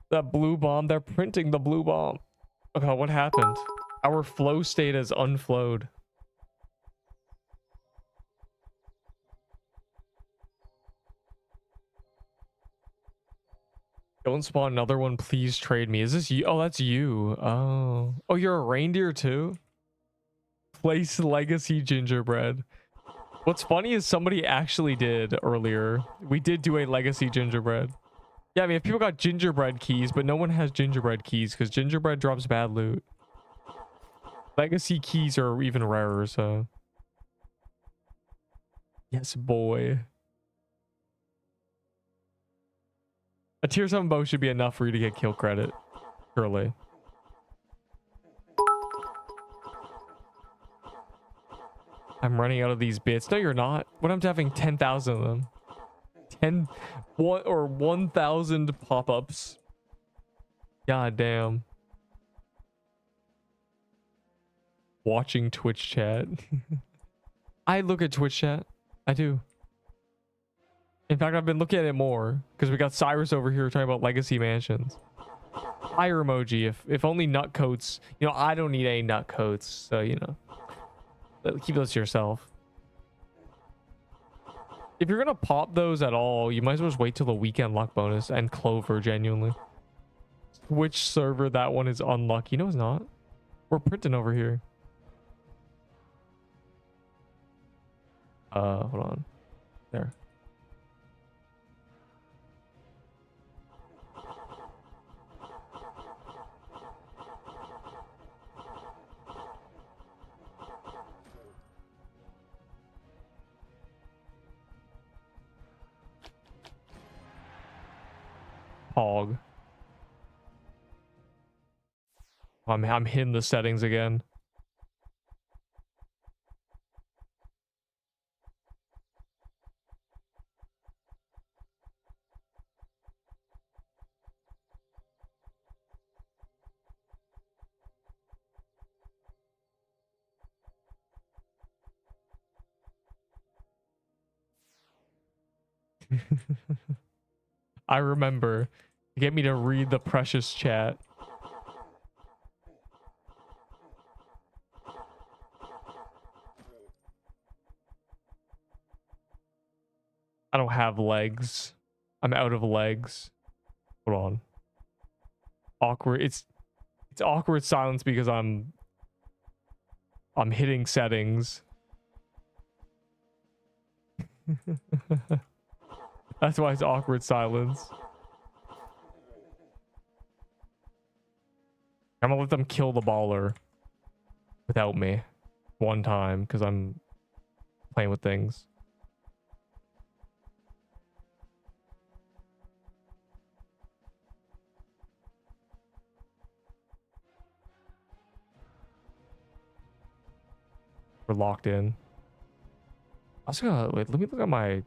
That blue bomb, they're printing the blue bomb. Okay, what happened? Our flow state is unflowed. Don't spawn another one, please trade me. Is this you? Oh, that's you. Oh. Oh, you're a reindeer too? Place legacy gingerbread. What's funny is somebody actually did earlier. We did do a legacy gingerbread. Yeah, I mean, if people got gingerbread keys, but no one has gingerbread keys because gingerbread drops bad loot. Legacy keys are even rarer, so. Yes, boy. A tier 7 bow should be enough for you to get kill credit. Surely. I'm running out of these bits. No, you're not. What I'm having 10,000 of them. 1,000 pop-ups. God damn. Watching Twitch chat. I look at Twitch chat. I do. In fact, I've been looking at it more because we got Cyrus over here talking about legacy mansions. Fire emoji. If only nut coats. You know, I don't need any nut coats, so you know, keep those to yourself. If you're gonna pop those at all, you might as well just wait till the weekend luck bonus and Clover. Genuinely, which server that one is unlucky? No, it's not. We're printing over here. Hold on. There. Hog. I'm hitting the settings again. I remember. Get me to read the precious chat. I don't have legs. I'm out of legs. Hold on. Awkward. It's awkward silence because I'm hitting settings. That's why it's awkward silence. I'm gonna let them kill the baller without me one time because I'm playing with things. We're locked in. I was gonna wait. Let me look at my.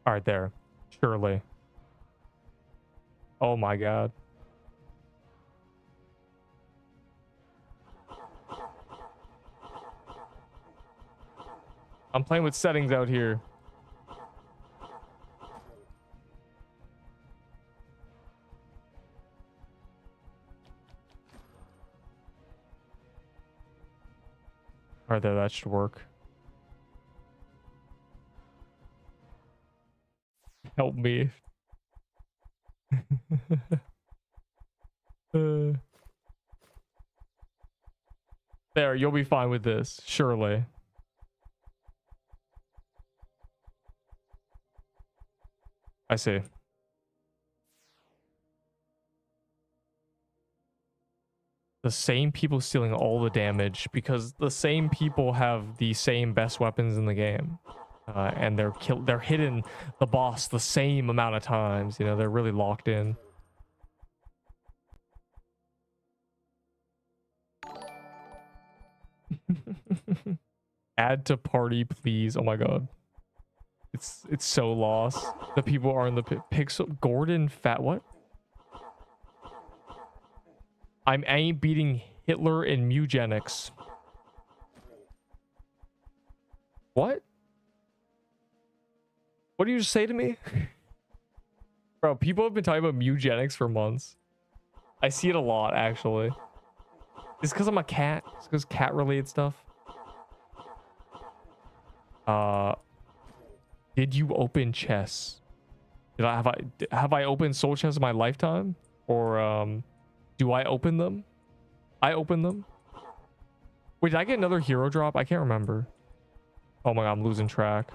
All right, there. Surely. Oh my god. I'm playing with settings out here. All right, there, that should work. Help me. There, you'll be fine with this, surely. I see. The same people stealing all the damage because the same people have the same best weapons in the game. And they're hitting the boss the same amount of times. You know, they're really locked in. Add to party, please. Oh my god. It's so lost. The people are in the pixel. Gordon Fat what? I ain't beating Hitler in eugenics. What? What did you just say to me? Bro, people have been talking about eugenics for months. I see it a lot, actually. It's because I'm a cat. It's because cat-related stuff. Did you open chess? Have I opened soul chests in my lifetime? Or do I open them? I open them. Wait, did I get another hero drop? I can't remember. Oh my god, I'm losing track.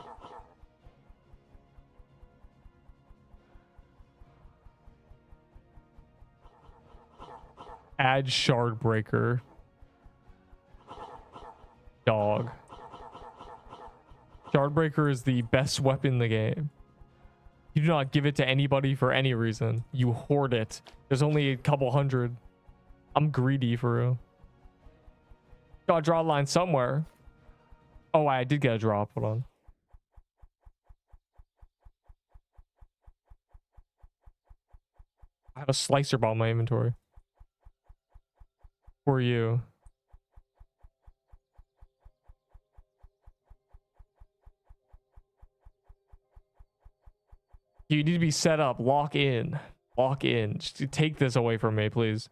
Add shard breaker. Dog. Shard breaker is the best weapon in the game. You do not give it to anybody for any reason. You hoard it. There's only a couple hundred. I'm greedy for real. Gotta draw a line somewhere. Oh, I did get a drop. Hold on. I have a slicer bomb in my inventory. For you. You need to be set up. Lock in. Lock in. Just take this away from me, please.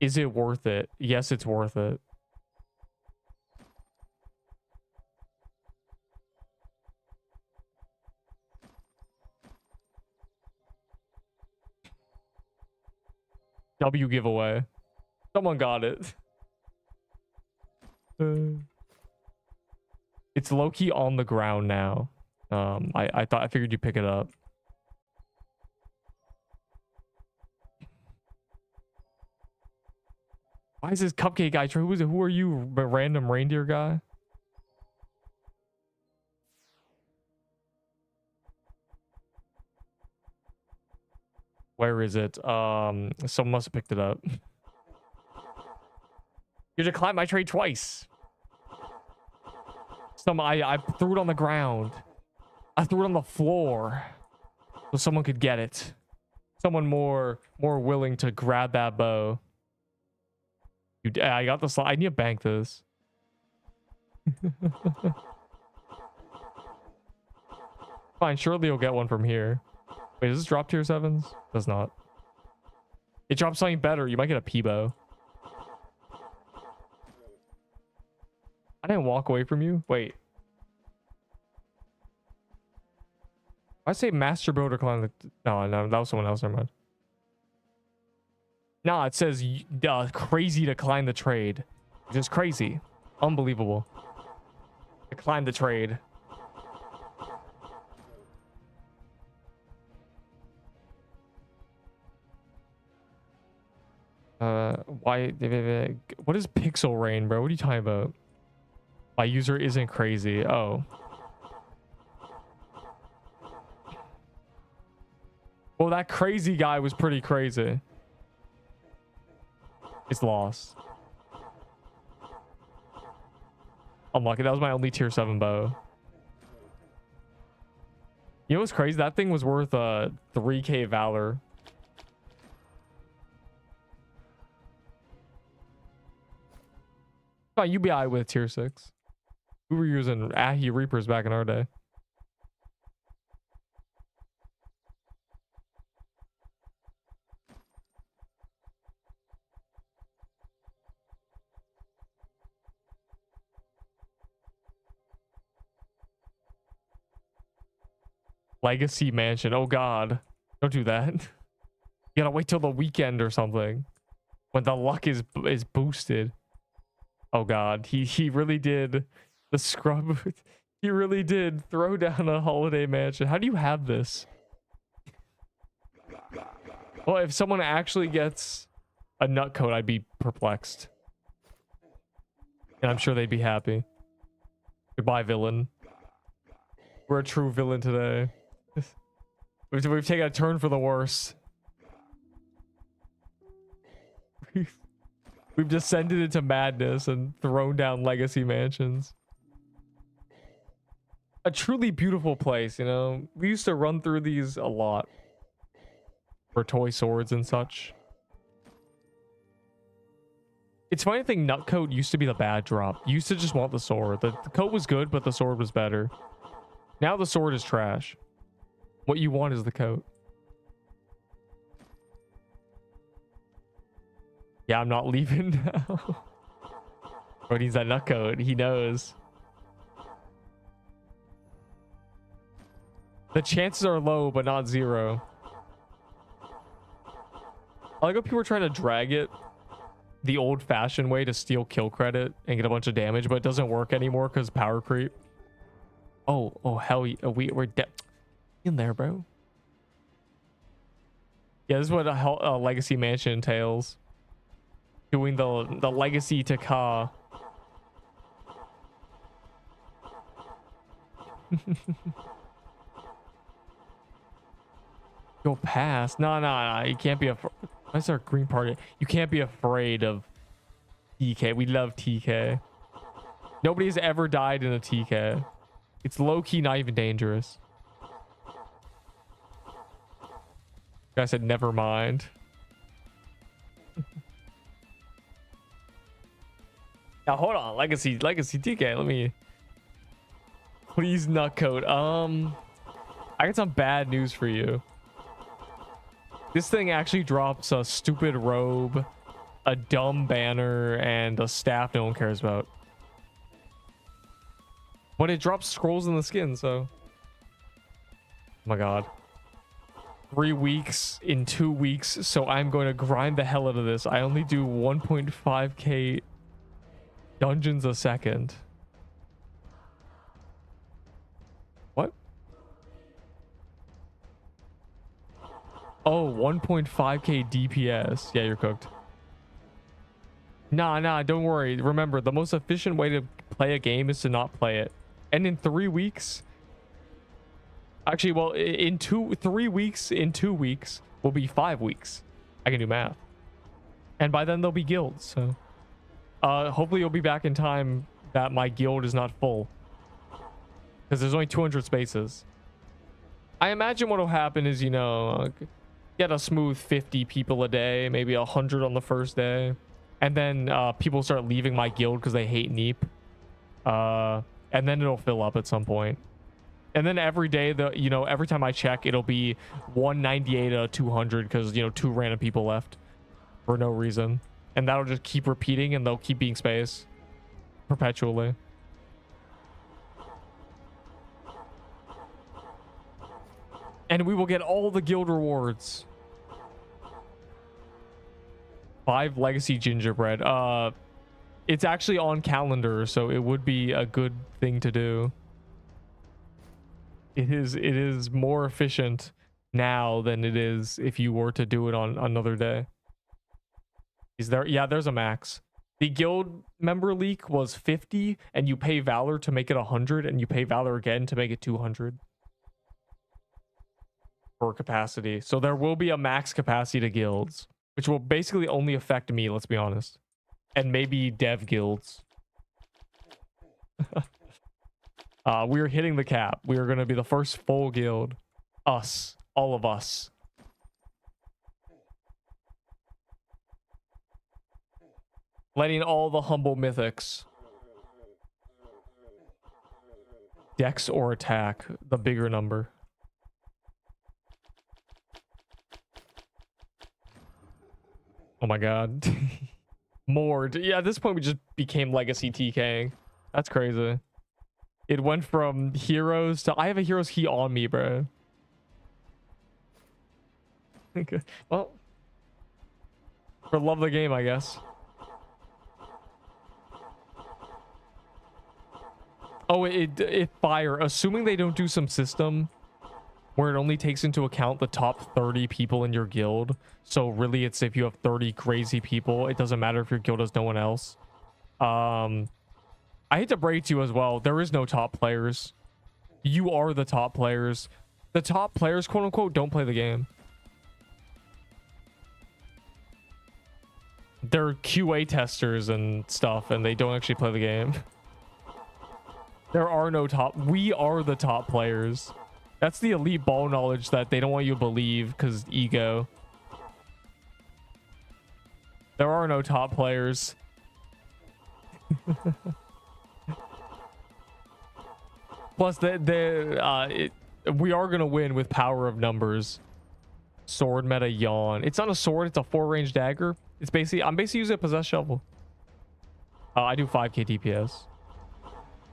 Is it worth it? Yes, it's worth it. W giveaway. Someone got it. It's low-key on the ground now. I figured you'd pick it up. Why is this cupcake guy? Who are you, random reindeer guy? Where is it? Someone must have picked it up. You declined my trade twice. I threw it on the ground. I threw it on the floor so someone could get it. Someone more willing to grab that bow. I got the slot. I need to bank this. Fine, surely you'll get one from here. Wait, does this drop tier 7s? Does not. It drops something better. You might get a Peebo. I didn't walk away from you. Wait. I say master builder climb the... No, that was someone else. Never mind. No, it says crazy to climb the trade. Just crazy. Unbelievable. Decline the trade. Why? What is pixel rain, bro? What are you talking about? My user isn't crazy. Oh. Well, that crazy guy was pretty crazy. It's lost. Unlucky. That was my only tier 7 bow. You know what's crazy? That thing was worth 3k valor. Oh, UBI with tier 6. We were using Ahi Reapers back in our day. Legacy Mansion. Oh god. Don't do that. You gotta wait till the weekend or something. When the luck is boosted. Oh god. He really did the scrub. He really did throw down a holiday mansion. How do you have this? Well, if someone actually gets a nut coat, I'd be perplexed. And I'm sure they'd be happy. Goodbye, villain. We're a true villain today. We've taken a turn for the worse. We've descended into madness and thrown down legacy mansions. A truly beautiful place, you know? We used to run through these a lot. For toy swords and such. It's funny to think nutcoat used to be the bad drop. You used to just want the sword. The coat was good, but the sword was better. Now the sword is trash. What you want is the coat. Yeah, I'm not leaving now. Bro needs that nutcoat. He knows. The chances are low, but not zero. I like how people are trying to drag it the old-fashioned way to steal kill credit and get a bunch of damage, but it doesn't work anymore because power creep. Oh hell yeah, we're in there, bro. Yeah, this is what a legacy mansion entails. Doing the legacy to Ka. Go past. No. You can't be afraid. What's our green party? You can't be afraid of TK. We love TK. Nobody's ever died in a TK. It's low-key not even dangerous. I said never mind. Now hold on. Legacy TK. Let me... Please nutcoat. I got some bad news for you. This thing actually drops a stupid robe, a dumb banner, and a staff no one cares about. But it drops scrolls in the skin, so... Oh my god. 3 weeks in 2 weeks, so I'm going to grind the hell out of this. I only do 1.5k dungeons a second. What? Oh, 1.5k DPS. Yeah, you're cooked. Nah, don't worry. Remember, the most efficient way to play a game is to not play it. And in 3 weeks... Actually, well, in 3 weeks, in 2 weeks, will be 5 weeks. I can do math. And by then, there'll be guilds, so... hopefully you'll be back in time that my guild is not full. Because there's only 200 spaces. I imagine what'll happen is, you know... get a smooth 50 people a day, maybe 100 on the first day. And then people start leaving my guild because they hate Neep. And then it'll fill up at some point. And then every day, every time I check, it'll be 198 out of 200 because, 2 random people left for no reason. And that'll just keep repeating and they'll keep being space perpetually. And we will get all the guild rewards. 5 legacy gingerbread. It's actually on calendar, so it would be a good thing to do. It is more efficient now than it is if you were to do it on another day. Is there? Yeah, there's a max. The guild member leak was 50, and you pay Valor to make it 100, and you pay Valor again to make it 200 for capacity. So there will be a max capacity to guilds, which will basically only affect me, let's be honest. And maybe dev guilds. We are hitting the cap. We are going to be the first full guild. Us. All of us. Letting all the humble mythics. Dex or attack. The bigger number. Oh my god. More. Yeah, at this point we just became legacy TKing. That's crazy. It went from heroes to... I have a hero's key on me, bro. Okay. Well, for love of the game, I guess. Oh, it fire. Assuming they don't do some system where it only takes into account the top 30 people in your guild. So really, it's if you have 30 crazy people, it doesn't matter if your guild has no one else. I hate to break to you as well. There is no top players. You are the top players. The top players, quote unquote, don't play the game. They're QA testers and stuff, and they don't actually play the game. There are no top. We are the top players. That's the elite ball knowledge that they don't want you to believe because ego. There are no top players. Plus, we are going to win with power of numbers. Sword meta yawn. It's not a sword. It's a 4-range dagger. It's basically... I'm basically using a possessed shovel. I do 5k DPS.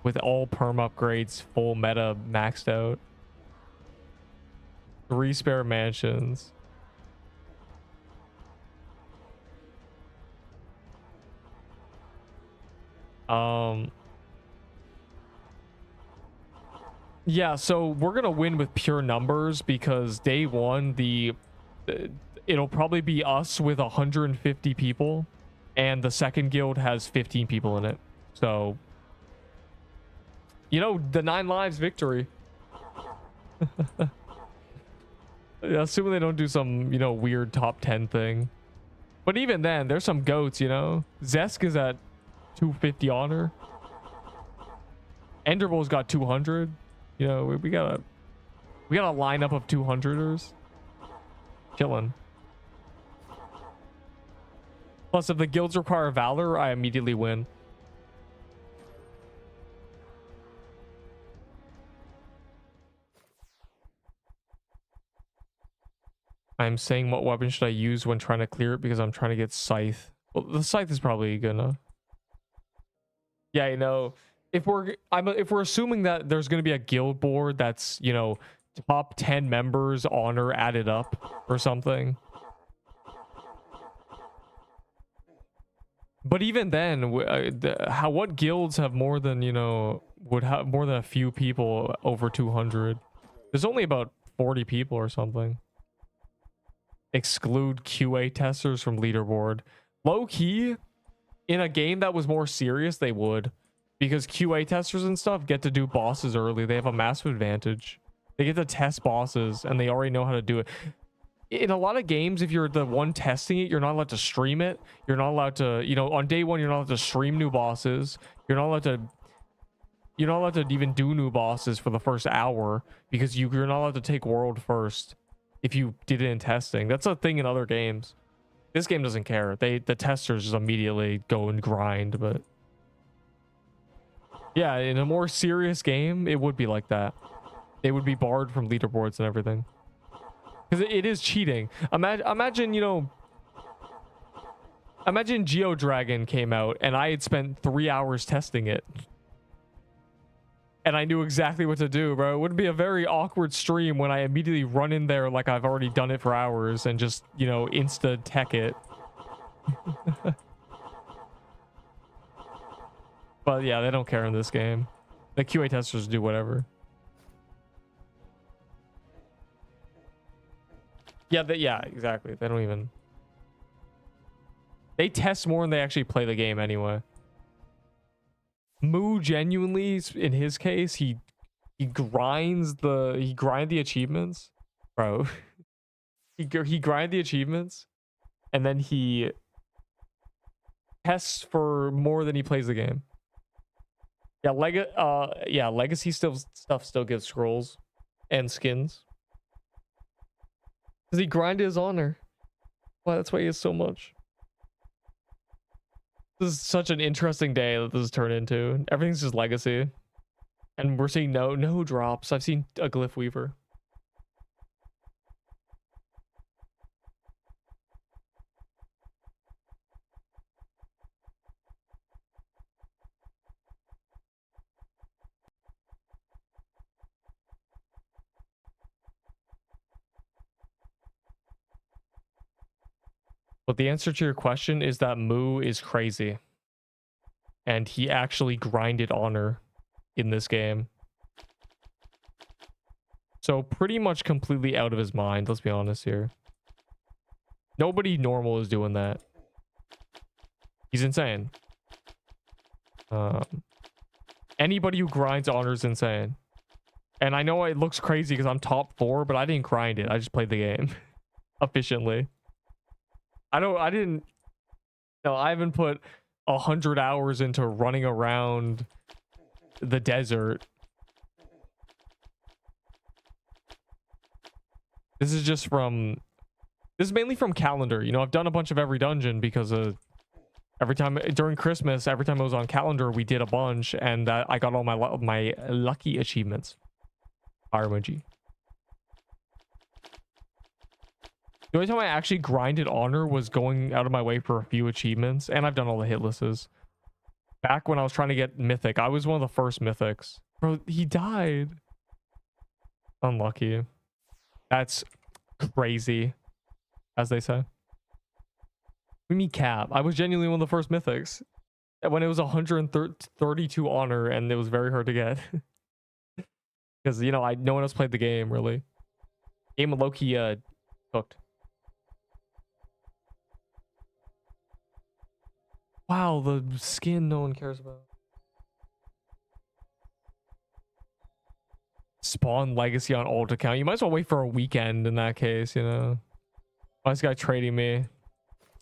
With all perm upgrades, full meta maxed out. 3 spare mansions. Yeah, so we're gonna win with pure numbers because day one, it'll probably be us with 150 people, and the second guild has 15 people in it. So, you know, the 9 lives victory. Yeah, assuming they don't do some, you know, weird top 10 thing. But even then, there's some goats, you know. Zesk is at 250 honor. Enderbull's got 200. You know, we got a lineup of 200ers. Chilling. Plus, if the guilds require valor, I immediately win. I'm saying what weapon should I use when trying to clear it because I'm trying to get scythe. Well, the scythe is probably good enough. Yeah, you know, if we're assuming that there's going to be a guild board that's, you know, top 10 members honor added up or something. But even then, what guilds have more than, you know, would have more than a few people over 200? There's only about 40 people or something. Exclude QA testers from leaderboard. Low key, in a game that was more serious, they would. Because QA testers and stuff get to do bosses early. They have a massive advantage. They get to test bosses and they already know how to do it. In a lot of games, if you're the one testing it, you're not allowed to stream it. You're not allowed to, you know, on day one, you're not allowed to stream new bosses. You're not allowed to even do new bosses for the first hour because you're not allowed to take world first if you did it in testing. That's a thing in other games. This game doesn't care. The testers just immediately go and grind, but yeah, in a more serious game, it would be like that. They would be barred from leaderboards and everything. Because it is cheating. Imagine, you know, imagine GeoDragon came out and I had spent 3 hours testing it. And I knew exactly what to do, bro. It would be a very awkward stream when I immediately run in there like I've already done it for hours and just, you know, insta-tech it. But yeah, they don't care in this game. The QA testers do whatever. Yeah, yeah, exactly. They don't even... They test more than they actually play the game anyway. Moo genuinely, in his case, he grind the achievements, bro. he grind the achievements, and then he tests for more than he plays the game. Yeah, legacy stuff still gives scrolls and skins. Because he grinded his honor. Well, that's why he has so much. This is such an interesting day that this has turned into. Everything's just legacy. And we're seeing no drops. I've seen a glyph weaver. But the answer to your question is that Moo is crazy. And he actually grinded honor in this game. So pretty much completely out of his mind, let's be honest here. Nobody normal is doing that. He's insane. Anybody who grinds honor is insane. And I know it looks crazy because I'm top 4, but I didn't grind it. I just played the game efficiently. I haven't put 100 hours into running around the desert. This is mainly from calendar. You know, I've done a bunch of every dungeon because every time during Christmas, every time it was on calendar, we did a bunch, and I got all my lucky achievements. Fire emoji. The only time I actually grinded honor was going out of my way for a few achievements, and I've done all the hit lists. Back when I was trying to get mythic, I was one of the first mythics. Bro, he died. Unlucky. That's crazy, as they say. We mean cap. I was genuinely one of the first mythics when it was 132 honor, and it was very hard to get. Because, you know, no one else played the game, really. Game of Loki cooked. Wow, the skin no one cares about. Spawn legacy on alt account. You might as well wait for a weekend in that case, you know. Why is this guy trading me?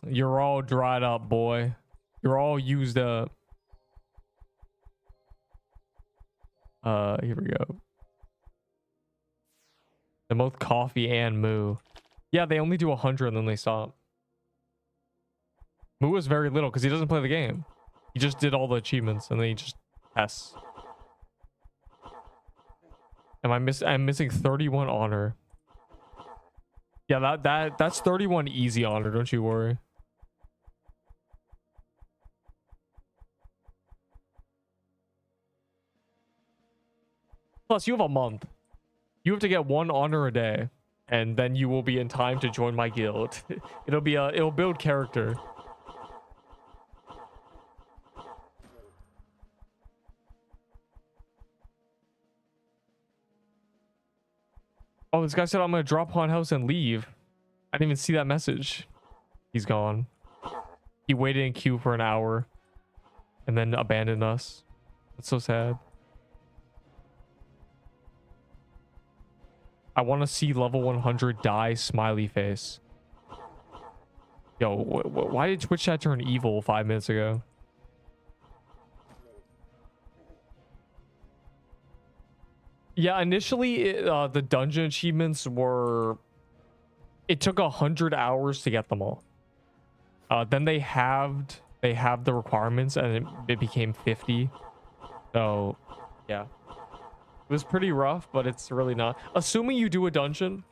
You're all dried up, boy. You're all used up. Here we go. They're both coffee and Moo. Yeah, they only do 100 and then they stop. Moo is very little because he doesn't play the game. He just did all the achievements and then he just tests. I'm missing 31 honor. Yeah, that's 31 easy honor, don't you worry. Plus, you have a month. You have to get 1 honor a day, and then you will be in time to join my guild. It'll build character. Oh, this guy said I'm gonna drop haunted house and leave. I didn't even see that message. He's gone. He waited in queue for an hour and then abandoned us. That's so sad. I want to see level 100 die smiley face. Yo, why did Twitch chat turn evil 5 minutes ago? Yeah, initially the dungeon achievements were... It took 100 hours to get them all. Then they halved the requirements and it became 50. So, yeah. It was pretty rough, but it's really not. Assuming you do a dungeon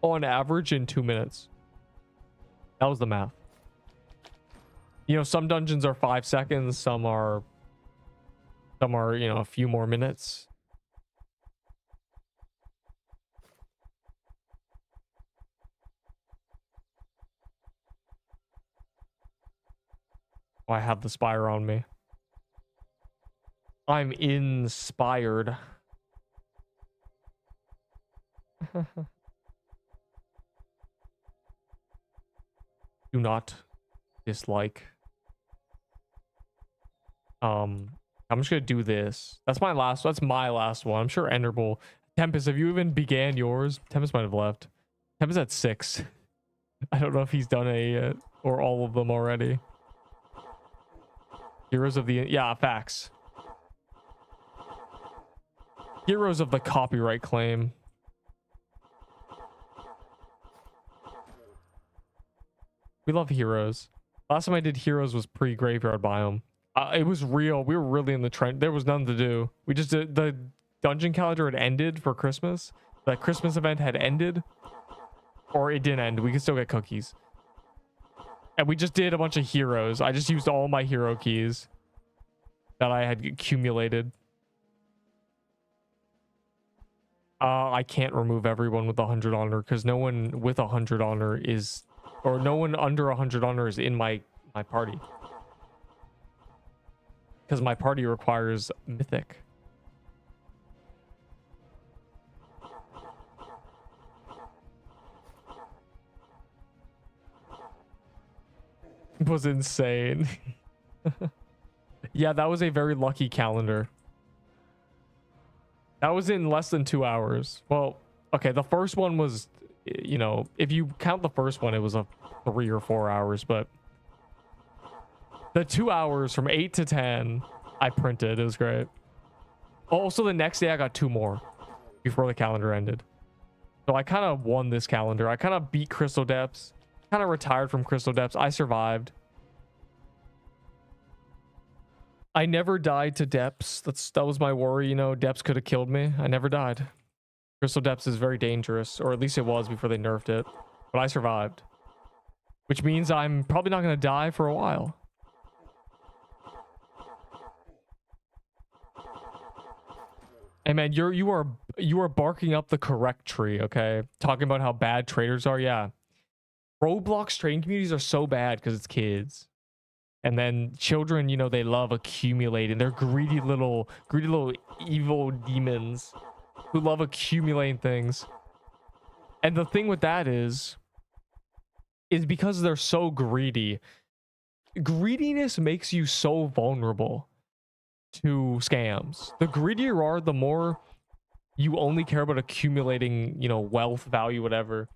on average in 2 minutes. That was the math. You know, some dungeons are 5 seconds, some are, you know, a few more minutes. Oh, I have the spire on me. I'm inspired. Do not dislike. I'm just gonna do this. That's my last one. I'm sure Enderbull. Tempest, have you even began yours? Tempest might have left. Tempest at 6. I don't know if he's done a yet or all of them already. Heroes of the... Yeah, facts. Heroes of the copyright claim. We love Heroes. Last time I did Heroes was pre-graveyard biome. It was real. We were really in the trend. There was nothing to do. We just did, the dungeon calendar had ended for Christmas. The Christmas event had ended. Or it didn't end. We could still get cookies. And we just did a bunch of heroes. I just used all my hero keys that I had accumulated. I can't remove everyone with 100 honor because no one with 100 honor is, or no one under 100 honor is in my party. Because my party requires mythic. It was insane. Yeah, that was a very lucky calendar. That was in less than 2 hours. Well, okay, the first one was, you know, if you count the first one, it was a 3 or 4 hours, but the 2 hours from 8 to 10, I printed. It was great. Also, the next day I got 2 more before the calendar ended. So I kind of won this calendar. I kind of beat Crystal Depths. Kind of retired from Crystal Depths. I survived. I never died to Depths. That was my worry, you know. Depths could have killed me. I never died. Crystal Depths is very dangerous, or at least it was before they nerfed it. But I survived. Which means I'm probably not going to die for a while. Hey man, you are barking up the correct tree, okay? Talking about how bad traders are, yeah. Roblox trading communities are so bad because it's kids. And then children, you know, they love accumulating. They're greedy little evil demons who love accumulating things. And the thing with that is because they're so greedy. Greediness makes you so vulnerable to scams. The greedier you are, the more you only care about accumulating, you know, wealth, value, whatever.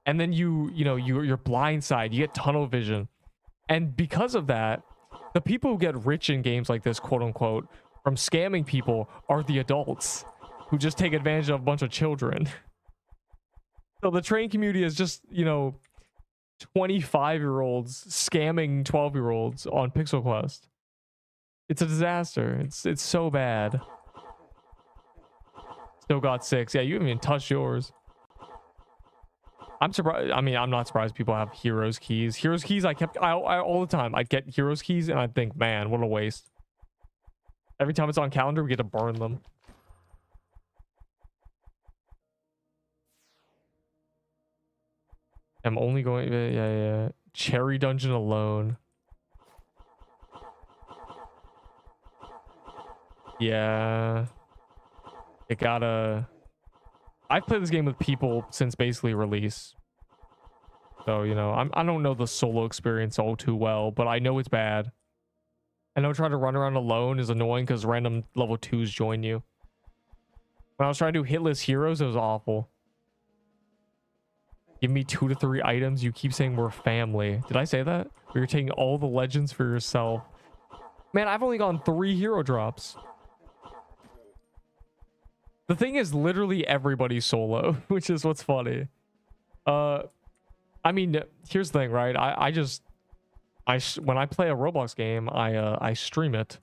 And then you're blindsided. You get tunnel vision. And because of that, the people who get rich in games like this, quote unquote, from scamming people are the adults who just take advantage of a bunch of children. So the trading community is just, you know, 25-year-olds scamming 12-year-olds on Pixel Quest. It's a disaster. It's so bad. Still got 6. Yeah, you haven't even touched yours. I'm surprised. I mean, I'm not surprised people have Heroes keys. Heroes keys, I all the time. I'd get Heroes keys and I'd think, man, what a waste. Every time it's on calendar, we get to burn them. I'm only going, yeah. Cherry Dungeon alone. Yeah. It gotta... I've played this game with people since basically release. So, you know, I don't know the solo experience all too well, but I know it's bad. I know trying to run around alone is annoying because random level 2s join you. When I was trying to do hitless heroes, it was awful. Give me 2 to 3 items. You keep saying we're family. Did I say that? Or you're taking all the legends for yourself. Man, I've only gotten 3 hero drops. The thing is, literally everybody's solo, which is what's funny. I mean, here's the thing, right? When I play a Roblox game, I stream it,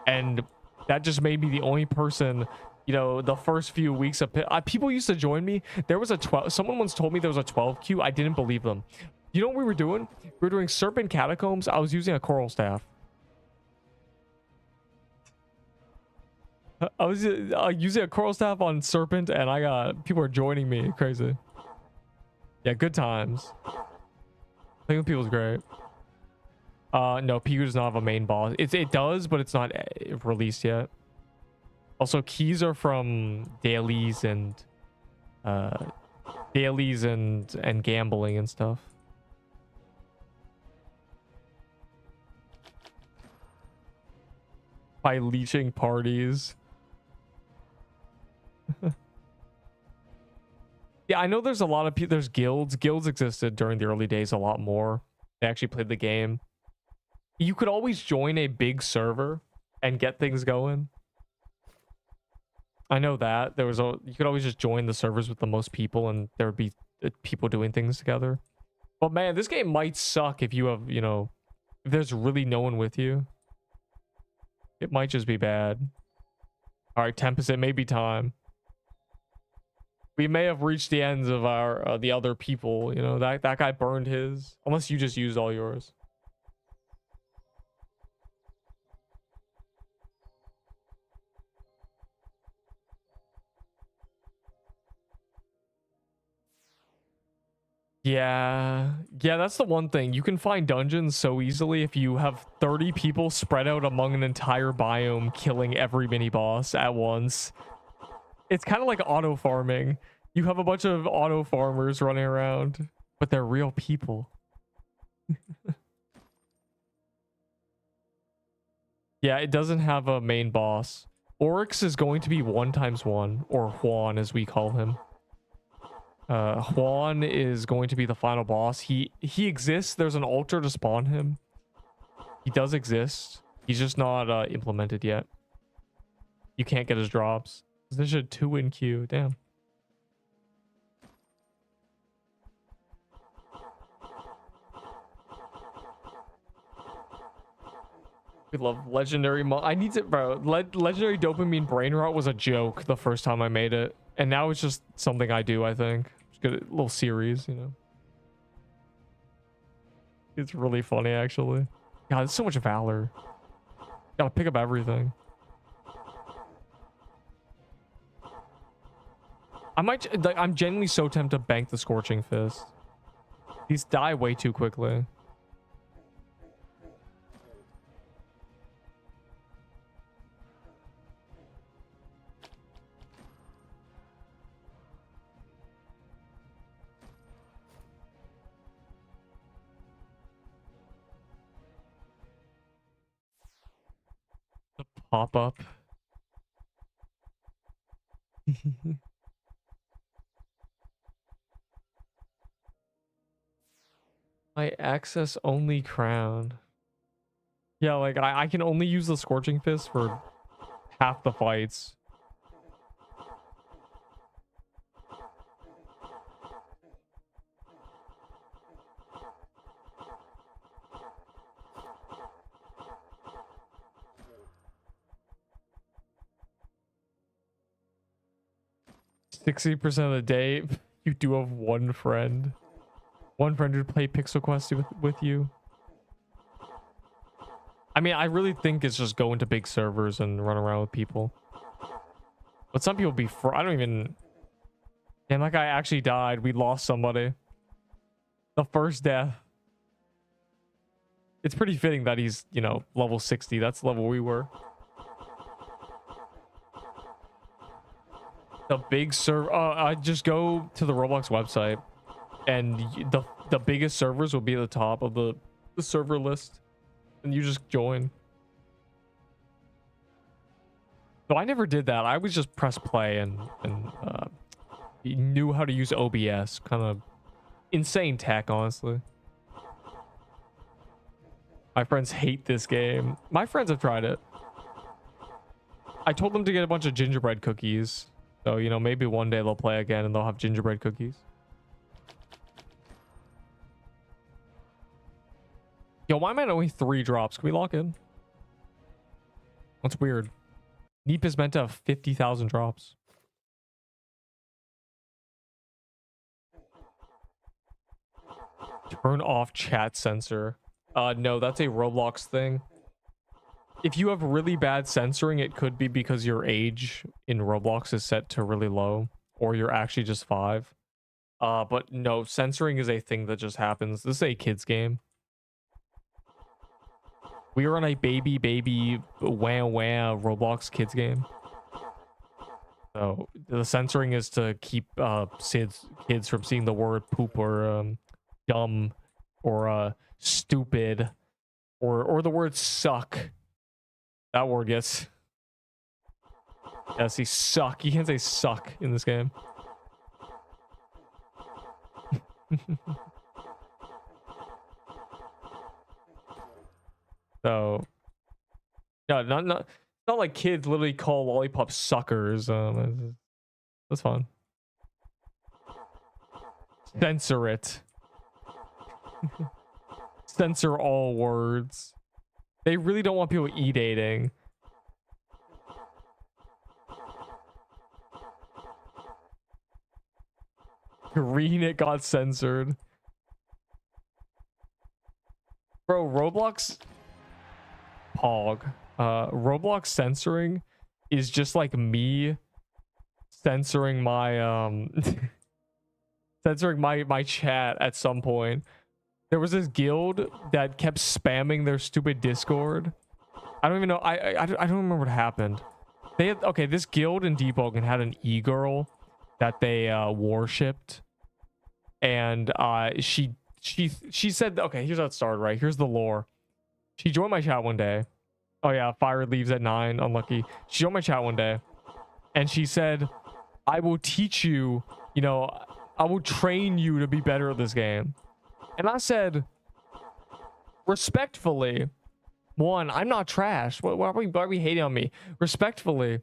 and that just made me the only person. You know, the first few weeks of people used to join me. There was a 12. Someone once told me there was a 12 queue. I didn't believe them. You know what we were doing? We were doing Serpent Catacombs. I was using a coral staff. I was using a coral staff on Serpent, and I got people are joining me. Crazy. Yeah, good times. Playing with people is great. No, Piku does not have a main boss. It does, but it's not released yet. Also, keys are from dailies and gambling and stuff. By leeching parties. Yeah, I know there's a lot of people. There's guilds. Guilds existed during the early days a lot more. They actually played the game. You could always join a big server and get things going. I know that there was a you could always just join the servers with the most people, and there would be people doing things together. But man, this game might suck if you have, you know, if there's really no one with you. It might just be bad. All right, Tempest, it may be time. We may have reached the ends of our the other people. You know, that guy burned his. Unless you just used all yours. Yeah, that's the one thing. You can find dungeons so easily if you have 30 people spread out among an entire biome, killing every mini boss at once. It's kind of like auto farming. You have a bunch of auto farmers running around, but they're real people. Yeah, it doesn't have a main boss. Oryx is going to be 1x1, or Juan as we call him. Juan is going to be the final boss. He exists. There's an altar to spawn him. He does exist. He's just not implemented yet. You can't get his drops. There's a 2 in queue. Damn. We love legendary I need to, bro. Legendary dopamine brain rot was a joke the first time I made it, and now it's just something I do. I think just get a little series, you know. It's really funny, actually. God, there's so much valor. Gotta pick up everything. I'm genuinely so tempted to bank the Scorching Fist. These die way too quickly. The pop-up. My access only crown. Yeah, like I can only use the Scorching Fist for half the fights. %60 of the day, you do have one friend. One friend who play Pixel Quest with you. I mean, I really think it's just go into big servers and run around with people. But some people be I don't even... Damn, that guy actually died. We lost somebody. The first death. It's pretty fitting that he's, you know, level 60. That's the level we were. The big server... I just go to the Roblox website. And the biggest servers will be at the top of the server list. And you just join. So I never did that. I would just press play and knew how to use OBS. Kind of insane tech, honestly. My friends hate this game. My friends have tried it. I told them to get a bunch of gingerbread cookies. So, you know, maybe one day they'll play again and they'll have gingerbread cookies. Yo, why am I at only 3 drops? Can we lock in? That's weird. Neep is meant to have 50,000 drops. Turn off chat censor. No, that's a Roblox thing. If you have really bad censoring, it could be because your age in Roblox is set to really low, or you're actually just 5. But no, censoring is a thing that just happens. This is a kid's game. We are on a baby wah Roblox kids game. So the censoring is to keep kids from seeing the word poop or dumb or stupid or the word suck. That word gets... Yeah, see, suck. You can't say suck in this game. So, no, not not like kids literally call lollipops suckers. That's fun. Censor it. Censor all words. They really don't want people e-dating. Green, it got censored. Bro, Roblox... Pog. Roblox censoring is just like me censoring my censoring my chat at some point. There was this guild that kept spamming their stupid Discord. I don't even know. I don't remember what happened. They had, okay, this guild in Deepwoken had an e-girl that they worshipped, and she said, okay, here's how it started, right? Here's the lore. She joined my chat one day. Oh yeah, fire leaves at 9, unlucky. She joined my chat one day, and she said, I will teach you, you know, I will train you to be better at this game. And I said, respectfully, one, I'm not trash. Why are we hating on me? Respectfully,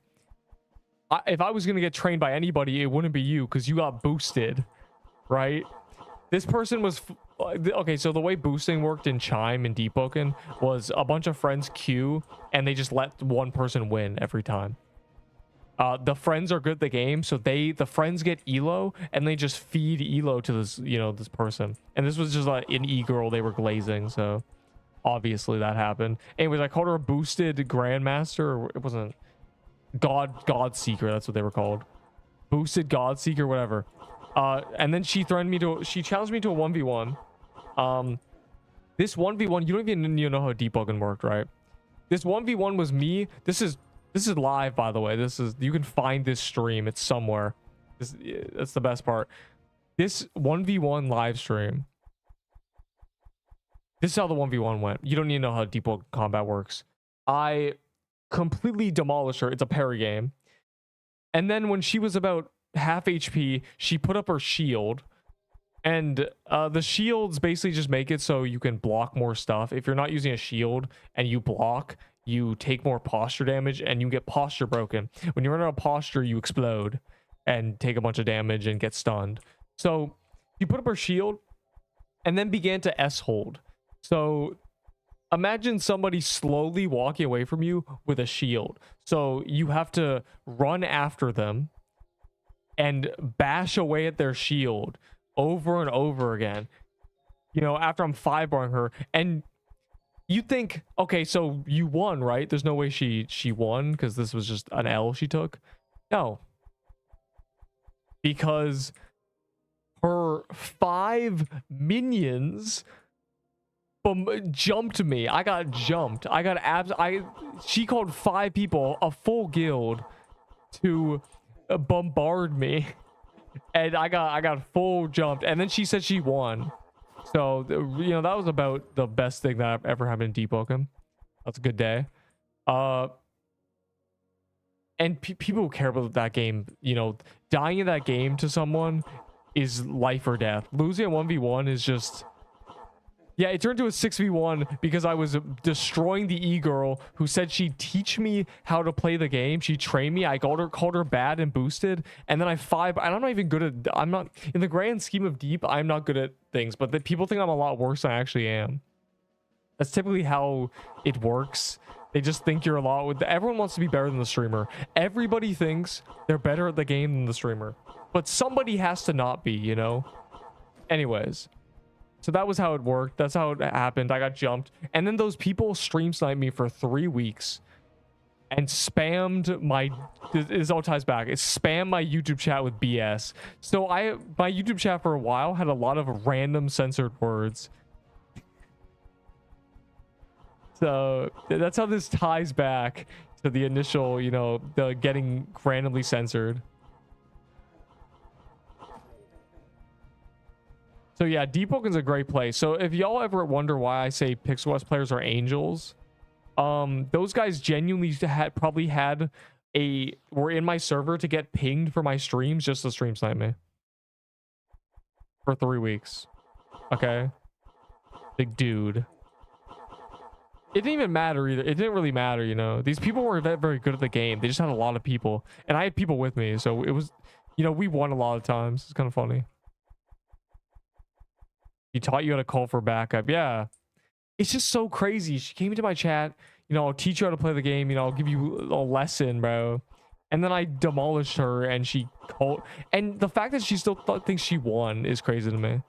if I was going to get trained by anybody, it wouldn't be you, because you got boosted, right? This person was... Okay, so the way boosting worked in Chime and Deepwoken was a bunch of friends queue, and they just let one person win every time. The friends are good at the game, so the friends get elo, and they just feed elo to this, you know, this person. And this was just like an e-girl they were glazing, so obviously that happened. Anyways, I called her a boosted grandmaster, or it wasn't God Seeker, that's what they were called. Boosted God Seeker, whatever. And then she threatened me to, she challenged me to a 1v1. This 1v1, you don't even know how Deepwoken worked, right? This 1v1 was me. This is live, by the way. You can find this stream. It's somewhere. That's the best part. This 1v1 live stream. This is how the 1v1 went. You don't need to know how Deepwoken combat works. I completely demolished her. It's a parry game. And then when she was about half HP, she put up her shield. And the shields basically just make it so you can block more stuff. If you're not using a shield and you block, you take more posture damage and you get posture broken. When you run out of posture, you explode and take a bunch of damage and get stunned. So you put up her shield and then began to S-hold. So imagine somebody slowly walking away from you with a shield. So you have to run after them and bash away at their shield over and over again, you know, after I'm 5-barring her. And you think, okay, so you won, right? There's no way she won because this was just an L she took. No, because her 5 minions jumped me. I got jumped. I got she called 5 people, a full guild, to bombard me, and I got full jumped. And then she said she won. So, you know, that was about the best thing that I've ever happened in Deepwoken. That's a good day. And people who care about that game, you know, dying in that game to someone is life or death. Losing a 1v1 is just... Yeah, it turned to a 6v1 because I was destroying the e-girl who said she'd teach me how to play the game. She trained me. I called her bad and boosted. And then and I'm not even good at... I'm not... In the grand scheme of Deep, I'm not good at things. But people think I'm a lot worse than I actually am. That's typically how it works. They just think you're a lot... Everyone wants to be better than the streamer. Everybody thinks they're better at the game than the streamer. But somebody has to not be, you know? Anyways... So that was how it worked. That's how it happened. I got jumped. And then those people stream sniped me for 3 weeks and spammed my... This all ties back. It spammed my YouTube chat with BS. So my YouTube chat for a while had a lot of random censored words. So that's how this ties back to the initial, you know, the getting randomly censored. So yeah, Deepwoken's a great place. So if y'all ever wonder why I say Pixel West players are angels, those guys genuinely were in my server to get pinged for my streams just to stream snipe me. For 3 weeks. Okay? Big dude. It didn't even matter either. It didn't really matter, you know. These people were very good at the game. They just had a lot of people, and I had people with me, so it was, you know, we won a lot of times. It's kind of funny. He taught you how to call for backup. Yeah, it's just so crazy. She came into my chat. You know, I'll teach you how to play the game. You know, I'll give you a lesson, bro. And then I demolished her, and she called. And the fact that she still thinks she won is crazy to me.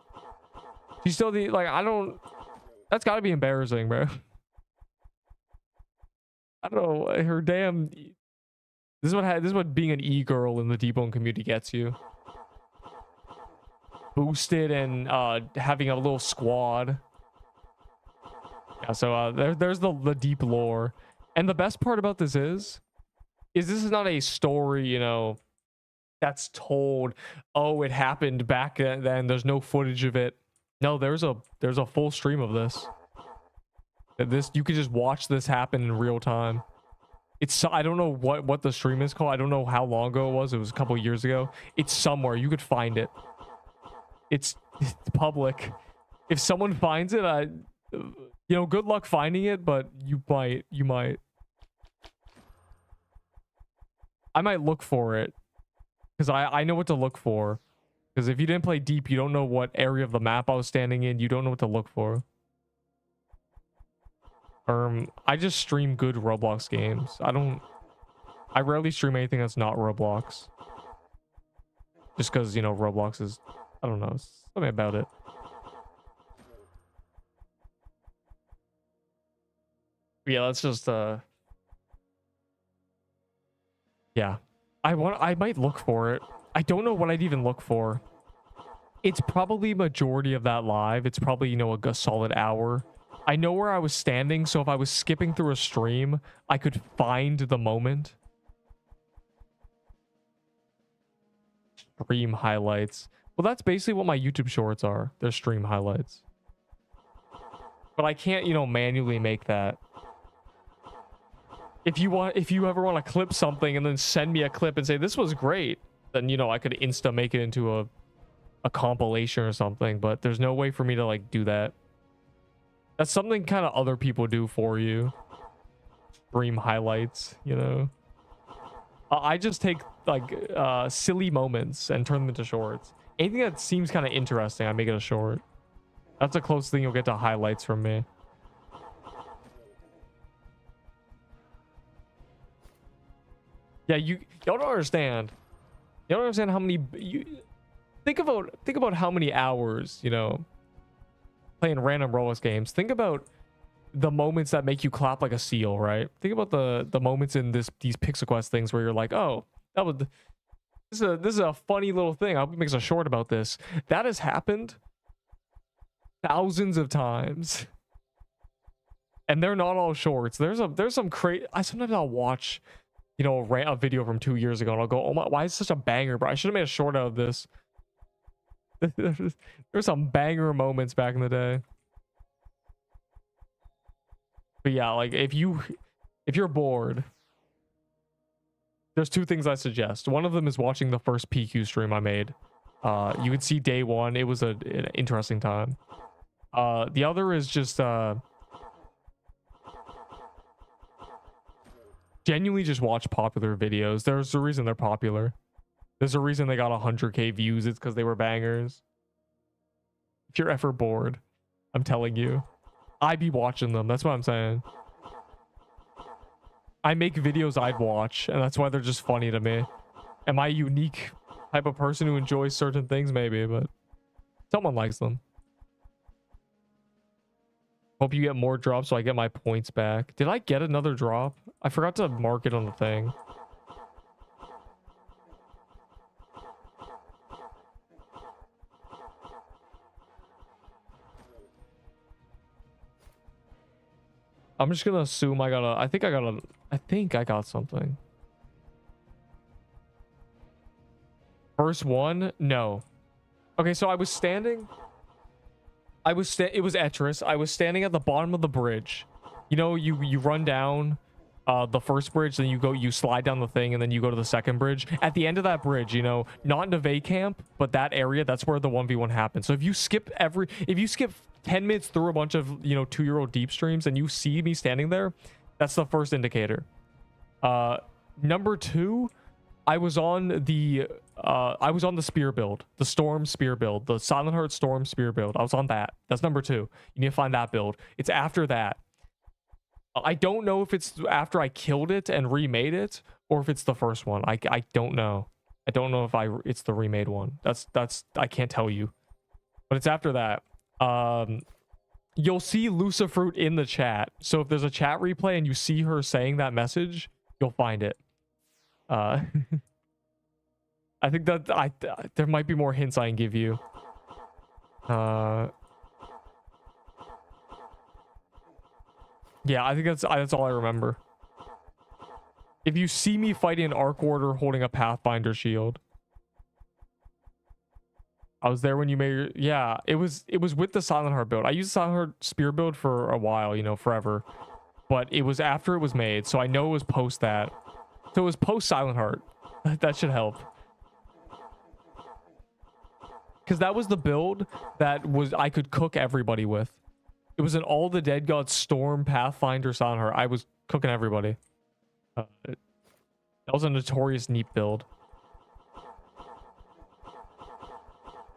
She's still the like. I don't. That's got to be embarrassing, bro. I don't know. Her damn. This is what being an e-girl in the Deepwoken community gets you. Boosted and having a little squad. Yeah, so there's the deep lore. And the best part about this is this is not a story, you know, that's told, oh, it happened back then. There's no footage of it. No, there's a full stream of this. You could just watch this happen in real time. It's, I don't know what the stream is called. I don't know how long ago it was. It was a couple years ago. It's somewhere. You could find it. It's public. If someone finds it, you know, good luck finding it, but you might. I might look for it because I know what to look for. Because if you didn't play Deep, you don't know what area of the map I was standing in. You don't know what to look for. I just stream good Roblox games. I rarely stream anything that's not Roblox. Just because, you know, Roblox is, I don't know, something about it. Yeah, let's just, yeah. I might look for it. I don't know what I'd even look for. It's probably majority of that live. It's probably, you know, a solid hour. I know where I was standing, so if I was skipping through a stream, I could find the moment. Stream highlights. Well, that's basically what my YouTube shorts are. They're stream highlights. But I can't, you know, manually make that. If you ever want to clip something and then send me a clip and say, this was great, then, you know, I could insta make it into a compilation or something, but there's no way for me to, like, do that. That's something kind of other people do for you. Stream highlights, you know. I just take like silly moments and turn them into shorts. Anything that seems kind of interesting, I make it a short. That's the closest thing you'll get to highlights from me. Yeah, you don't understand. You don't understand how many think about how many hours, you know, playing random Roblox games. Think about the moments that make you clap like a seal, right? Think about the moments in these Pixel Quest things where you're like, oh, this is a funny little thing. I'll make a short about this. That has happened thousands of times, and they're not all shorts. There's some crazy. Sometimes I'll watch, you know, a video from 2 years ago, and I'll go, oh my, why is it such a banger, bro? I should have made a short out of this. There's some banger moments back in the day. But yeah, like if you're bored, there's two things I suggest. One of them is watching the first PQ stream I made. You could see day one. It was an interesting time. The other is just genuinely just watch popular videos. There's a reason they're popular. There's a reason they got 100K views. It's because they were bangers. If you're ever bored, I'm telling you, I be watching them. That's what I'm saying. I make videos I'd watch, and that's why they're just funny to me. Am I a unique type of person who enjoys certain things? Maybe, but someone likes them. Hope you get more drops so I get my points back. Did I get another drop? I forgot to mark it on the thing. I'm just gonna assume I think I got something. First one? No. Okay, so I was standing. It was Etris. I was standing at the bottom of the bridge. You know, you run down the first bridge, then you slide down the thing, and then you go to the second bridge. At the end of that bridge, you know, not in a vacay camp, but that area, that's where the 1v1 happens. So if you skip 10 minutes through a bunch of, you know, 2-year-old deep streams and you see me standing there, that's the first indicator. Number 2, I was on the spear build, the storm spear build, the Silent Heart storm spear build. I was on that. That's number 2. You need to find that build. It's after that. I don't know if it's after I killed it and remade it, or if it's the first one. I don't know. I don't know if it's the remade one. That's I can't tell you. But it's after that. You'll see Lucifruit in the chat. So if there's a chat replay and you see her saying that message, you'll find it. I think that there might be more hints I can give you. Yeah, I think that's all I remember. If you see me fighting an Arc Warder holding a Pathfinder shield. I was there when you made your... Yeah, it was with the Silent Heart build. I used the Silent Heart spear build for a while, you know, forever. But it was after it was made, so I know it was post that. So it was post Silent Heart. That should help. Because that was the build that I could cook everybody with. It was an All the Dead Gods Storm Pathfinder Silent Heart. I was cooking everybody. That was a notorious neat build.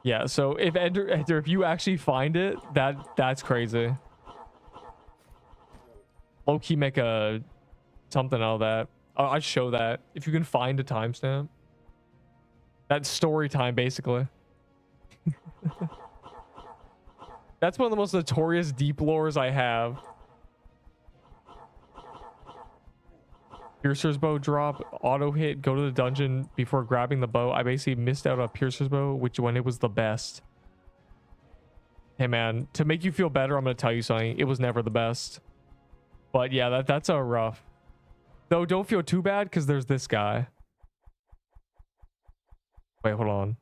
Yeah, so if Ender, if you actually find it, that's crazy. Low-key make a something out of that. I'd show that if you can find a timestamp. That's story time, basically. That's one of the most notorious deep lores I have. Piercer's bow drop, auto hit, go to the dungeon before grabbing the bow. I basically missed out on Piercer's bow, which when it was the best. Hey man, to make you feel better, I'm gonna tell you something. It was never the best. But yeah, that's a rough. Though don't feel too bad because there's this guy. Wait, hold on.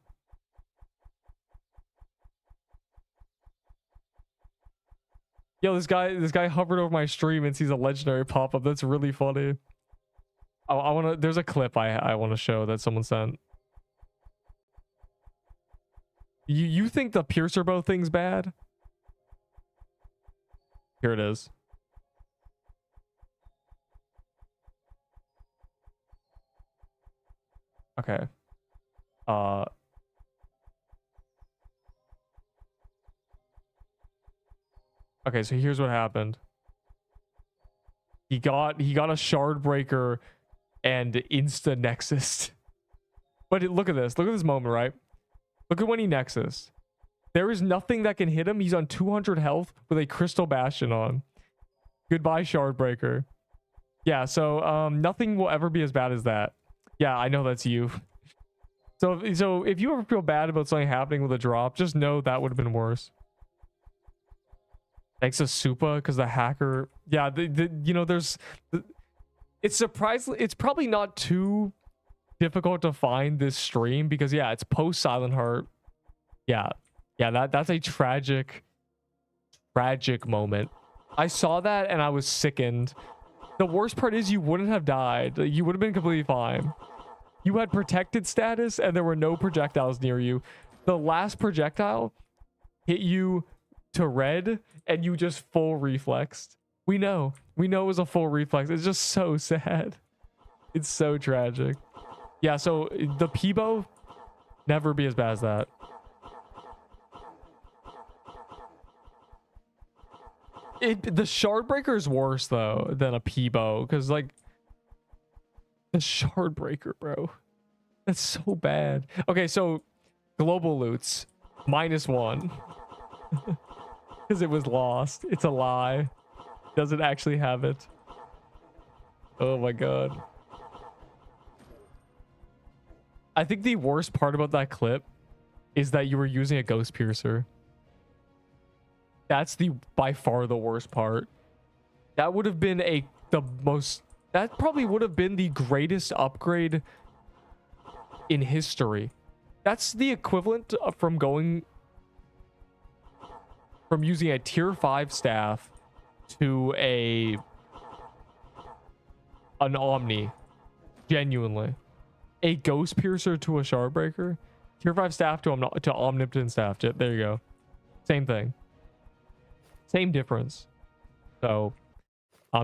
Yo, this guy hovered over my stream and sees a legendary pop-up. That's really funny. I wanna... There's a clip I want to show that someone sent. You think the Piercer bow thing's bad? Here it is. Okay. Okay, so here's what happened. He got a shard breaker and insta nexus. But look at this. Look at this moment, right? Look at when he nexus. There is nothing that can hit him. He's on 200 health with a crystal bastion on. Goodbye, shard breaker. Yeah, so nothing will ever be as bad as that. Yeah, I know that's you. So if you ever feel bad about something happening with a drop, just know that would have been worse. Thanks to Supa, because the hacker... Yeah, you know, there's... It's surprisingly... It's probably not too difficult to find this stream, because, yeah, it's post Silent Heart. Yeah. Yeah, that's a tragic moment. I saw that, and I was sickened. The worst part is you wouldn't have died. You would have been completely fine. You had protected status, and there were no projectiles near you. The last projectile hit you to red, and you just full reflexed. We know it was a full reflex. It's just so sad. It's so tragic. Yeah, so the Peebo, never be as bad as that. The Shardbreaker is worse though than a Peebo, because like the Shardbreaker, bro, that's so bad. Okay, so global loots -1 because it was lost. It's a lie. Doesn't actually have it. Oh my god. I think the worst part about that clip is that you were using a ghost piercer. That's by far the worst part. That would have been that probably would have been the greatest upgrade in history. That's the equivalent from using a tier 5 staff to a an Omni. Genuinely. A Ghost Piercer to a Shardbreaker. Tier 5 staff to Omnipotent staff. There you go. Same thing. Same difference. So,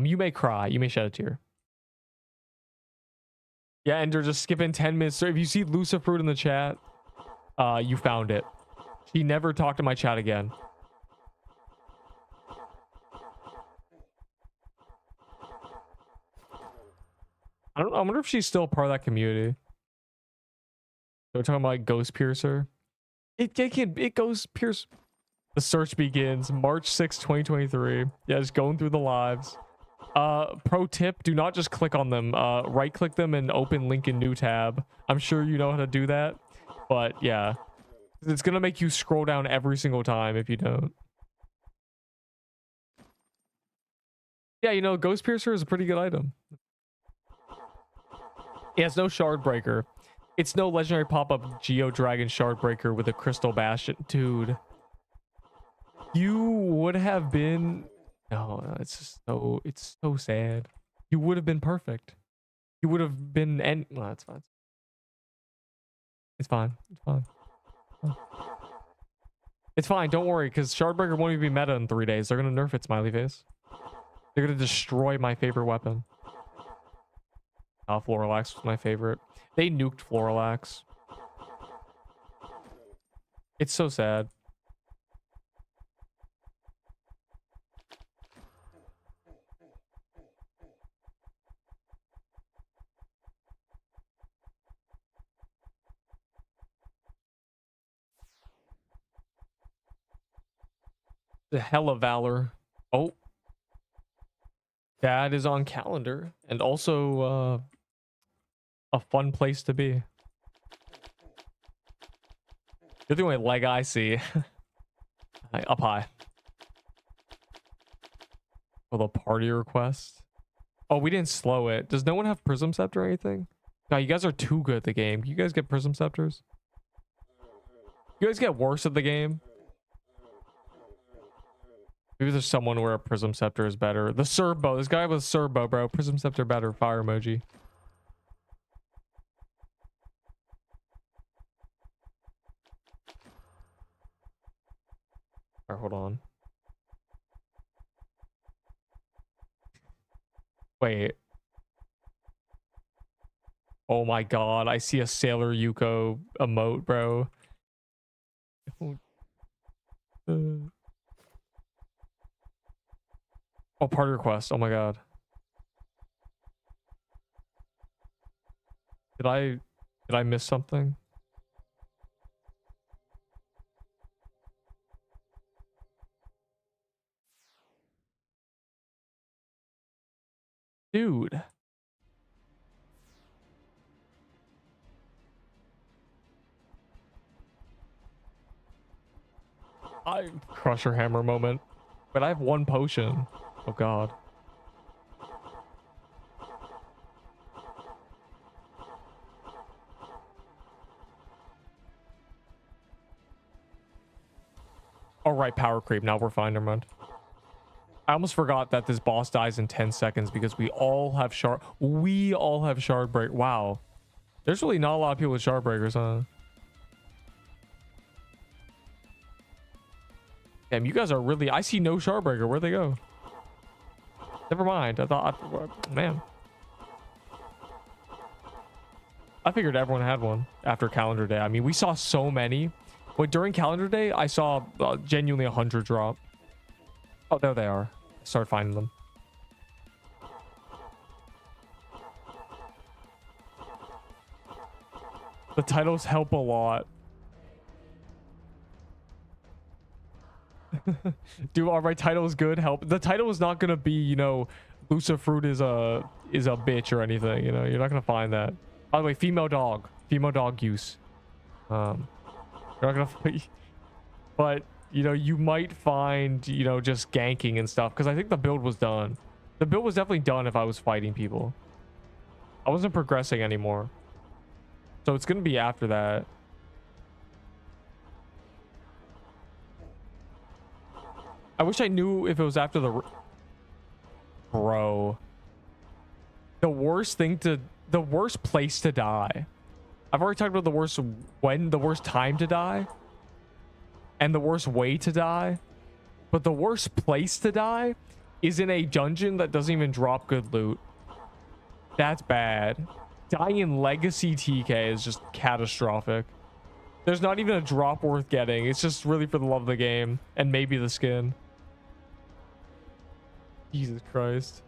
you may cry. You may shed a tear. Yeah, and they're just skipping 10 minutes. So if you see Lucifruit in the chat, you found it. She never talked to my chat again. I wonder if she's still part of that community. They're talking about like Ghost Piercer. It goes Pierce. The search begins March 6, 2023. Yeah, just going through the lives. Pro tip, do not just click on them. Right click them and open link in new tab. I'm sure you know how to do that, but yeah, it's gonna make you scroll down every single time if you don't. Yeah, you know, Ghost Piercer is a pretty good item. Yeah, it's no Shard Breaker. It's no legendary pop-up Geo Dragon Shard Breaker with a Crystal Bastion. Dude, you would have been... No, it's just it's so sad. You would have been perfect. You would have been... No, that's fine. It's fine. It's fine. It's fine. Don't worry, because Shardbreaker won't even be meta in 3 days. They're going to nerf it, smiley face. They're going to destroy my favorite weapon. Floralax was my favorite. They nuked Floralax. It's so sad. The hell of valor. Oh. That is on calendar. And also a fun place to be. You're the only leg I see. Up high. For the party request. Oh, we didn't slow it. Does no one have Prism Scepter or anything? No, you guys are too good at the game. You guys get Prism Scepters? You guys get worse at the game? Maybe there's someone where a Prism Scepter is better. The Serbo. This guy was Serbo, bro. Prism Scepter better. Fire emoji. Alright, hold on. Wait. Oh my god. I see a Sailor Yuko emote, bro. Oh, party request. Oh my god. Did I miss something? Dude. Crusher hammer moment. But I have one potion. Oh god. All right, power creep. Now we're fine. Never mind. I almost forgot that this boss dies in 10 seconds because we all have shard. We all have shard break. Wow. There's really not a lot of people with shard breakers, huh? Damn, you guys are really... I see no shard breaker. Where'd they go? Never mind. I thought... man. I figured everyone had one after calendar day. I mean, we saw so many. But during calendar day, I saw genuinely 100 drop. Oh, there they are. Start finding them. The titles help a lot. Dude, are my titles good? Help. The title is not gonna be, you know, Lucifruit is a bitch or anything. You know, you're not gonna find that. By the way, female dog use. You're not gonna find, but you know, you might find, you know, just ganking and stuff because I think the build was done. The build was definitely done if I was fighting people. I wasn't progressing anymore, so it's gonna be after that. I wish I knew if it was after the... Bro. The worst worst place to die. I've already talked about the worst time to die and the worst way to die, but the worst place to die is in a dungeon that doesn't even drop good loot. That's bad. Dying in Legacy TK is just catastrophic. There's not even a drop worth getting. It's just really for the love of the game and maybe the skin. Jesus Christ.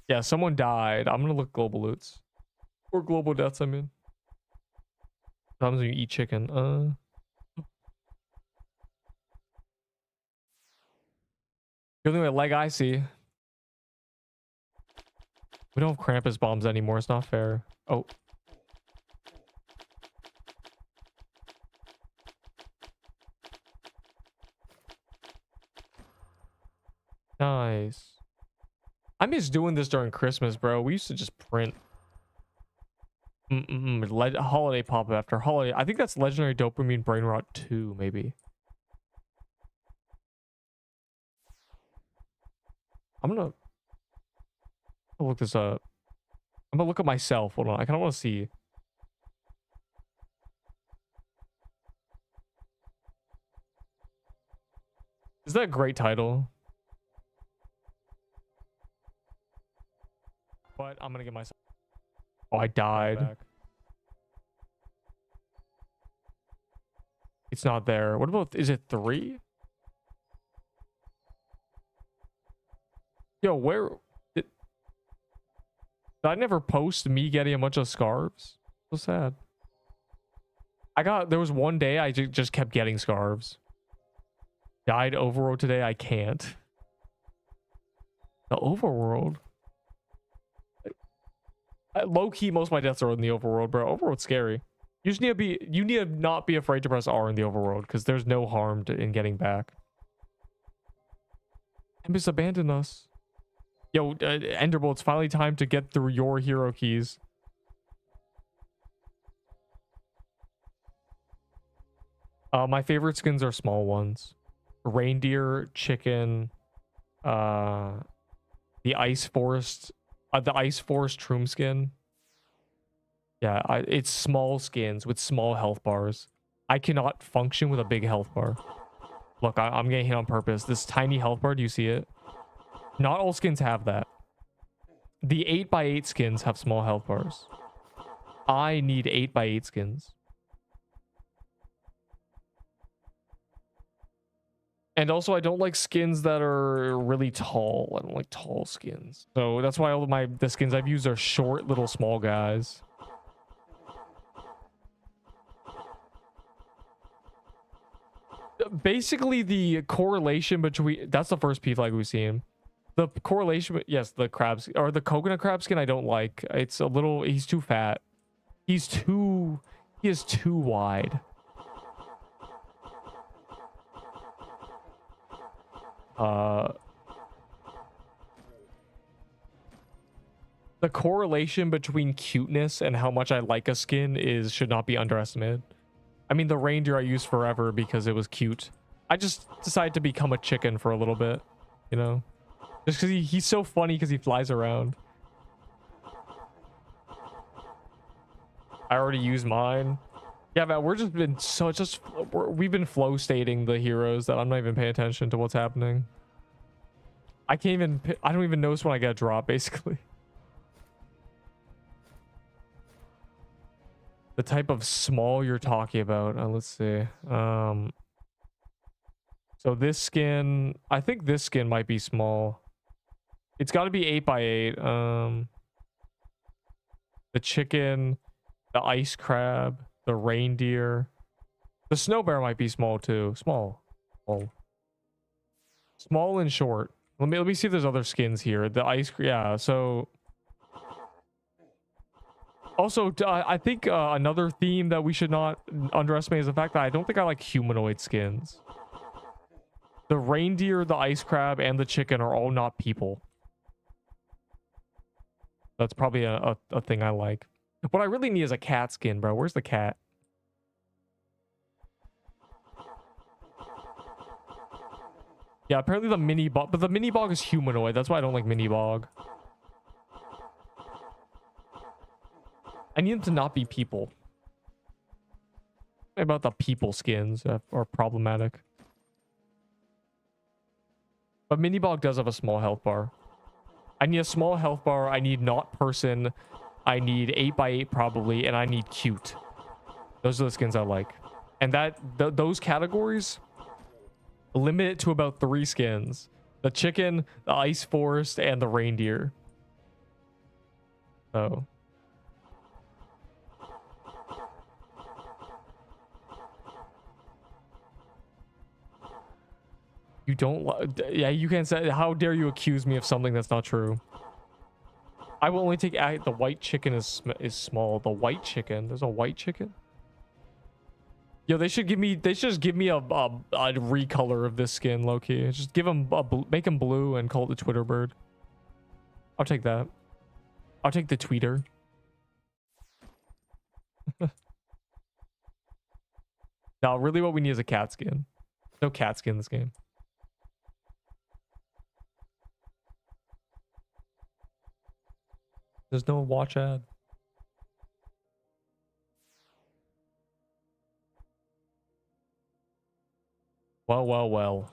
Yeah, someone died. I'm gonna look global loots. Or global deaths, I mean. Sometimes when you eat chicken. The only leg I see. We don't have Krampus bombs anymore. It's not fair. Oh. Nice. I miss doing this during Christmas, bro. We used to just print holiday pop-up after holiday. I think that's Legendary Dopamine Brain Rot 2, maybe. I'm gonna look this up. I'm gonna look at myself. Hold on. I kind of want to see. Is that a great title? But I'm gonna get myself. Oh, I died. It's not there. What about, is it 3? Yo, where did I never post me getting a bunch of scarves? So sad. There was one day I just kept getting scarves. Died overworld today. I can't. The overworld. Low key, most of my deaths are in the overworld, bro. Overworld's scary. You just need to not be afraid to press R in the overworld because there's no harm in getting back. Tempest abandoned us. Yo, Enderbolt, it's finally time to get through your hero keys. My favorite skins are small ones. Reindeer, chicken, the ice forest Troom skin. Yeah, it's small skins with small health bars. I cannot function with a big health bar. Look, I'm getting hit on purpose. This tiny health bar, do you see it? Not all skins have that. The 8x8 skins have small health bars. I need 8x8 skins. And also, I don't like skins that are really tall. I don't like tall skins. So that's why all of the skins I've used are short, little, small guys. Basically, the correlation between... That's the first P flag we've seen. The correlation... Yes, the crabs... Or the coconut crab skin I don't like. It's a little... He's too fat. He is too wide. The correlation between cuteness and how much I like a skin should not be underestimated. I mean, the reindeer I used forever because it was cute. I just decided to become a chicken for a little bit, you know? Just because he's so funny because he flies around. I already used mine. Yeah, man, we've been flow stating the heroes that I'm not even paying attention to what's happening. I don't even notice when I get a drop, basically. The type of small you're talking about. Let's see. So this skin, I think this skin might be small. It's got to be 8x8. The chicken, the ice crab, the reindeer, the snow bear might be small too. Small and short. Let me see if there's other skins here. The ice, yeah. So also, I think another theme that we should not underestimate is the fact that I don't think I like humanoid skins. The reindeer, the ice crab, and the chicken are all not people. That's probably a thing I like. What I really need is a cat skin, bro. Where's the cat? Yeah, apparently the mini bog, but the mini bog is humanoid. That's why I don't like mini bog. I need them to not be people. What about the people skins that are problematic? But mini bog does have a small health bar. I need a small health bar. I need not person. I need 8x8 probably, and I need cute. Those are the skins I like. And those categories limit it to about 3 skins: the chicken, the ice forest, and the reindeer. So you don't yeah, you can't say, how dare you accuse me of something that's not true. I will only take the white chicken is small. The white chicken, there's a white chicken. Yo, they should just give me a recolor of this skin, low-key. Just give him make him blue and call it the Twitter bird. I'll take that. I'll take the tweeter. Now, really what we need is a cat skin. No cat skin in this game. There's no watch ad. Well, well, well.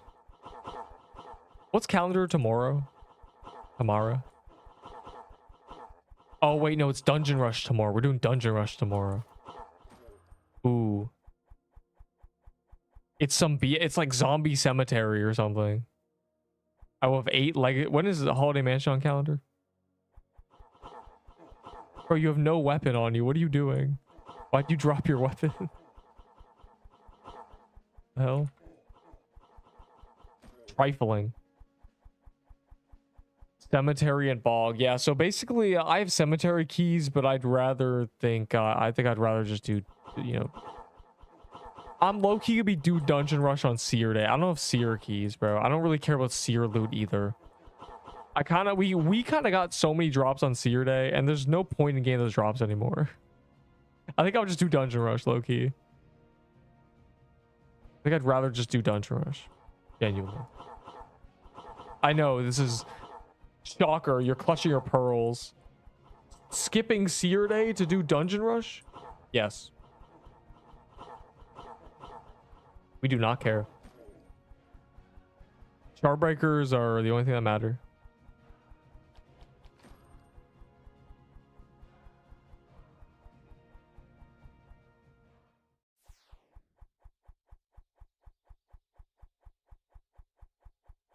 What's calendar tomorrow? Tomorrow? Oh, wait, no, it's Dungeon Rush tomorrow. We're doing Dungeon Rush tomorrow. Ooh. It's it's like Zombie Cemetery or something. I will have 8 like, when is the Holiday Mansion on calendar? Bro, you have no weapon on you. What are you doing? Why'd you drop your weapon? The hell? Trifling. Cemetery and bog. Yeah, so basically I have cemetery keys, but I'd rather think I'd rather just do, you know, I'm low-key gonna be do Dungeon Rush on Seer Day. I don't have Seer keys, bro. I don't really care about Seer loot either. I kind of we kind of got so many drops on Seer Day, and there's no point in getting those drops anymore. I think I'll just do Dungeon Rush, low-key. I think I'd rather just do Dungeon Rush. Genuinely. I know, this is shocker. You're clutching your pearls. Skipping Seer Day to do Dungeon Rush? Yes. We do not care. Charbreakers are the only thing that matter.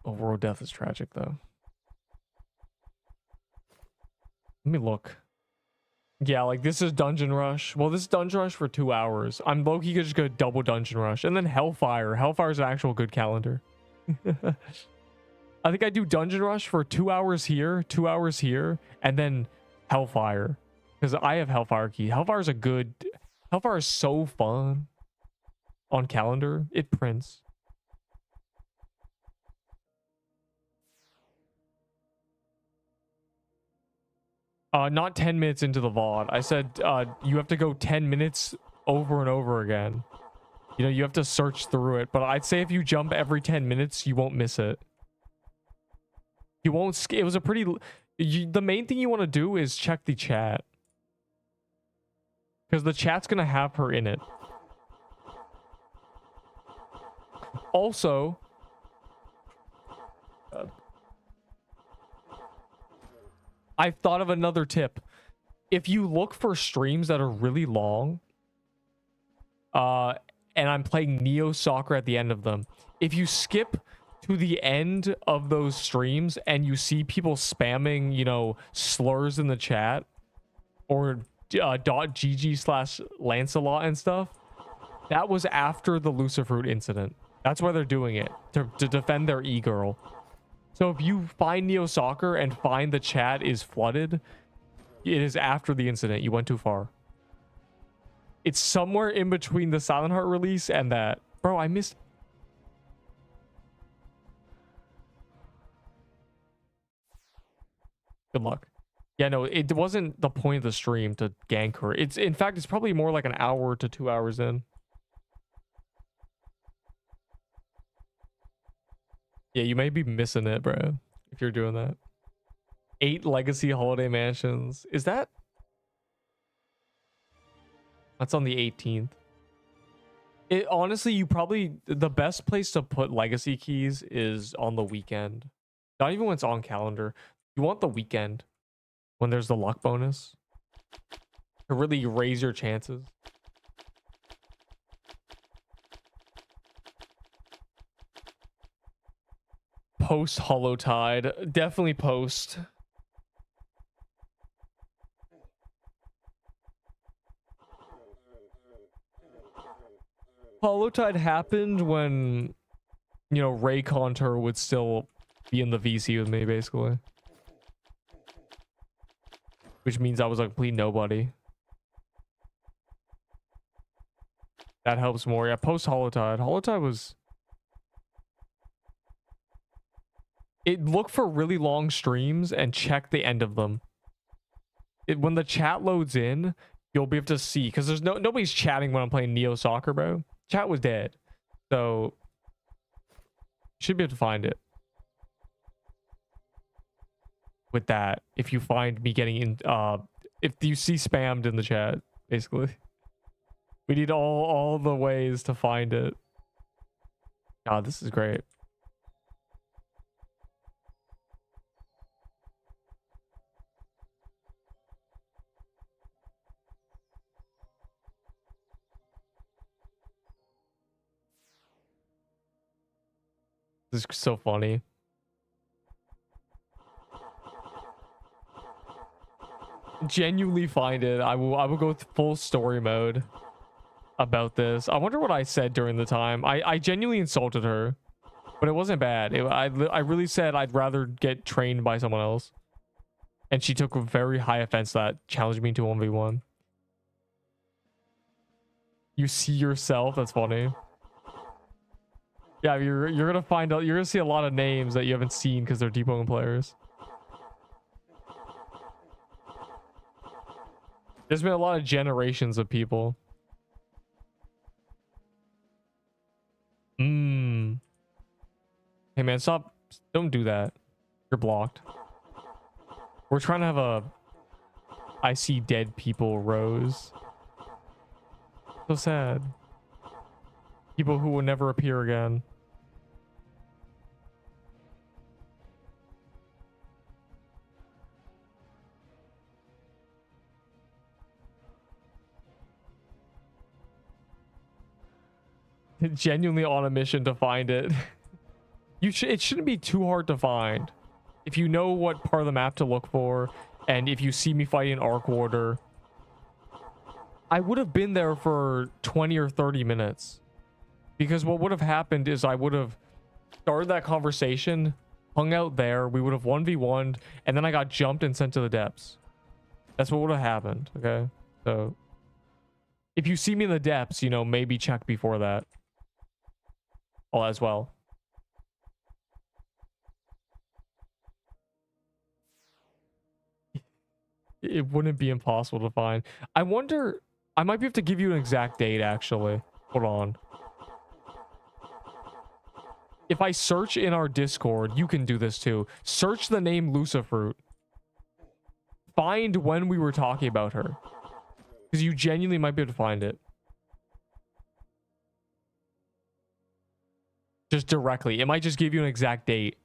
Overall death is tragic, though. Let me look. Yeah, like this is Dungeon Rush. Well, this is Dungeon Rush for 2 hours. I'm low-key just gonna double Dungeon Rush. And then Hellfire. Hellfire's an actual good calendar. I think I do Dungeon Rush for 2 hours here, 2 hours here, and then Hellfire. Because I have Hellfire key. Hellfire's a good... Hellfire is so fun on calendar. It prints. Not 10 minutes into the VOD. I said you have to go 10 minutes over and over again. You know, you have to search through it. But I'd say if you jump every 10 minutes, you won't miss it. You won't... It was a pretty... the main thing you want to do is check the chat. Because the chat's going to have her in it. Also... I've thought of another tip. If you look for streams that are really long, and I'm playing Neo Soccer at the end of them, if you skip to the end of those streams and you see people spamming, you know, slurs in the chat, or .gg/Lancelot and stuff, that was after the Lucifruit incident. That's why they're doing it, to defend their e-girl. So if you find Neo Soccer and find the chat is flooded, it is after the incident. You went too far. It's somewhere in between the Silent Heart release and that. Bro, I missed... Good luck. Yeah, no, it wasn't the point of the stream to gank her. It's, in fact, it's probably more like an hour to 2 hours in. Yeah, you may be missing it, bro, if you're doing that. 8 legacy holiday mansions. Is that? That's on the 18th. It honestly, you probably the best place to put legacy keys is on the weekend. Not even when it's on calendar. You want the weekend when there's the luck bonus to really raise your chances. Post Hollow Tide. Definitely post. Hollow Tide happened when, you know, Ray Contour would still be in the VC with me, basically. Which means I was a complete nobody. That helps more. Yeah, post Hollow Tide. Hollow Tide was... It looked for really long streams and check the end of them. When the chat loads in, you'll be able to see, because there's nobody's chatting when I'm playing Neo Soccer, bro. Chat was dead. So you should be able to find it. With that, if you find me getting in, if you see spammed in the chat, basically. We need all the ways to find it. God, this is great. This is so funny. Genuinely find it. I will go with full story mode about this. I wonder what I said during the time. I genuinely insulted her, but it wasn't bad. I really said I'd rather get trained by someone else, and she took a very high offense to that, challenged me to 1v1. You see yourself? That's funny. Yeah, you're gonna find out. You're gonna see a lot of names that you haven't seen because they're Deepwoken players. There's been a lot of generations of people. Hey man, stop. Don't do that. You're blocked. We're trying to have a I see dead people rose. So sad. People who will never appear again. Genuinely on a mission to find it. It shouldn't be too hard to find. If you know what part of the map to look for, and if you see me fighting Arc Warder, I would have been there for 20 or 30 minutes. Because what would have happened is I would have started that conversation, hung out there, we would have 1v1'd, and then I got jumped and sent to the depths. That's what would have happened, okay? So, if you see me in the depths, you know, maybe check before that. All as well. It wouldn't be impossible to find. I wonder, I might be able to give you an exact date, actually. Hold on. If I search in our Discord, you can do this too. Search the name Lucifruit. Find when we were talking about her. Because you genuinely might be able to find it. Just directly. It might just give you an exact date.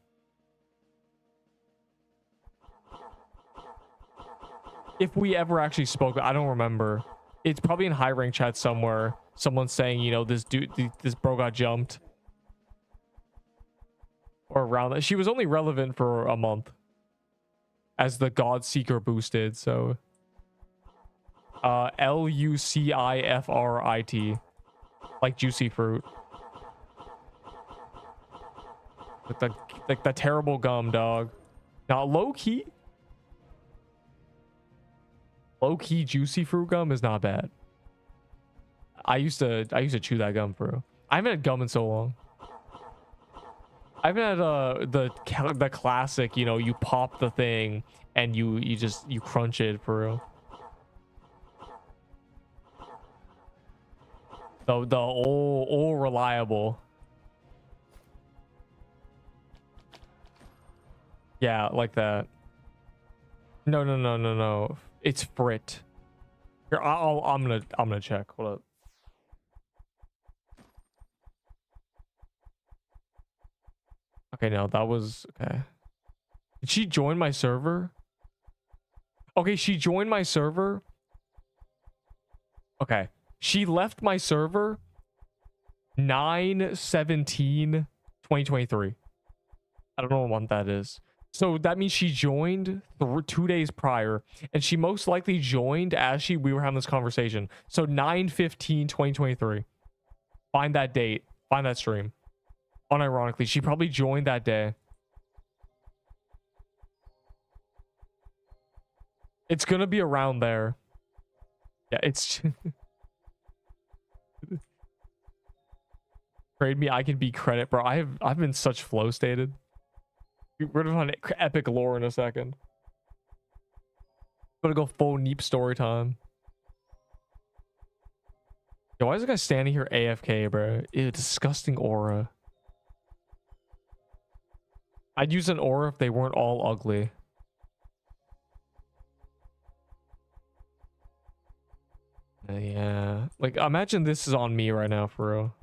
If we ever actually spoke, I don't remember. It's probably in high rank chat somewhere. Someone's saying, you know, this dude, this bro got jumped. Or around that. She was only relevant for a month. As the God Seeker boosted, so. Lucifrit. Like juicy fruit. Like the terrible gum, dog. Now low-key juicy fruit gum is not bad. I used to chew that gum for real. I haven't had gum in so long. I haven't had the classic, you know, you pop the thing and you crunch it for real. The old reliable. Yeah, like that. No, no, no, no, no. It's Frit. Here, I'm gonna check. Hold up. Okay, no, that was okay. Did she join my server? Okay, she joined my server. Okay. She left my server 9/17/2023. I don't know what that is. So that means she joined 2 days prior, and she most likely joined as we were having this conversation. So 9/15/2023. Find that date. Find that stream. Unironically, she probably joined that day. It's gonna be around there. Yeah, it's trade me. I can be credit, bro. I've been such flow stated. We're gonna find epic lore in a second. Gonna go full Neep story time. Yo, why is this guy standing here AFK, bro? Ew, disgusting aura. I'd use an aura if they weren't all ugly. Yeah, like imagine this is on me right now, for real.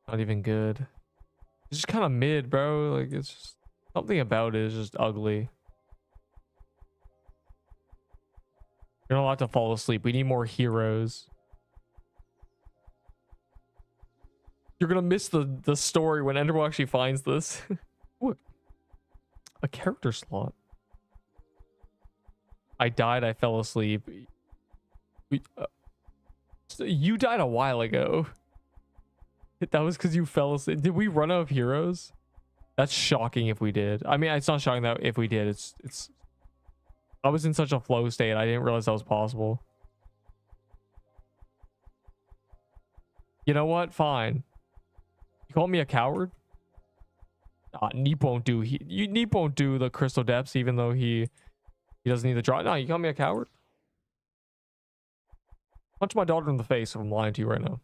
Not even good. It's just kind of mid, bro. Like it's just something about it is just ugly. You're not allowed to fall asleep. We need more heroes. You're gonna miss the story when Enderbo actually finds this. Ooh, a character slot. I died. I fell asleep. So you died a while ago. That was because you fell asleep. Did we run out of heroes? That's shocking if we did. I mean, it's not shocking that if we did. It's. I was in such a flow state. I didn't realize that was possible. You know what? Fine. You call me a coward? Neep won't do. Neep won't do the crystal depths, even though he doesn't need the draw. No, you call me a coward? Punch my daughter in the face if I'm lying to you right now.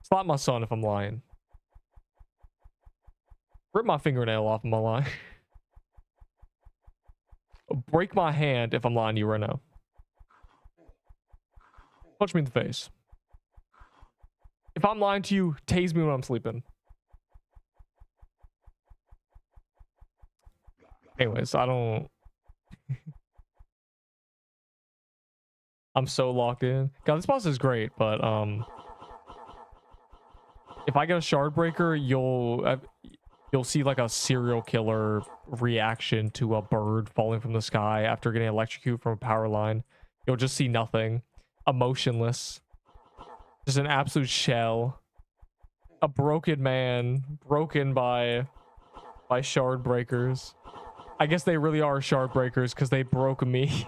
Slap my son if I'm lying. Rip my fingernail off if I'm lying. Break my hand if I'm lying to you right now. Punch me in the face. If I'm lying to you, tase me when I'm sleeping. Anyways, I don't... I'm so locked in. God, this boss is great, but if I get a shard breaker, you'll see like a serial killer reaction to a bird falling from the sky after getting electrocuted from a power line. You'll just see nothing, emotionless, just an absolute shell, a broken man, broken by shard breakers. I guess they really are shard breakers because they broke me.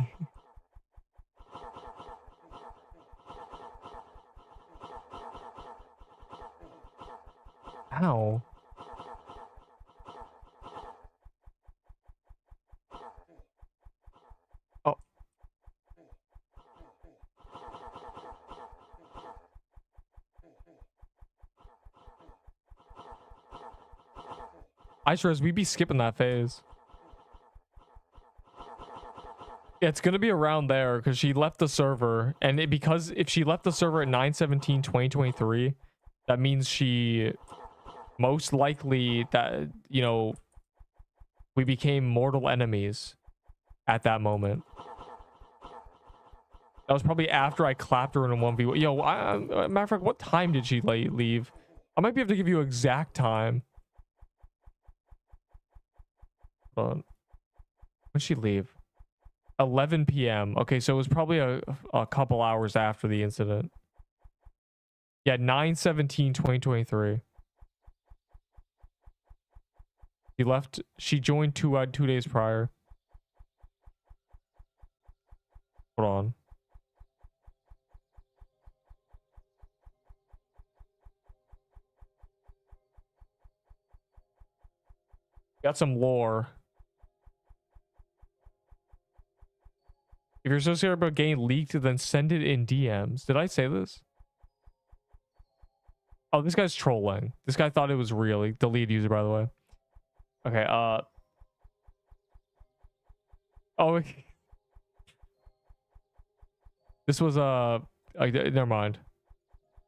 Ow. Oh. Ice Rose, we be skipping that phase. Yeah, it's gonna be around there because she left the server, and because if she left the server at 9/17/2023, that means she most likely that, you know, we became mortal enemies at that moment. That was probably after I clapped her in a 1v1. Yo, matter of fact, what time did she leave? I might be able to give you exact time. But when did she leave? 11 p.m. Okay, so it was probably a couple hours after the incident. Yeah, 9/17/2023. She left. She joined 2 days prior. Hold on. Got some lore. If you're so scared about getting leaked, then send it in DMs. Did I say this? Oh, this guy's trolling. This guy thought it was real. The lead user, by the way. Okay, oh, this was never mind.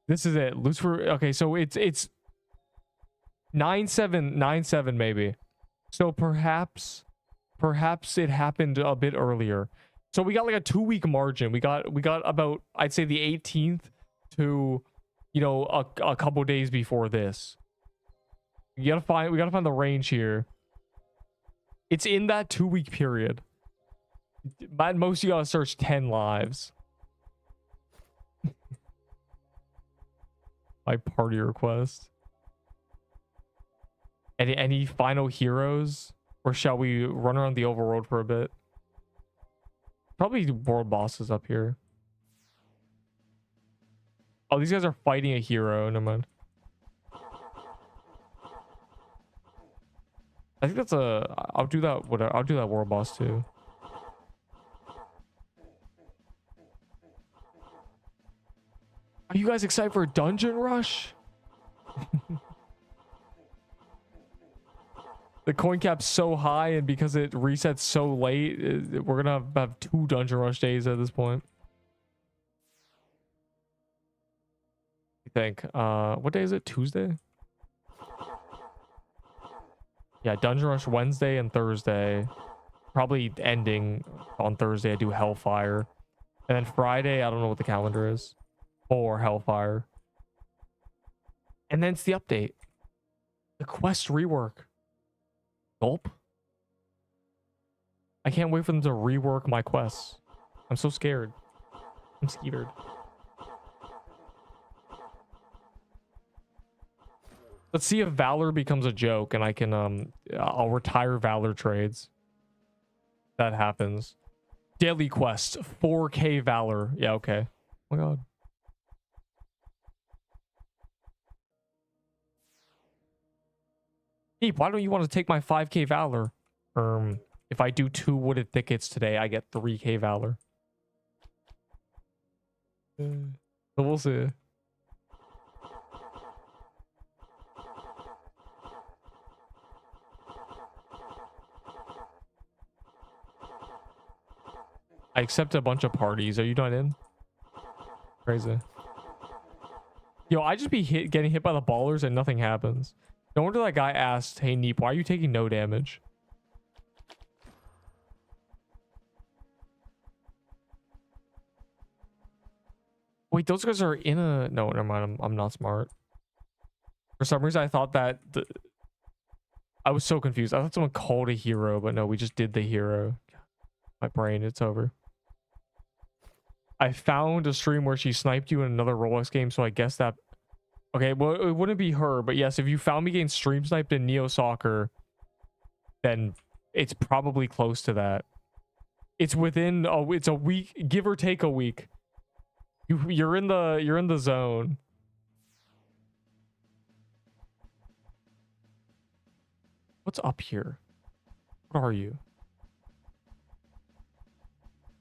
This is it. Lucifer. Okay, so it's 9797 maybe. So perhaps it happened a bit earlier. So we got like a 2-week margin. We got about, I'd say, the 18th to, you know, a couple days before this. We gotta find the range here. It's in that 2-week period. At most, you gotta search 10 lives. My party request. Any final heroes? Or shall we run around the overworld for a bit? Probably world bosses up here. Oh, these guys are fighting a hero. Never mind. I think that's a... I'll do that. Whatever. I'll do that world boss too. Are you guys excited for a dungeon rush? The coin cap's so high, and because it resets so late, we're gonna have 2 dungeon rush days at this point. I think. What day is it? Tuesday? Yeah, dungeon rush Wednesday and Thursday. Probably ending on Thursday. I do Hellfire, and then Friday, I don't know what the calendar is, or Hellfire, and then it's the update, the quest rework. Gulp. I can't wait for them to rework my quests. I'm so scared. I'm skeered. Let's see if Valor becomes a joke and I can I'll retire Valor trades. That happens. Daily quest, 4K Valor. Yeah, okay. Oh my god. Deep, why don't you want to take my 5K Valor? If I do 2 wooded thickets today, I get 3K Valor. So we'll see. I accept a bunch of parties. Are you not in? Crazy. Yo, I just be getting hit by the ballers and nothing happens. No wonder that guy asked, hey, Neep, why are you taking no damage? Wait, those guys are in a... No, never mind. I'm not smart. For some reason, I thought that... I was so confused. I thought someone called a hero, but no, we just did the hero. My brain, it's over. I found a stream where she sniped you in another Roblox game, so I guess that... Okay, well, it wouldn't be her, but yes, if you found me getting stream sniped in Neo Soccer, then it's probably close to that. It's within it's a week, give or take a week. You're in the zone. What's up here? What are you?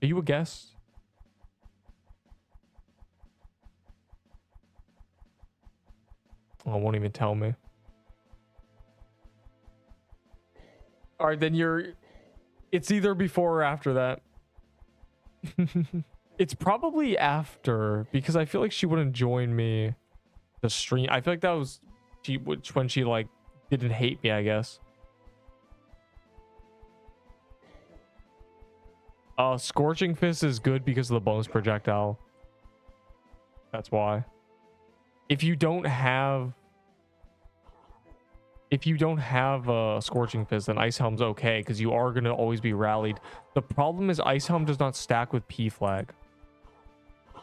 Are you a guest? Oh, it won't even tell me. All right, then it's either before or after that. It's probably after, because I feel like she wouldn't join me the stream. I feel like that was when she like didn't hate me, I guess. Scorching Fist is good because of the bonus projectile. That's why. If you don't have a Scorching Fist, then Ice Helm's okay, because you are going to always be rallied. The problem is Ice Helm does not stack with P Flag.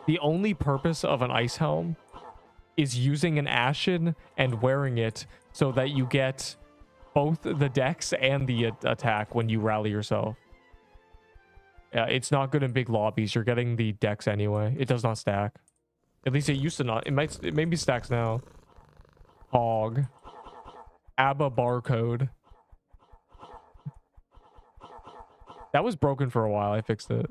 The only purpose of an Ice Helm is using an Ashen and wearing it so that you get both the dex and the attack when you rally yourself. Yeah, it's not good in big lobbies. You're getting the dex anyway. It does not stack. At least it used to not. It maybe stacks now. Hog. ABBA barcode. That was broken for a while. I fixed it.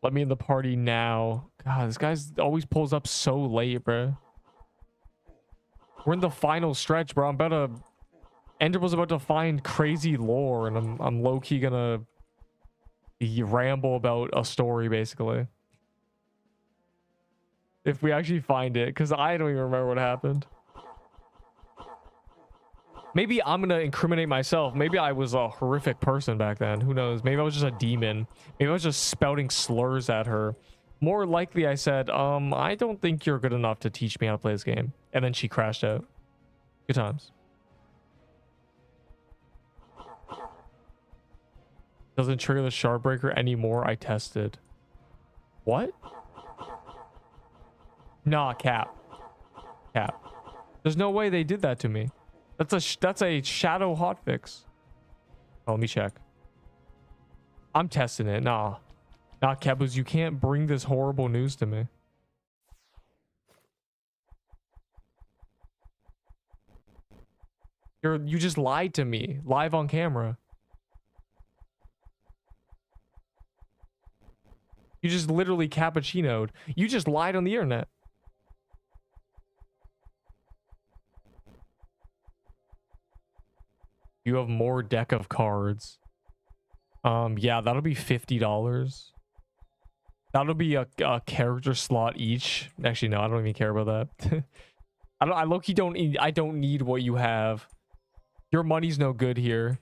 Let me in the party now. God, this guy's always pulls up so late, bro. We're in the final stretch, bro. I'm about to... Ender was about to find crazy lore, and I'm low-key gonna ramble about a story, basically. If we actually find it, because I don't even remember what happened. Maybe I'm gonna incriminate myself. Maybe I was a horrific person back then. Who knows? Maybe I was just a demon. Maybe I was just spouting slurs at her. More likely I said, I don't think you're good enough to teach me how to play this game. And then she crashed out. Good times. Doesn't trigger the shard breaker anymore. I tested. What? Nah, cap. Cap. There's no way they did that to me. That's a shadow hotfix. Oh, let me check. I'm testing it. Nah. Nah, Kebuz, you can't bring this horrible news to me. You just lied to me live on camera. You just literally cappuccinoed. You just lied on the internet. You have more deck of cards. Yeah, that'll be $50. That'll be a character slot each. Actually, no, I don't even care about that. I low-key I don't need what you have. Your money's no good here.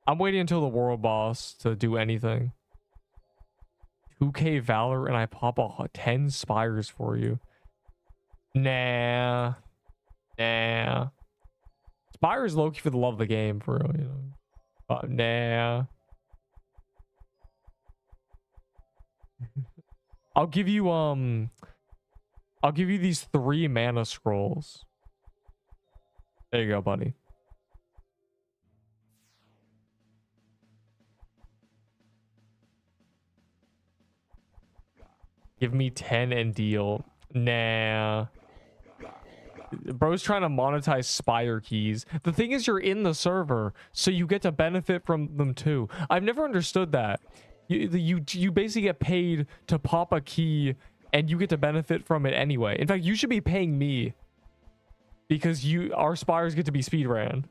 I'm waiting until the world boss to do anything. 2k Valor and I pop 10 spires for you. Nah. Nah. Spire is low-key for the love of the game, for real, you know. Nah. I'll give you these 3 mana scrolls. There you go, buddy. Give me 10 and deal. Nah. Bro's trying to monetize Spire keys. The thing is, you're in the server, so you get to benefit from them too. I've never understood that. You basically get paid to pop a key, and you get to benefit from it anyway. In fact, you should be paying me because our Spires get to be speedran.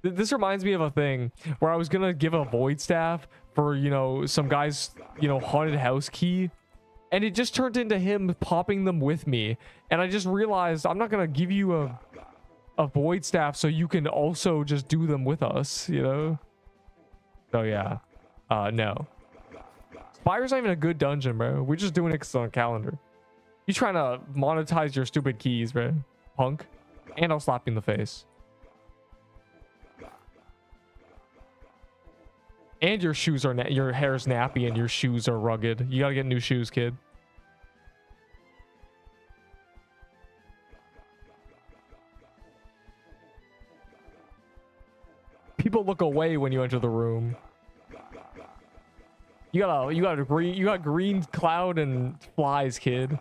This reminds me of a thing where I was gonna give a void staff for, you know, some guy's, you know, haunted house key. And it just turned into him popping them with me. And I just realized I'm not going to give you a void staff so you can also just do them with us, you know? So yeah. No. Spire's not even a good dungeon, bro. We're just doing it 'cause it's on a calendar. You trying to monetize your stupid keys, bro. Punk. And I'll slap you in the face. And your shoes are your hair's nappy and your shoes are rugged. You gotta get new shoes, kid. People look away when you enter the room. You got green cloud and flies, kid.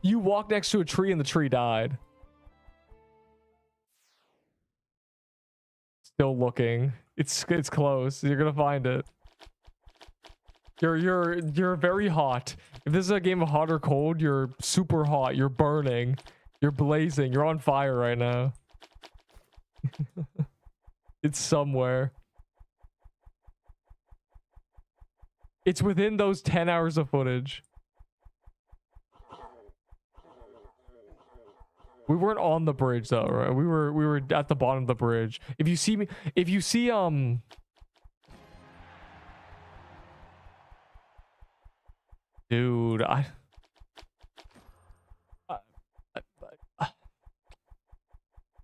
You walked next to a tree and the tree died. Still looking. It's close. You're gonna find it. You're very hot. If this is a game of hot or cold, you're super hot. You're burning. You're blazing. You're on fire right now. It's somewhere. It's within those 10 hours of footage. We weren't on the bridge though, right? We were at the bottom of the bridge. If you see dude,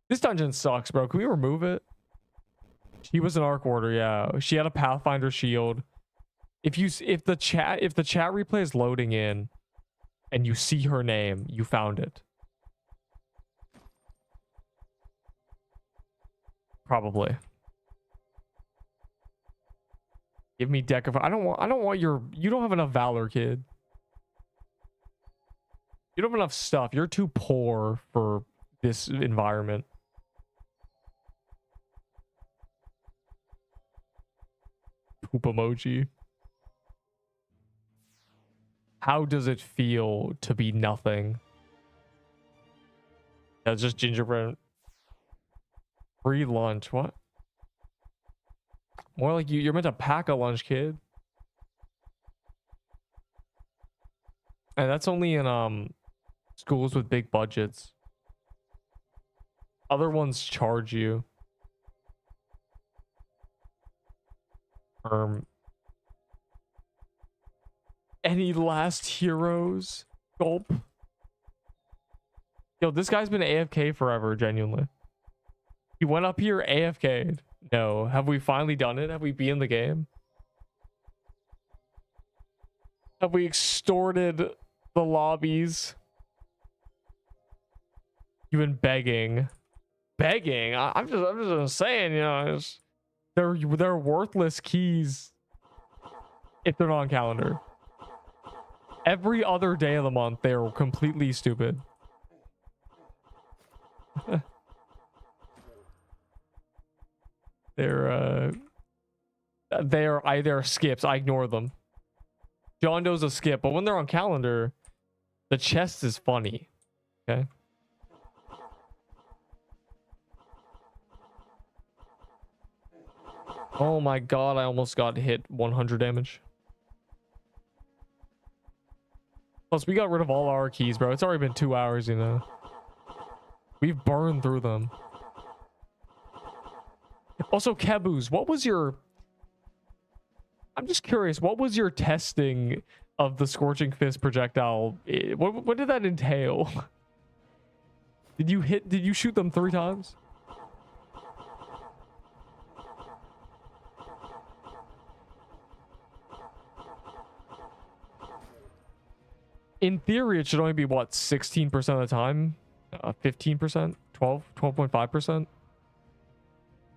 this dungeon sucks, bro. Can we remove it? She was an Arc Warder, yeah. She had a Pathfinder shield. If the chat replay is loading in and you see her name, you found it. Probably. Give me deck of... I don't want your... You don't have enough Valor, kid. You don't have enough stuff. You're too poor for this environment. Poop emoji. How does it feel to be nothing? That's just gingerbread. Free lunch. What? More like you're meant to pack a lunch, kid. And that's only in schools with big budgets. Other ones charge you. Any last heroes? Gulp. Yo, this guy's been AFK forever, genuinely. He went up here AFK'd. No. Have we finally done it? Have we been in the game? Have we extorted the lobbies? You've been begging. Begging? I'm just saying, you know, they're worthless keys if they're not on calendar. Every other day of the month, they're completely stupid. They're either skips. I ignore them. John Doe's a skip, but when they're on calendar, the chest is funny. Okay. Oh my god, I almost got hit 100 damage. Plus, we got rid of all our keys, bro. It's already been 2 hours, you know. We've burned through them. Also, Caboose, what was your... I'm just curious, what was your testing of the Scorching Fist projectile? What did that entail? Did you shoot them 3 times? In theory, it should only be, what, 16% of the time? 15%? 12.5%?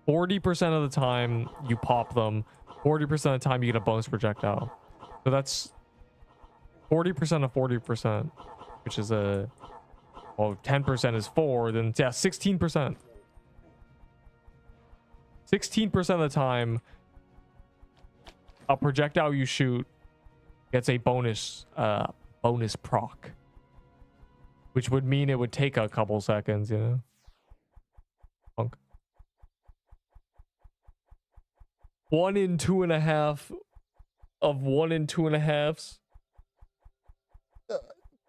40% of the time you pop them. 40% of the time you get a bonus projectile. So that's 40% of 40%, which is well, 10% is 4, then yeah, 16%. 16% of the time, a projectile you shoot gets a bonus proc, which would mean it would take a couple seconds, you know. Punk. 1 in 2.5 of 1 in 2.5s.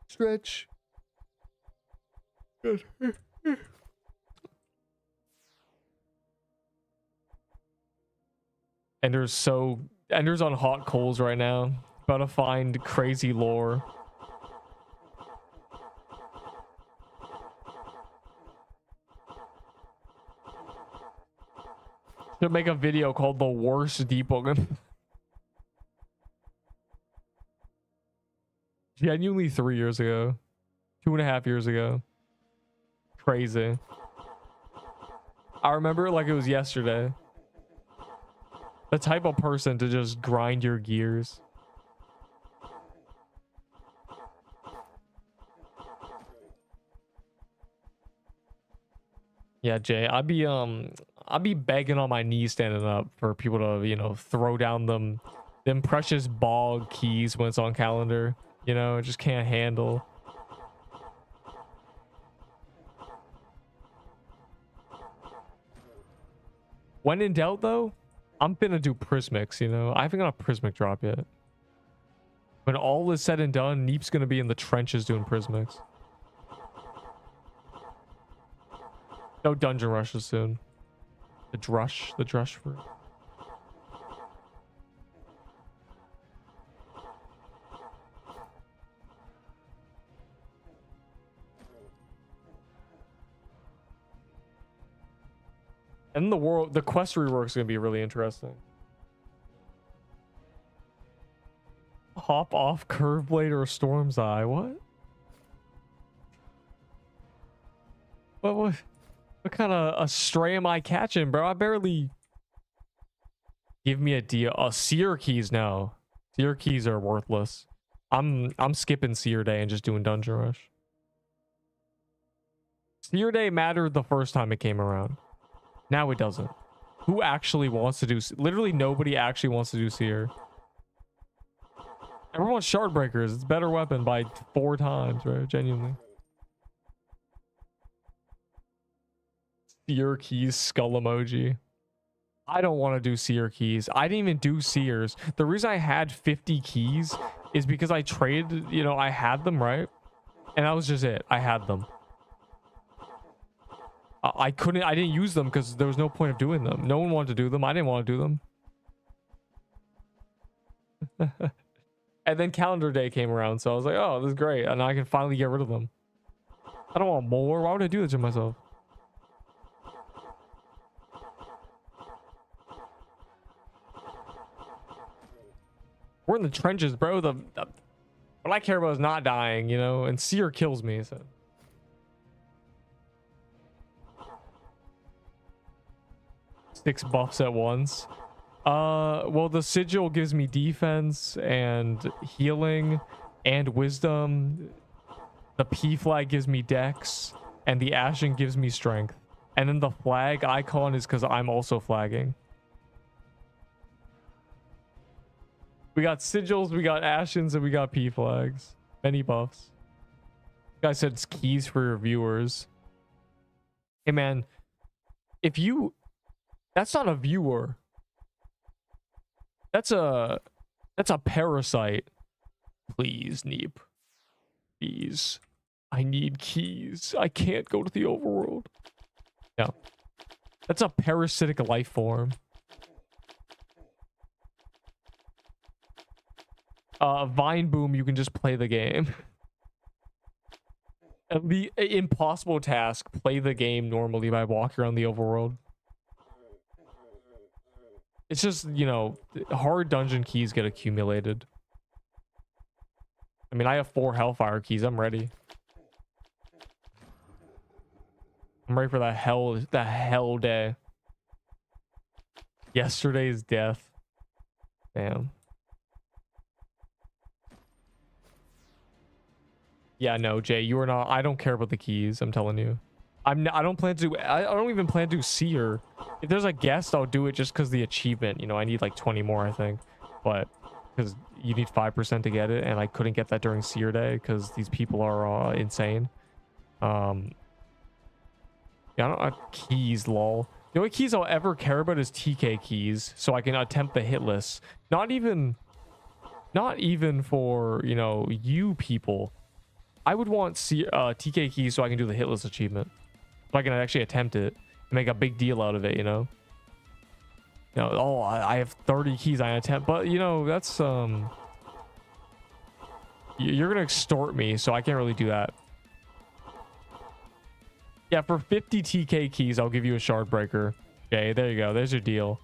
Stretch. Good. Ender's on hot coals right now. About to find crazy lore. Should make a video called the worst Deepwoken. Genuinely 3 years ago. 2.5 years ago. Crazy. I remember it like it was yesterday. The type of person to just grind your gears. Yeah, Jay, I'd be begging on my knees standing up for people to, you know, throw down them precious bog keys when it's on calendar. You know, just can't handle. When in doubt, though, I'm finna do Prismics, you know. I haven't got a Prismic drop yet. When all is said and done, Neep's gonna be in the trenches doing Prismics. No dungeon rushes soon. The drush for... And the quest rework is going to be really interesting. Hop off Curve Blade or Storm's Eye. What? What kind of a stray am I catching, bro? I barely... Give me a deal. Seer keys now. Seer keys are worthless. I'm skipping Seer Day and just doing Dungeon Rush. Seer Day mattered the first time it came around. Now it doesn't. Who actually wants to do... Literally nobody actually wants to do Seer. Everyone wants Shardbreakers. It's a better weapon by 4 times, right? Genuinely. Seer keys skull emoji. I don't want to do Seer keys. I didn't even do Seers. The reason I had 50 keys is because I traded, you know, I had them, right? And that was just it. I had them. I didn't use them because there was no point of doing them. No one wanted to do them. I didn't want to do them. And then calendar day came around, so I was like, oh, this is great. And I can finally get rid of them. I don't want more. Why would I do this to myself? We're in the trenches, bro. What I care about is not dying, you know, and Seer kills me, so. Six buffs at once. Well, the sigil gives me defense and healing and wisdom. The P flag gives me dex, and the ashen gives me strength. And then the flag icon is because I'm also flagging. We got sigils, we got ashens, and we got P flags. Many buffs. Guy said it's keys for your viewers. Hey man, if you... That's not a viewer. That's a parasite. Please, Neep. Please. I need keys. I can't go to the overworld. Yeah. That's a parasitic life form. Vine Boom, you can just play the game. The impossible task, play the game normally by walking around the overworld. It's just, you know, hard dungeon keys get accumulated. I mean, I have 4 Hellfire keys. I'm ready. I'm ready for the hell day. Yesterday's death. Damn. Yeah, no, Jay, you are not. I don't care about the keys. I'm telling you. I don't plan to do. I don't even plan to do Seer. If there's a guest, I'll do it just because the achievement. You know, I need like 20 more, I think. But because you need 5% to get it, and I couldn't get that during Seer Day because these people are insane. Yeah, I don't keys, lol. The only keys I'll ever care about is TK keys, so I can attempt the hit list. Not even for, you know, you people. I would want TK keys so I can do the hit list achievement. So I can actually attempt it and make a big deal out of it, you know? You know, oh, I have 30 keys I attempt, but you know, that's you're gonna extort me, so I can't really do that. Yeah, for 50 TK keys, I'll give you a shard breaker. Okay, there you go. There's your deal.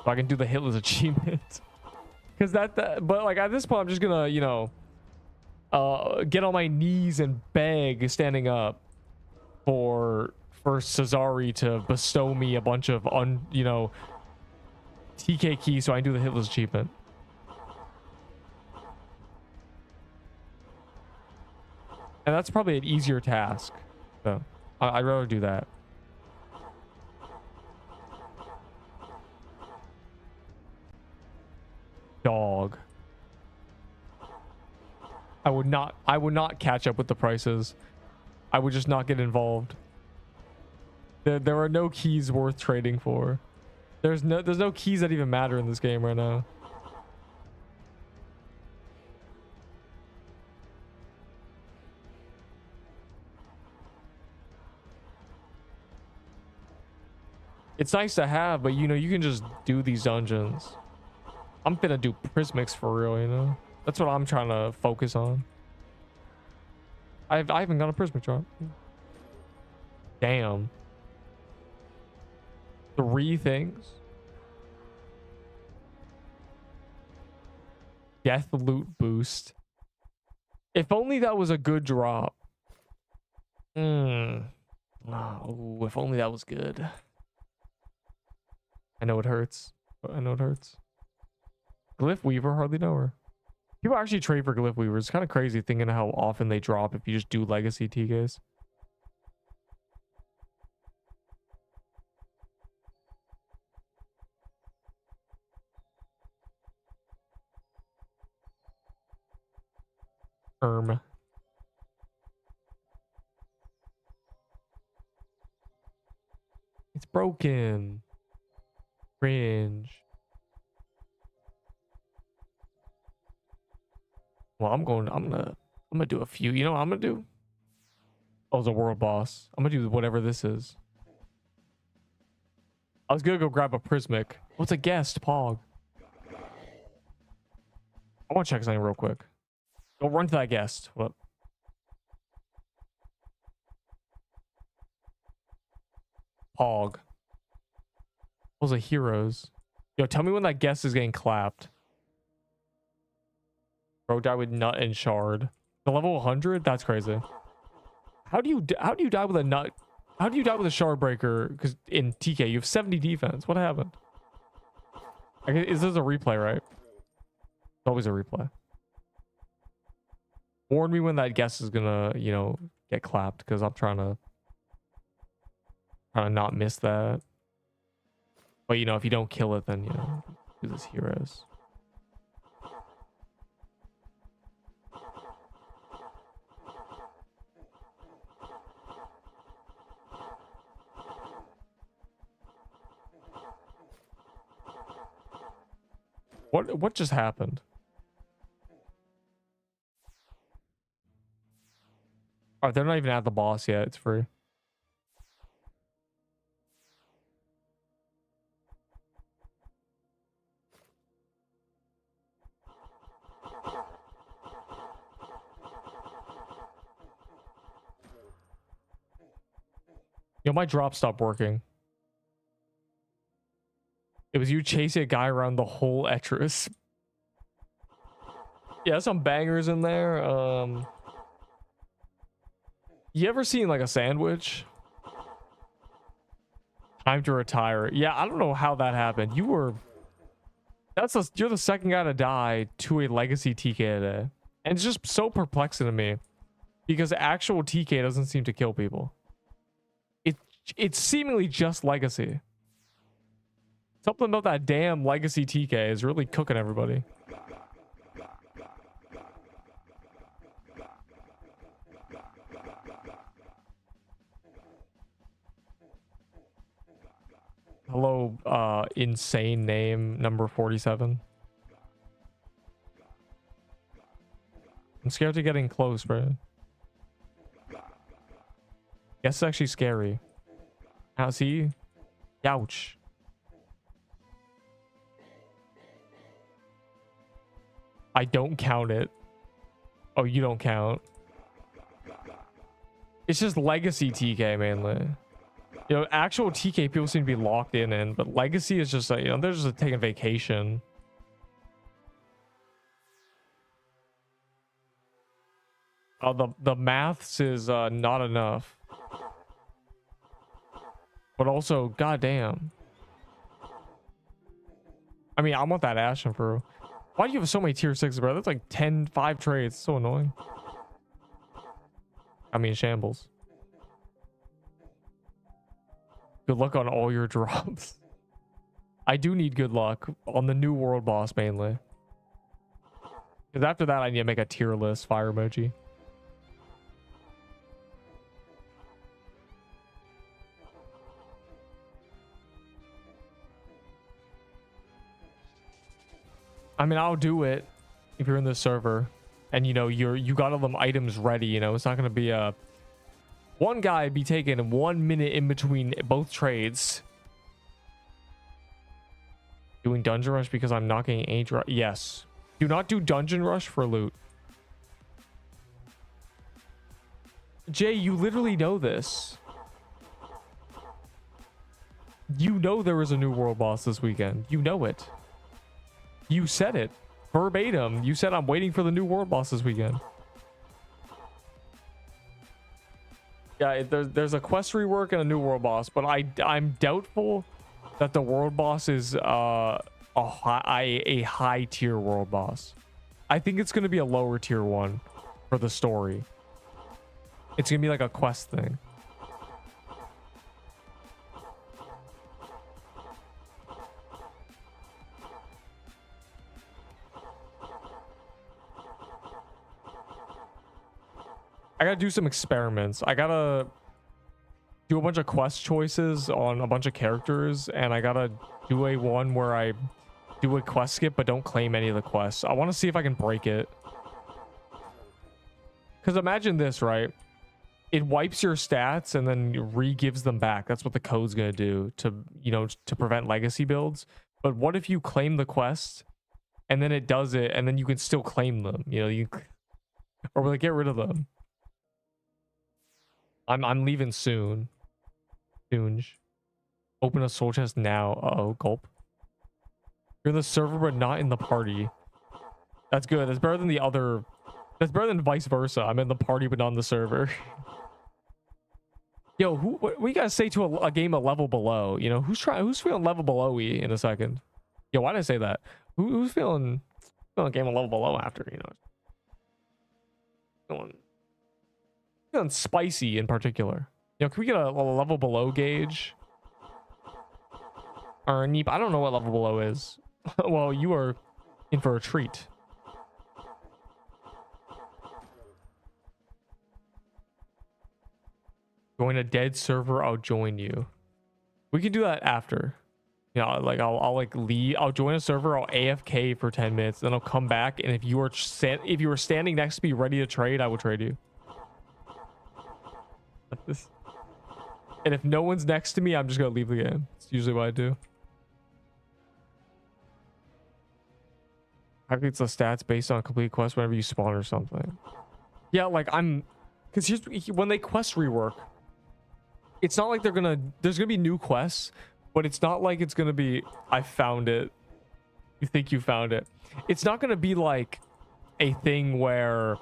So I can do the hit list achievement. Because but like at this point, I'm just gonna, you know, get on my knees and beg standing up for Cesari to bestow me a bunch of you know, TK keys so I can do the hit list achievement. And that's probably an easier task. So I'd rather do that. Dog. I would not catch up with the prices. I would just not get involved. There are no keys worth trading for. There's no keys that even matter in this game right now. It's nice to have, but you know, you can just do these dungeons. I'm gonna do Prismics for real, you know? That's what I'm trying to focus on. I haven't got a Prismic drop. Damn. 3 things. Death loot boost. If only that was a good drop. Oh, if only that was good. I know it hurts. I know it hurts. Glyph Weaver, hardly know her. People actually trade for Glyph Weavers. It's kind of crazy thinking how often they drop if you just do legacy TKs. It's broken. Cringe. Well, I'm gonna do a few. You know what I'm gonna do? Oh, it's a world boss. I'm gonna do whatever this is. I was gonna go grab a prismic. What's a guest, Pog? I want to check something real quick. Go run to that guest. What? Pog. Those are heroes. Yo, tell me when that guest is getting clapped. Bro died with nut and shard. The level 100? That's crazy. How do you die with a nut? How do you die with a shard breaker? Because in TK you have 70 defense. What happened? Is this a replay, right? It's always a replay. Warn me when that guest is gonna, you know, get clapped, because I'm trying to not miss that. But you know, if you don't kill it, then you know, do this heroes. What just happened? Oh, they're not even at the boss yet. It's free. Yo, my drop stopped working. It was you chasing a guy around the whole Etris. Yeah, some bangers in there. You ever seen like a sandwich? Time to retire. Yeah, I don't know how that happened. You're the second guy to die to a legacy TK today. And it's just so perplexing to me. Because actual TK doesn't seem to kill people. It's seemingly just legacy. Something about that damn legacy TK is really cooking everybody. Hello, insane name number 47. I'm scared to getting close, bro. Guess it's actually scary. How's he? Ouch. I don't count it. Oh, you don't count. It's just legacy TK mainly. You know, actual TK people seem to be locked in, but legacy is just like, you know, they're just taking vacation. Oh, the maths is not enough. But also, goddamn. I mean, I want that Ashen for. Why do you have so many tier 6s, bro? That's like 5 trades. It's so annoying. I mean, shambles. Good luck on all your drops. I do need good luck on the new world boss mainly. Because after that, I need to make a tier list fire emoji. I mean, I'll do it if you're in the server and you know you got all them items ready. You know, it's not gonna be a one guy be taking 1 minute in between both trades. Doing dungeon rush because I'm not getting age rush. Yes, do not do dungeon rush for loot. Jay, you literally know this. You know there was a new world boss this weekend. You know it. You said it verbatim. You said I'm waiting for the new world boss this weekend. Yeah, there's a quest rework and a new world boss, but I'm doubtful that the world boss is a high tier world boss. I think it's gonna be a lower tier one for the story. It's gonna be like a quest thing. I gotta do some experiments. I gotta do a bunch of quest choices on a bunch of characters, and I gotta do a one where I do a quest skip but don't claim any of the quests. I want to see if I can break it. Because imagine this, right? It wipes your stats and then re-gives them back. That's what the code's gonna do to, you know, to prevent legacy builds. But what if you claim the quest and then it does it and then you can still claim them? You know, you or like get rid of them. I'm leaving soon. Soonge. Open a soul chest now. Uh-oh, gulp. You're in the server but not in the party. That's good. That's better than the other. That's better than vice versa. I'm in the party but not in the server. Yo, what you gotta say to a game a level below? You know, who's feeling level below-y in a second? Yo, why did I say that? Who's feeling a game a level below after, you know? Feeling spicy in particular. You know, can we get a level below gauge? Or Neep, I don't know what level below is. Well, you are in for a treat. Join a dead server, I'll join you. We can do that after. You know, like I'll like leave. I'll join a server. I'll AFK for 10 minutes. Then I'll come back. And if you were standing next to me ready to trade, I will trade you. And if no one's next to me, I'm just gonna leave the game. It's usually what I do. Calculates the stats based on complete quest whenever you spawn or something. Yeah, like because here's when they quest rework. It's not like there's gonna be new quests, but it's not like it's gonna be I found it. You think you found it. It's not gonna be like a thing where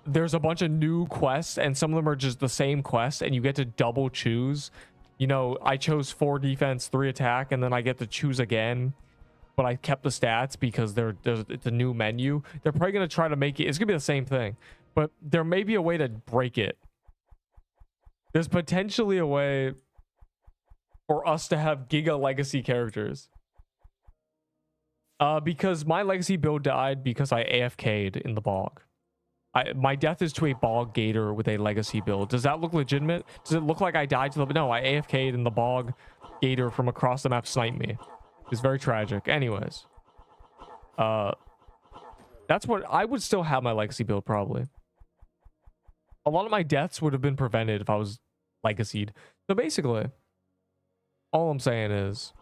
there's a bunch of new quests and some of them are just the same quest and you get to double choose. You know, I chose 4 defense, 3 attack, and then I get to choose again, but I kept the stats because it's a new menu. They're probably going to try to make it's going to be the same thing, but there may be a way to break it. There's potentially a way for us to have Giga Legacy characters. Because my Legacy build died because I AFK'd in the bog. My death is to a bog gator with a Legacy build. Does that look legitimate? Does it look like I died to the... No, I AFK'd in the bog gator from across the map sniped me. It's very tragic. Anyways. That's what... I would still have my Legacy build, probably. A lot of my deaths would have been prevented if I was Legacied. So basically, all I'm saying is,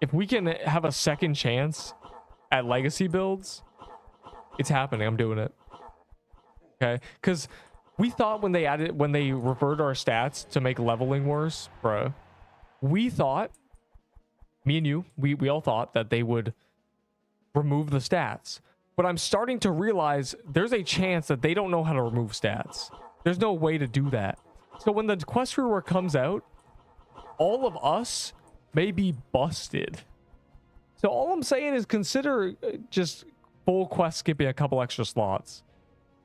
if we can have a second chance at Legacy builds, it's happening. I'm doing it. Okay, because we thought when they reverted our stats to make leveling worse, bro, we thought, me and you, we all thought that they would remove the stats. But I'm starting to realize there's a chance that they don't know how to remove stats. There's no way to do that. So when the quest rework comes out, all of us may be busted. So all I'm saying is consider just full quest skipping a couple extra slots.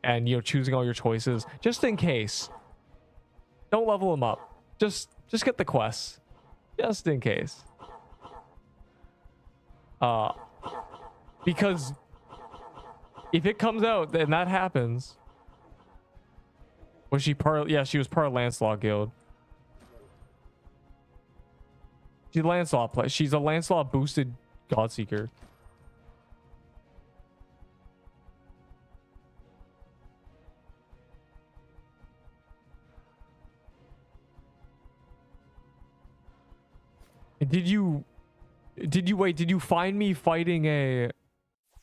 And, you know, choosing all your choices just in case. Don't level them up. Just get the quests. Just in case. Because if it comes out and that happens. Was she part? Yeah, she was part of Lancelot Guild. She's Lancelot She's a Lancelot boosted Godseeker. Did you find me fighting a...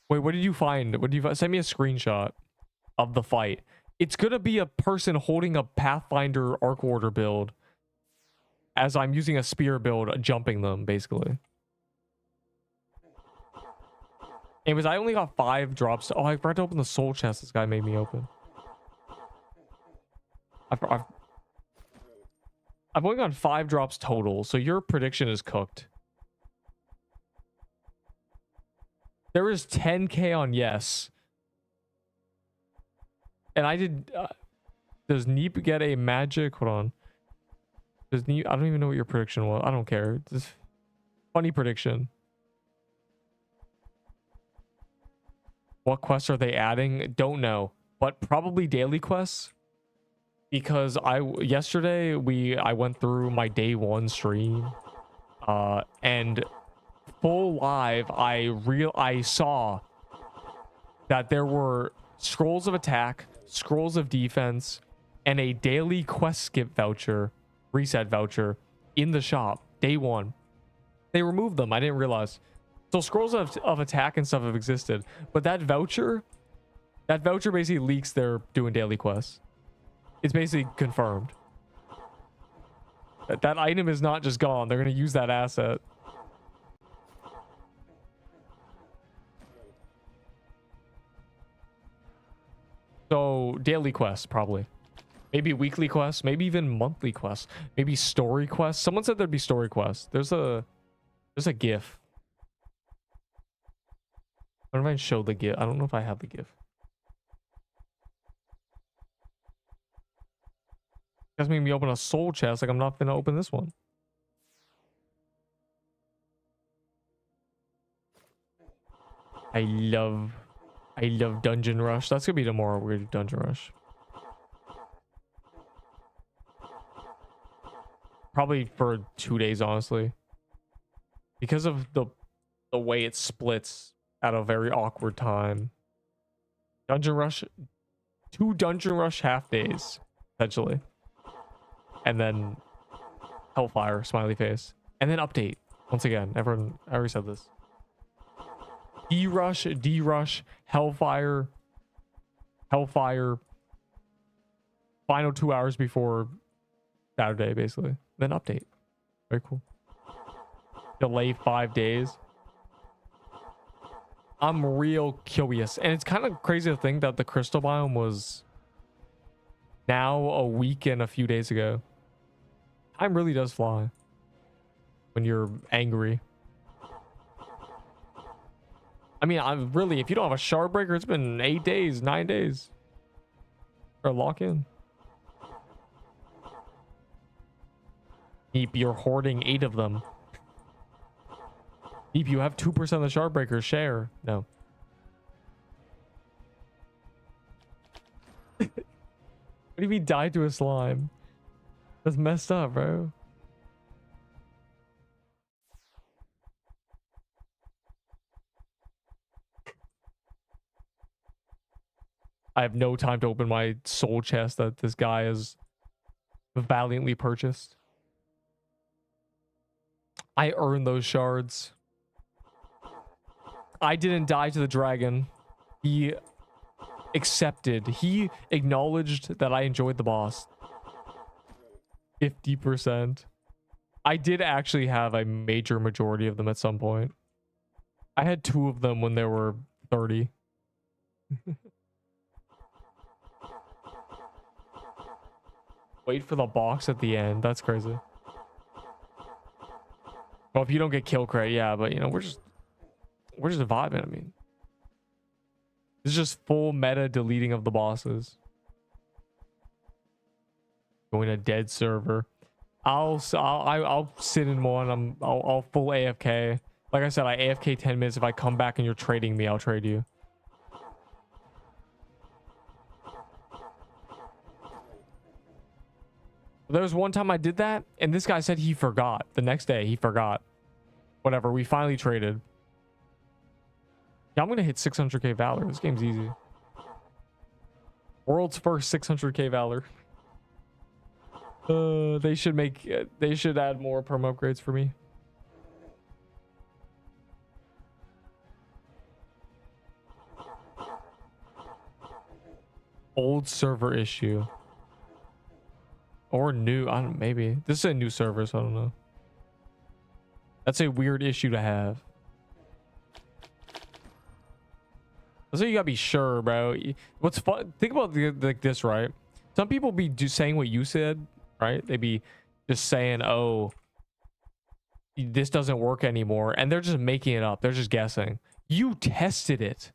Wait, what did you find? Send me a screenshot of the fight. It's gonna be a person holding a Pathfinder Arc Order build as I'm using a spear build, jumping them, basically. Anyways, I only got 5 drops. Oh, I forgot to open the soul chest this guy made me open. I've only gotten 5 drops total, so your prediction is cooked. There is 10K on yes. And I did... does Neep get a magic? Hold on. Does Neep... I don't even know what your prediction was. I don't care. Just funny prediction. What quests are they adding? Don't know. But probably daily quests. Because yesterday I went through my day 1 stream. And full live, I saw that there were scrolls of attack, scrolls of defense, and a daily quest skip voucher, reset voucher in the shop. Day 1. They removed them. I didn't realize. So scrolls of attack and stuff have existed, but that voucher basically leaks they're doing daily quests. It's basically confirmed. That item is not just gone. They're going to use that asset. So daily quests, probably. Maybe weekly quests, maybe even monthly quests, maybe story quests. Someone said there'd be story quests. There's a GIF. I don't know if I show the GIF. I don't know if I have the GIF. That's making me open a soul chest. Like I'm not gonna open this one. I love Dungeon Rush. That's gonna be tomorrow. We're gonna do Dungeon Rush. Probably for 2 days, honestly. Because of the way it splits at a very awkward time. Dungeon Rush, 2 Dungeon Rush half days, essentially. And then Hellfire, smiley face. And then update. Once again, everyone, I already said this. D-Rush, Hellfire, final 2 hours before Saturday, basically. Then update. Very cool. Delay 5 days. I'm real curious. And it's kind of crazy to think that the crystal biome was now a week and a few days ago. Time really does fly when you're angry. I mean, if you don't have a shard breaker, it's been 8 days, 9 days. Or lock in. Deep, you're hoarding 8 of them. Deep, you have 2% of the shard breakers. Share. No. What do you mean died to a slime? That's messed up, bro. I have no time to open my soul chest that this guy has valiantly purchased. I earned those shards. I didn't die to the dragon. He accepted. He acknowledged that I enjoyed the boss. 50%. I did actually have a major majority of them at some point. I had 2 of them when there were 30. Wait for the box at the end. That's crazy. Well, if you don't get kill credit, yeah, but you know, we're just vibing. I mean, this is just full meta deleting of the bosses. Going a dead server. I'll sit in one. I'll full AFK. Like I said, I AFK 10 minutes. If I come back and you're trading me, I'll trade you. There was one time I did that, and this guy said he forgot. The next day, he forgot. Whatever, we finally traded. Yeah, I'm gonna hit 600k Valor. This game's easy. World's first 600k Valor. They should add more perm upgrades for me. Old server issue. Or new, I don't know, maybe. This is a new server, so I don't know. That's a weird issue to have. So you gotta be sure, bro. What's fun? Think about like this, right? Some people be saying what you said, right? They be just saying, "Oh, this doesn't work anymore," and they're just making it up. They're just guessing. You tested it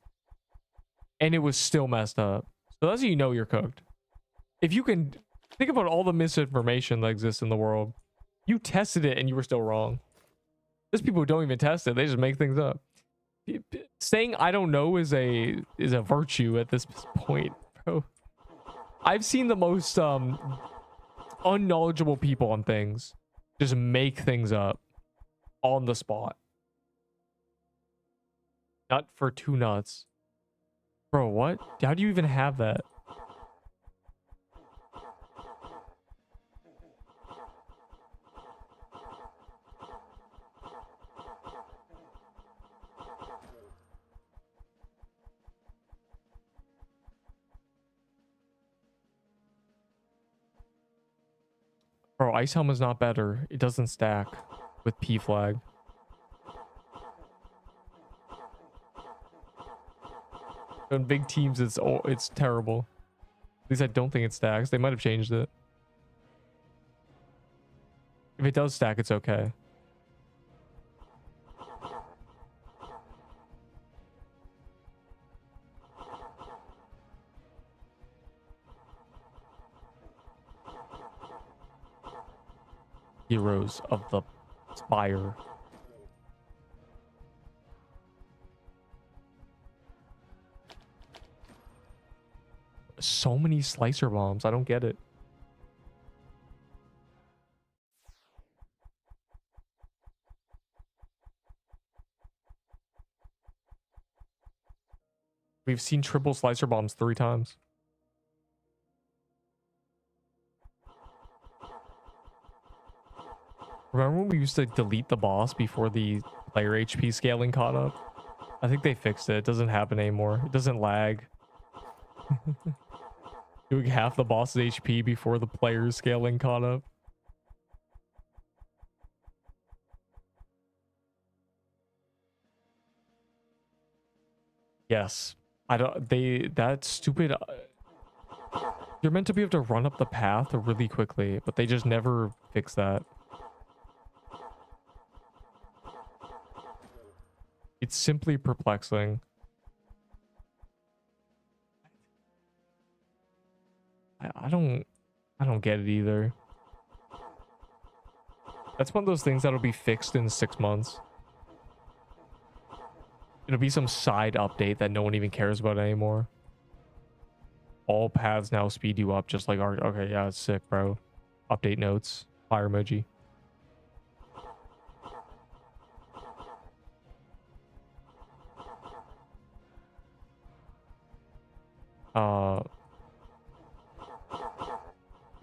and it was still messed up. So that's how you know you're cooked. If you can think about all the misinformation that exists in the world, you tested it and you were still wrong. There's people who don't even test it. They just make things up. Saying I don't know is a virtue at this point, bro. I've seen the most unknowledgeable people on things just make things up on the spot. Nut for 2 nuts. Bro, what? How do you even have that? Bro, Ice Helm is not better. It doesn't stack with P flag. In big teams, it's terrible. At least I don't think it stacks. They might have changed it. If it does stack, it's okay. Heroes of the Spire. So many slicer bombs. I don't get it. We've seen triple slicer bombs 3 times. Remember when we used to delete the boss before the player HP scaling caught up? I think they fixed it. It doesn't happen anymore. It doesn't lag. Doing half the boss's HP before the player scaling caught up. Yes. I don't, that stupid, you're meant to be able to run up the path really quickly, but they just never fix that. It's simply perplexing. I don't get it either. That's one of those things that'll be fixed in 6 months. It'll be some side update that no one even cares about anymore. All paths now speed you up just like art. Okay, yeah, it's sick, bro. Update notes. Fire emoji.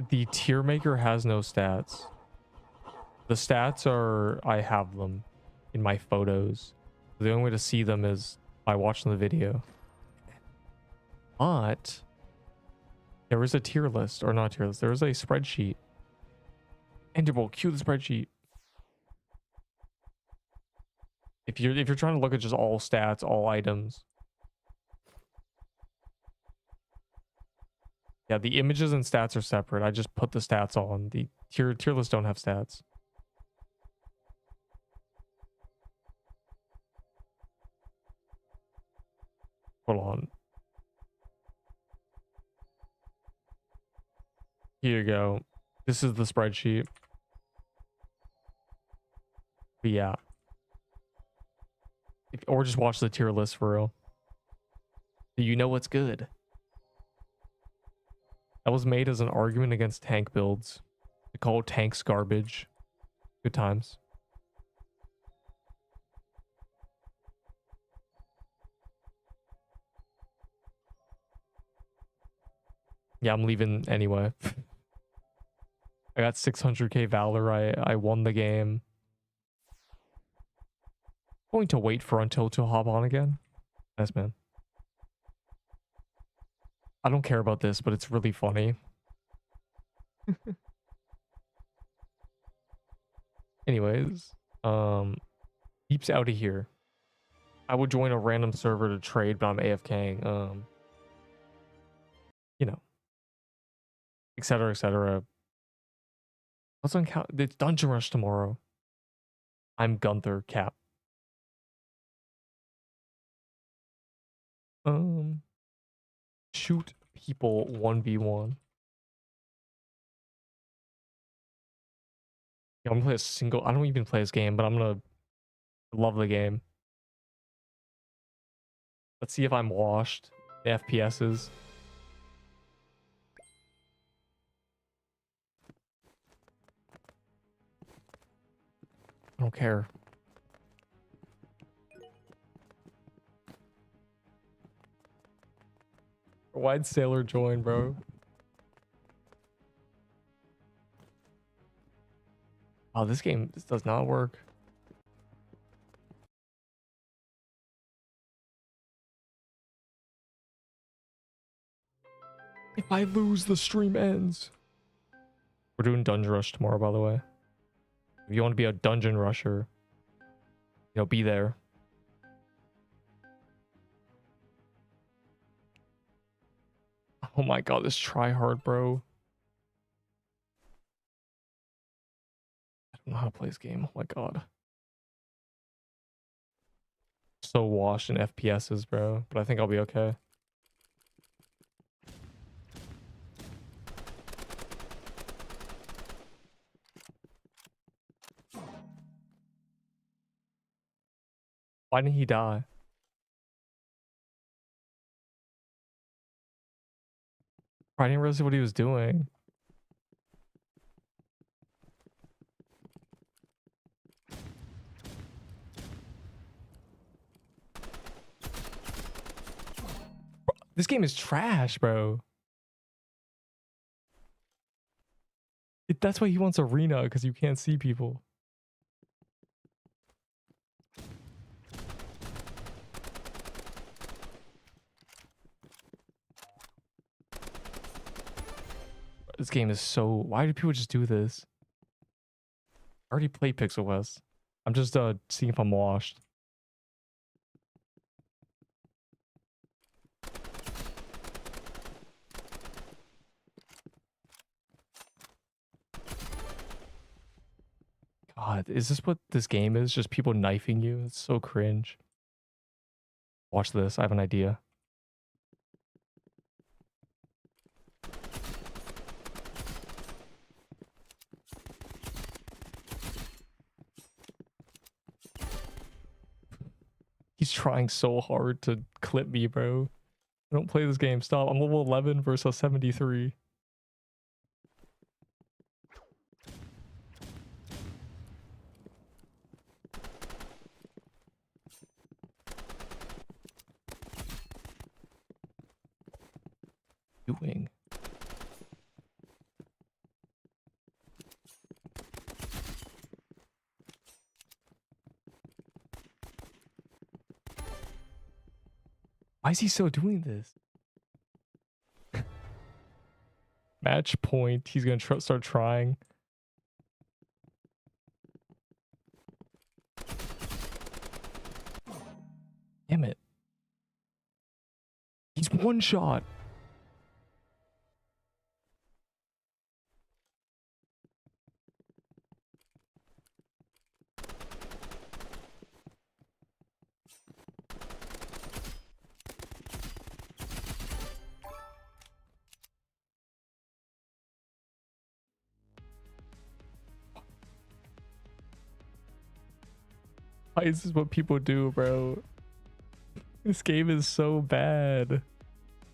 The tier maker has no stats. The stats are, I have them in my photos. The only way to see them is by watching the video. But there is a tier list, or not a tier list. There is a spreadsheet. Enderbolt, cue the spreadsheet. If you're trying to look at just all stats, all items. Yeah, the images and stats are separate. I just put the stats on. The tier lists don't have stats. Hold on. Here you go. This is the spreadsheet. But yeah. Or just watch the tier list for real. Do you know what's good? That was made as an argument against tank builds. They call tanks garbage. Good times. Yeah, I'm leaving anyway. I got 600k Valor. I won the game. Going to wait for until to hop on again. Nice, man. I don't care about this, but it's really funny. Anyways, Deep's out of here. I would join a random server to trade, but I'm AFKing. You know, etc., etc. Let's uncount. It's Dungeon Rush tomorrow. I'm Gunther Cap. Shoot people 1v1. Yeah, I'm gonna play a single. I don't even play this game, but I'm gonna love the game. Let's see if I'm washed. The FPSs. I don't care. Why'd Sailor join, bro? Oh, this does not work. If I lose, the stream ends. We're doing Dungeon Rush tomorrow, by the way. If you want to be a Dungeon Rusher, be there. Oh my god, this try hard, bro. I don't know how to play this game. Oh my god. So washed in FPSs, bro. But I think I'll be okay. Why didn't he die? I didn't realize what he was doing. This game is trash, bro. That's why he wants arena, because you can't see people. This game is so... Why do people just do this? I already played Pixel West. I'm just seeing if I'm washed. God, is this what this game is? Just people knifing you? It's so cringe. Watch this. I have an idea. He's trying so hard to clip me, bro. I don't play this game. Stop. I'm level 11 versus 73. Doing. Why is he still doing this? Match point. He's gonna start trying. Damn it. He's one shot. Why is this what people do, bro? This game is so bad.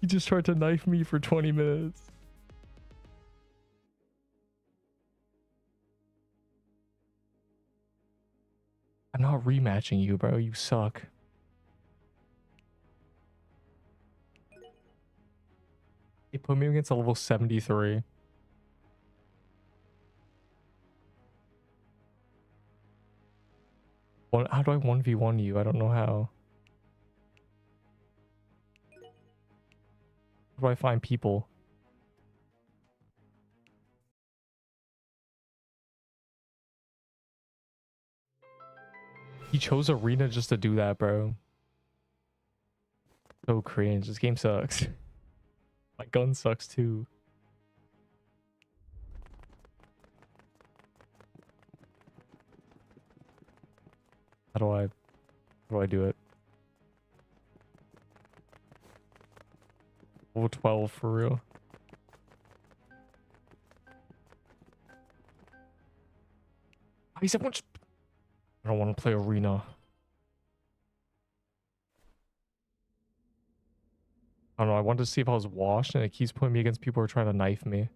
He just tried to knife me for 20 minutes. I'm not rematching you, bro. You suck. He put me against a level 73. How do I 1v1 you? I don't know how. How do I find people? He chose arena just to do that, bro. So cringe. This game sucks. My gun sucks too. How do I do it? Level 12 for real. Why is everyone just... I don't want to play arena. I don't know, I wanted to see if I was washed and it keeps putting me against people who are trying to knife me.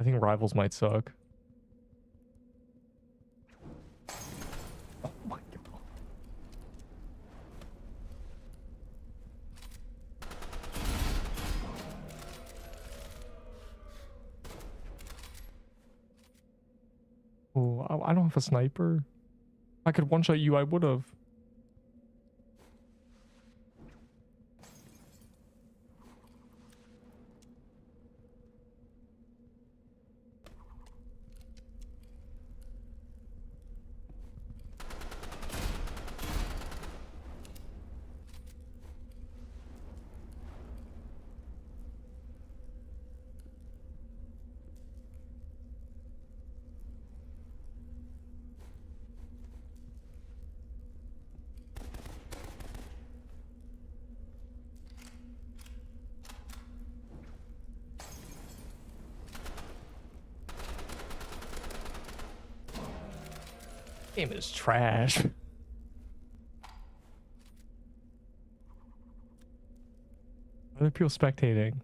I think rivals might suck. Oh my god. Oh, I don't have a sniper. If I could one-shot you, I would have. Game is trash. Why are people spectating?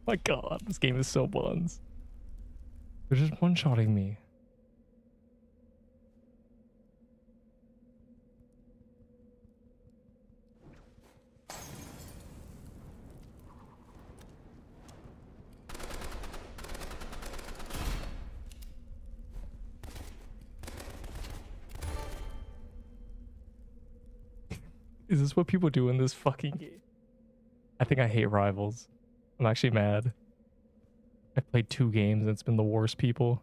My god, this game is so buns. They're just one-shotting me. Is this what people do in this fucking game? I think I hate rivals. I'm actually mad. I played 2 games and it's been the worst people.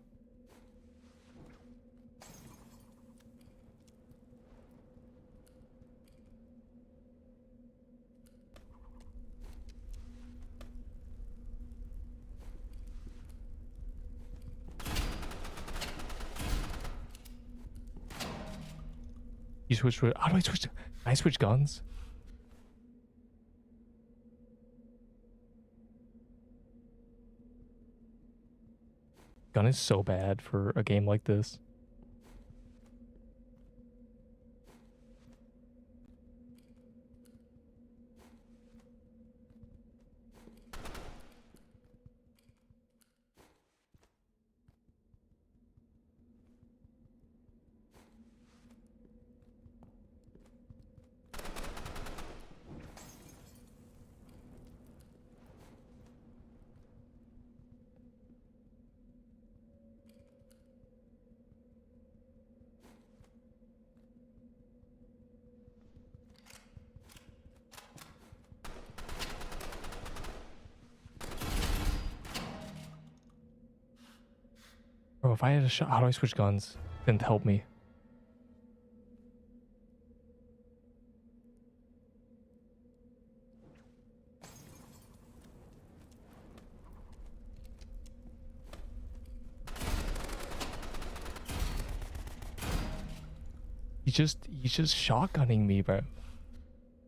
You switch to... How do I switch to... Can I switch guns? Gun is so bad for a game like this. Bro, if I had a shot, how do I switch guns? Didn't help me. He's just shotgunning me, bro.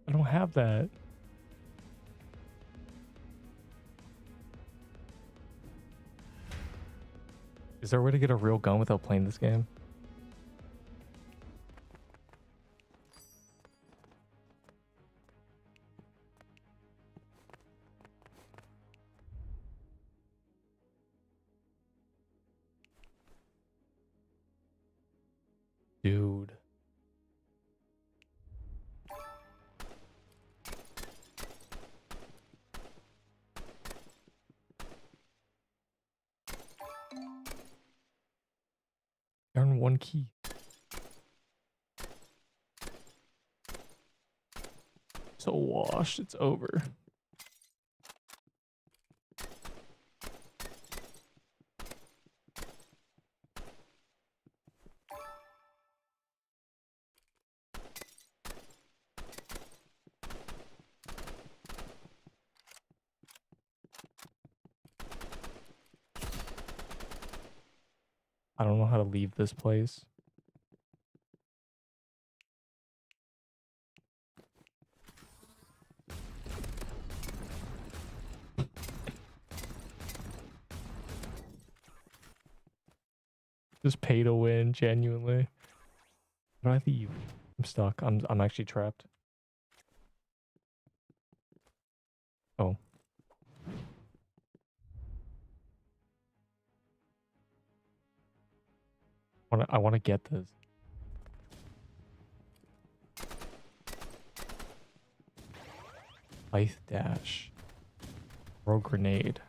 I don't have that. Is there a way to get a real gun without playing this game? Dude. Earn 1 key. So washed, it's over. don't know how to leave this place. Just pay to win, genuinely. How do I leave? I'm stuck. I'm actually trapped. Oh. I wanna get this. Ice dash. Throw grenade.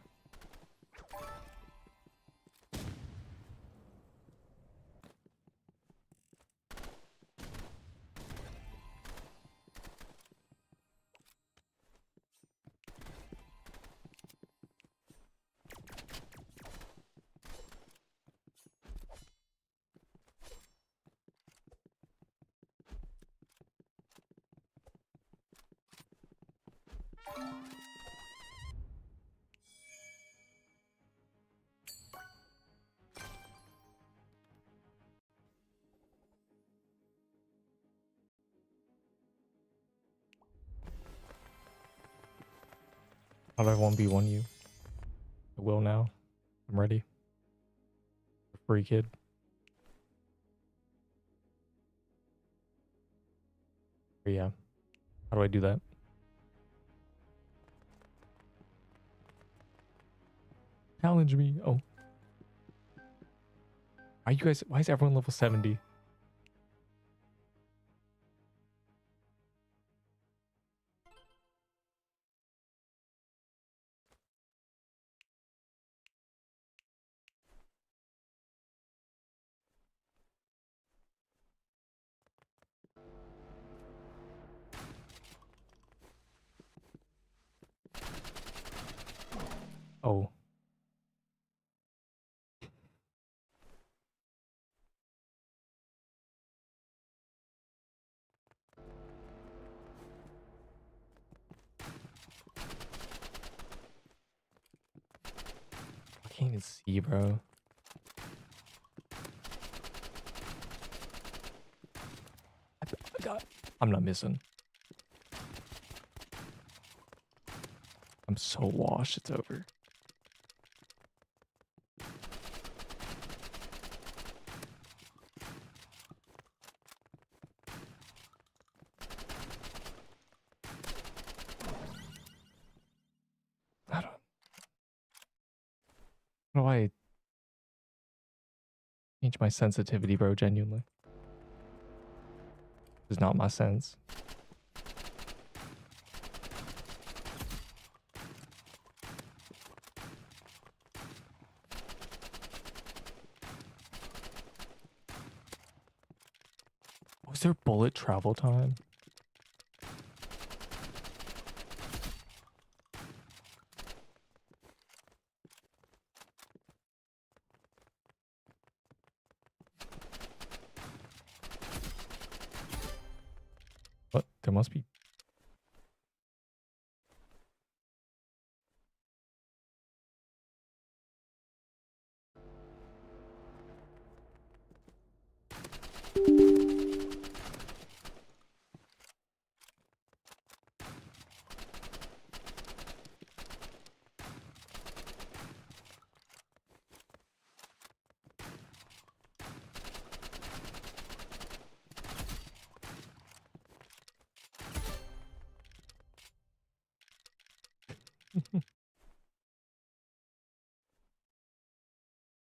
How do I 1v1 you? I will now. I'm ready. Free kid. Yeah. How do I do that? Challenge me. Oh. Why is everyone level 70? Oh. I can't even see, bro. I'm not missing. I'm so washed, it's over. I don't... How do I change my sensitivity, bro, genuinely? This is not my sense. Was there bullet travel time? What? There must be.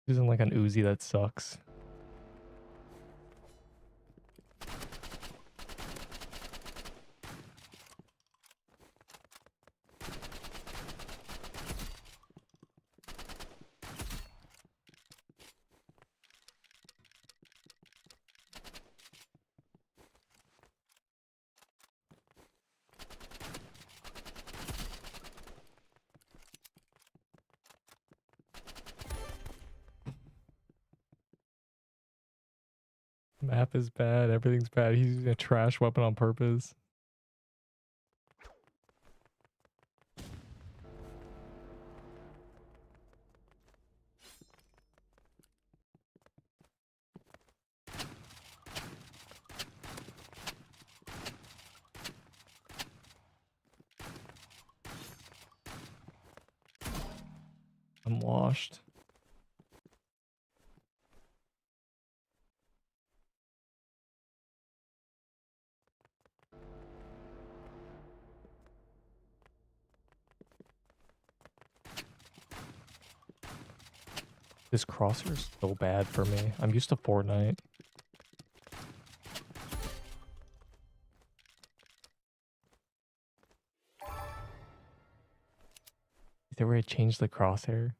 Using like an Uzi that sucks. Map is bad. Everything's bad. He's using a trash weapon on purpose. I'm washed. This crosshair is so bad for me. I'm used to Fortnite. Is there a way to change the crosshair?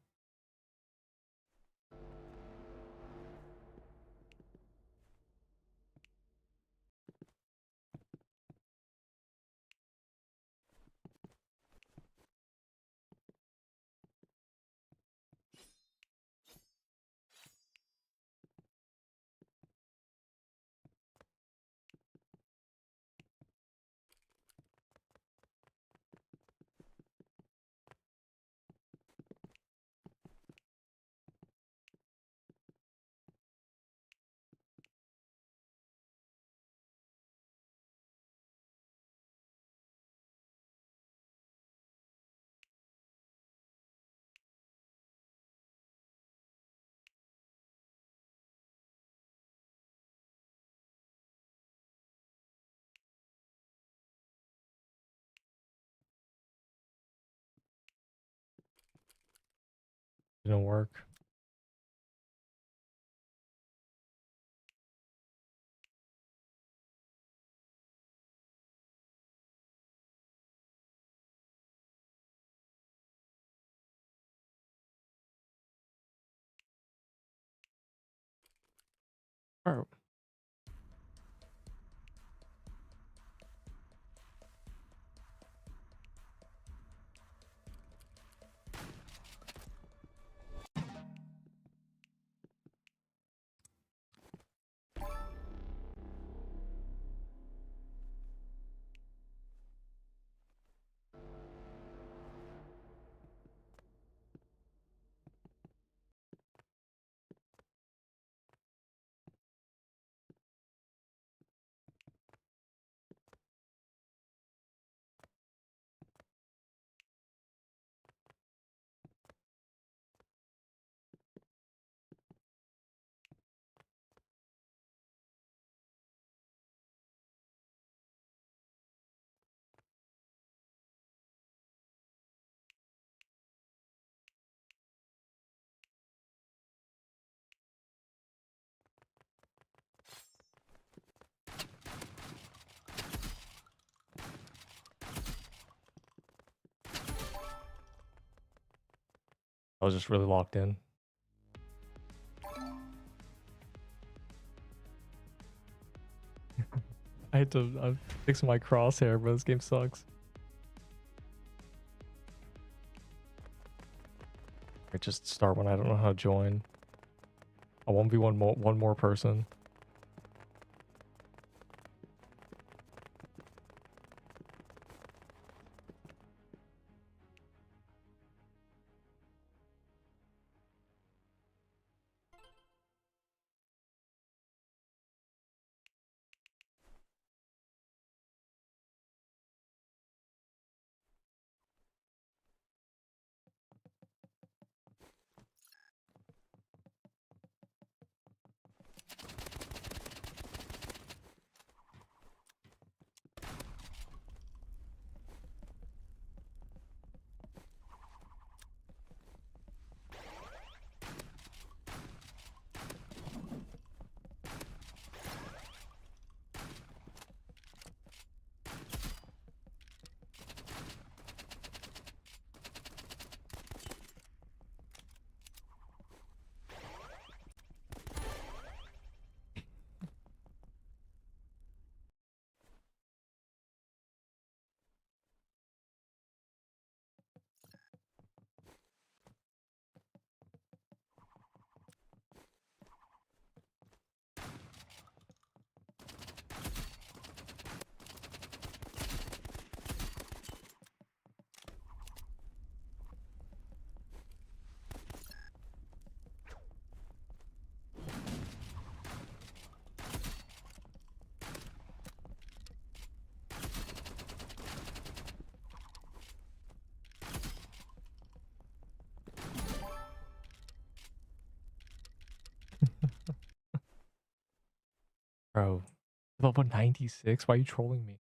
Didn't work. Alright. I was just really locked in. I had to fix my crosshair, but this game sucks. I just start when I don't know how to join. I 1v1 one more person. Bro, level 96? Why are you trolling me?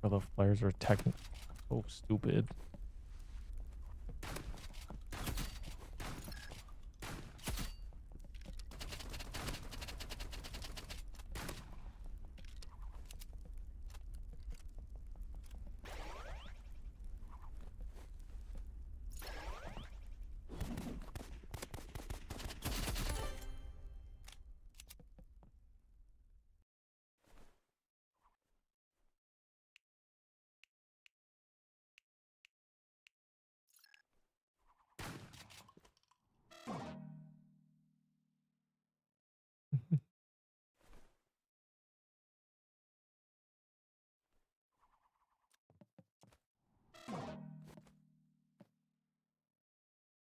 Bro, the flares are technically so stupid.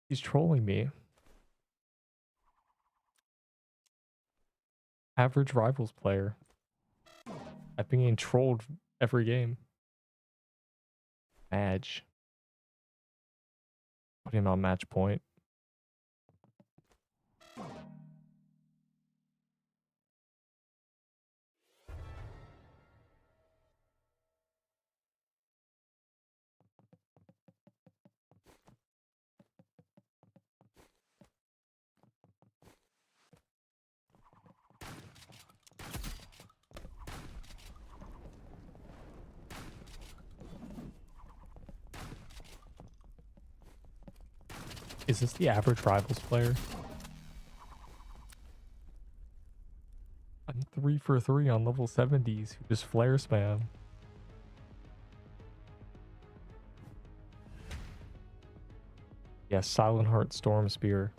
He's trolling me. Average rivals player. I've been getting trolled every game. Badge. Put him on match point. Is this the average rivals player? I'm 3 for 3 on level 70s who just flare spam. Yes, Silent Heart Storm Spear.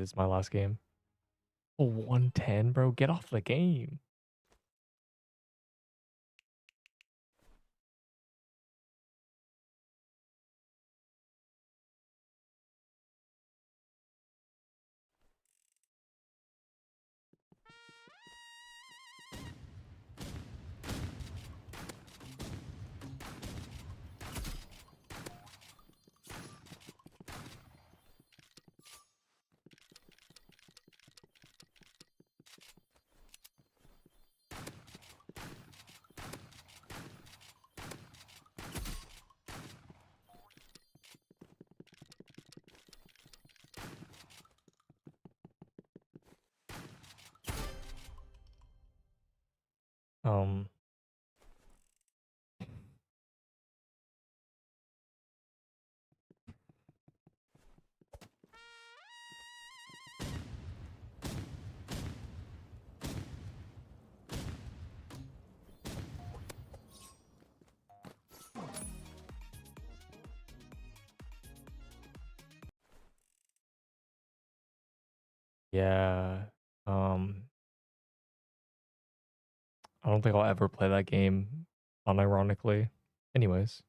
This is my last game. Oh, 110, bro. Get off the game. Um, yeah. Um, I don't think I'll ever play that game, unironically. Anyways.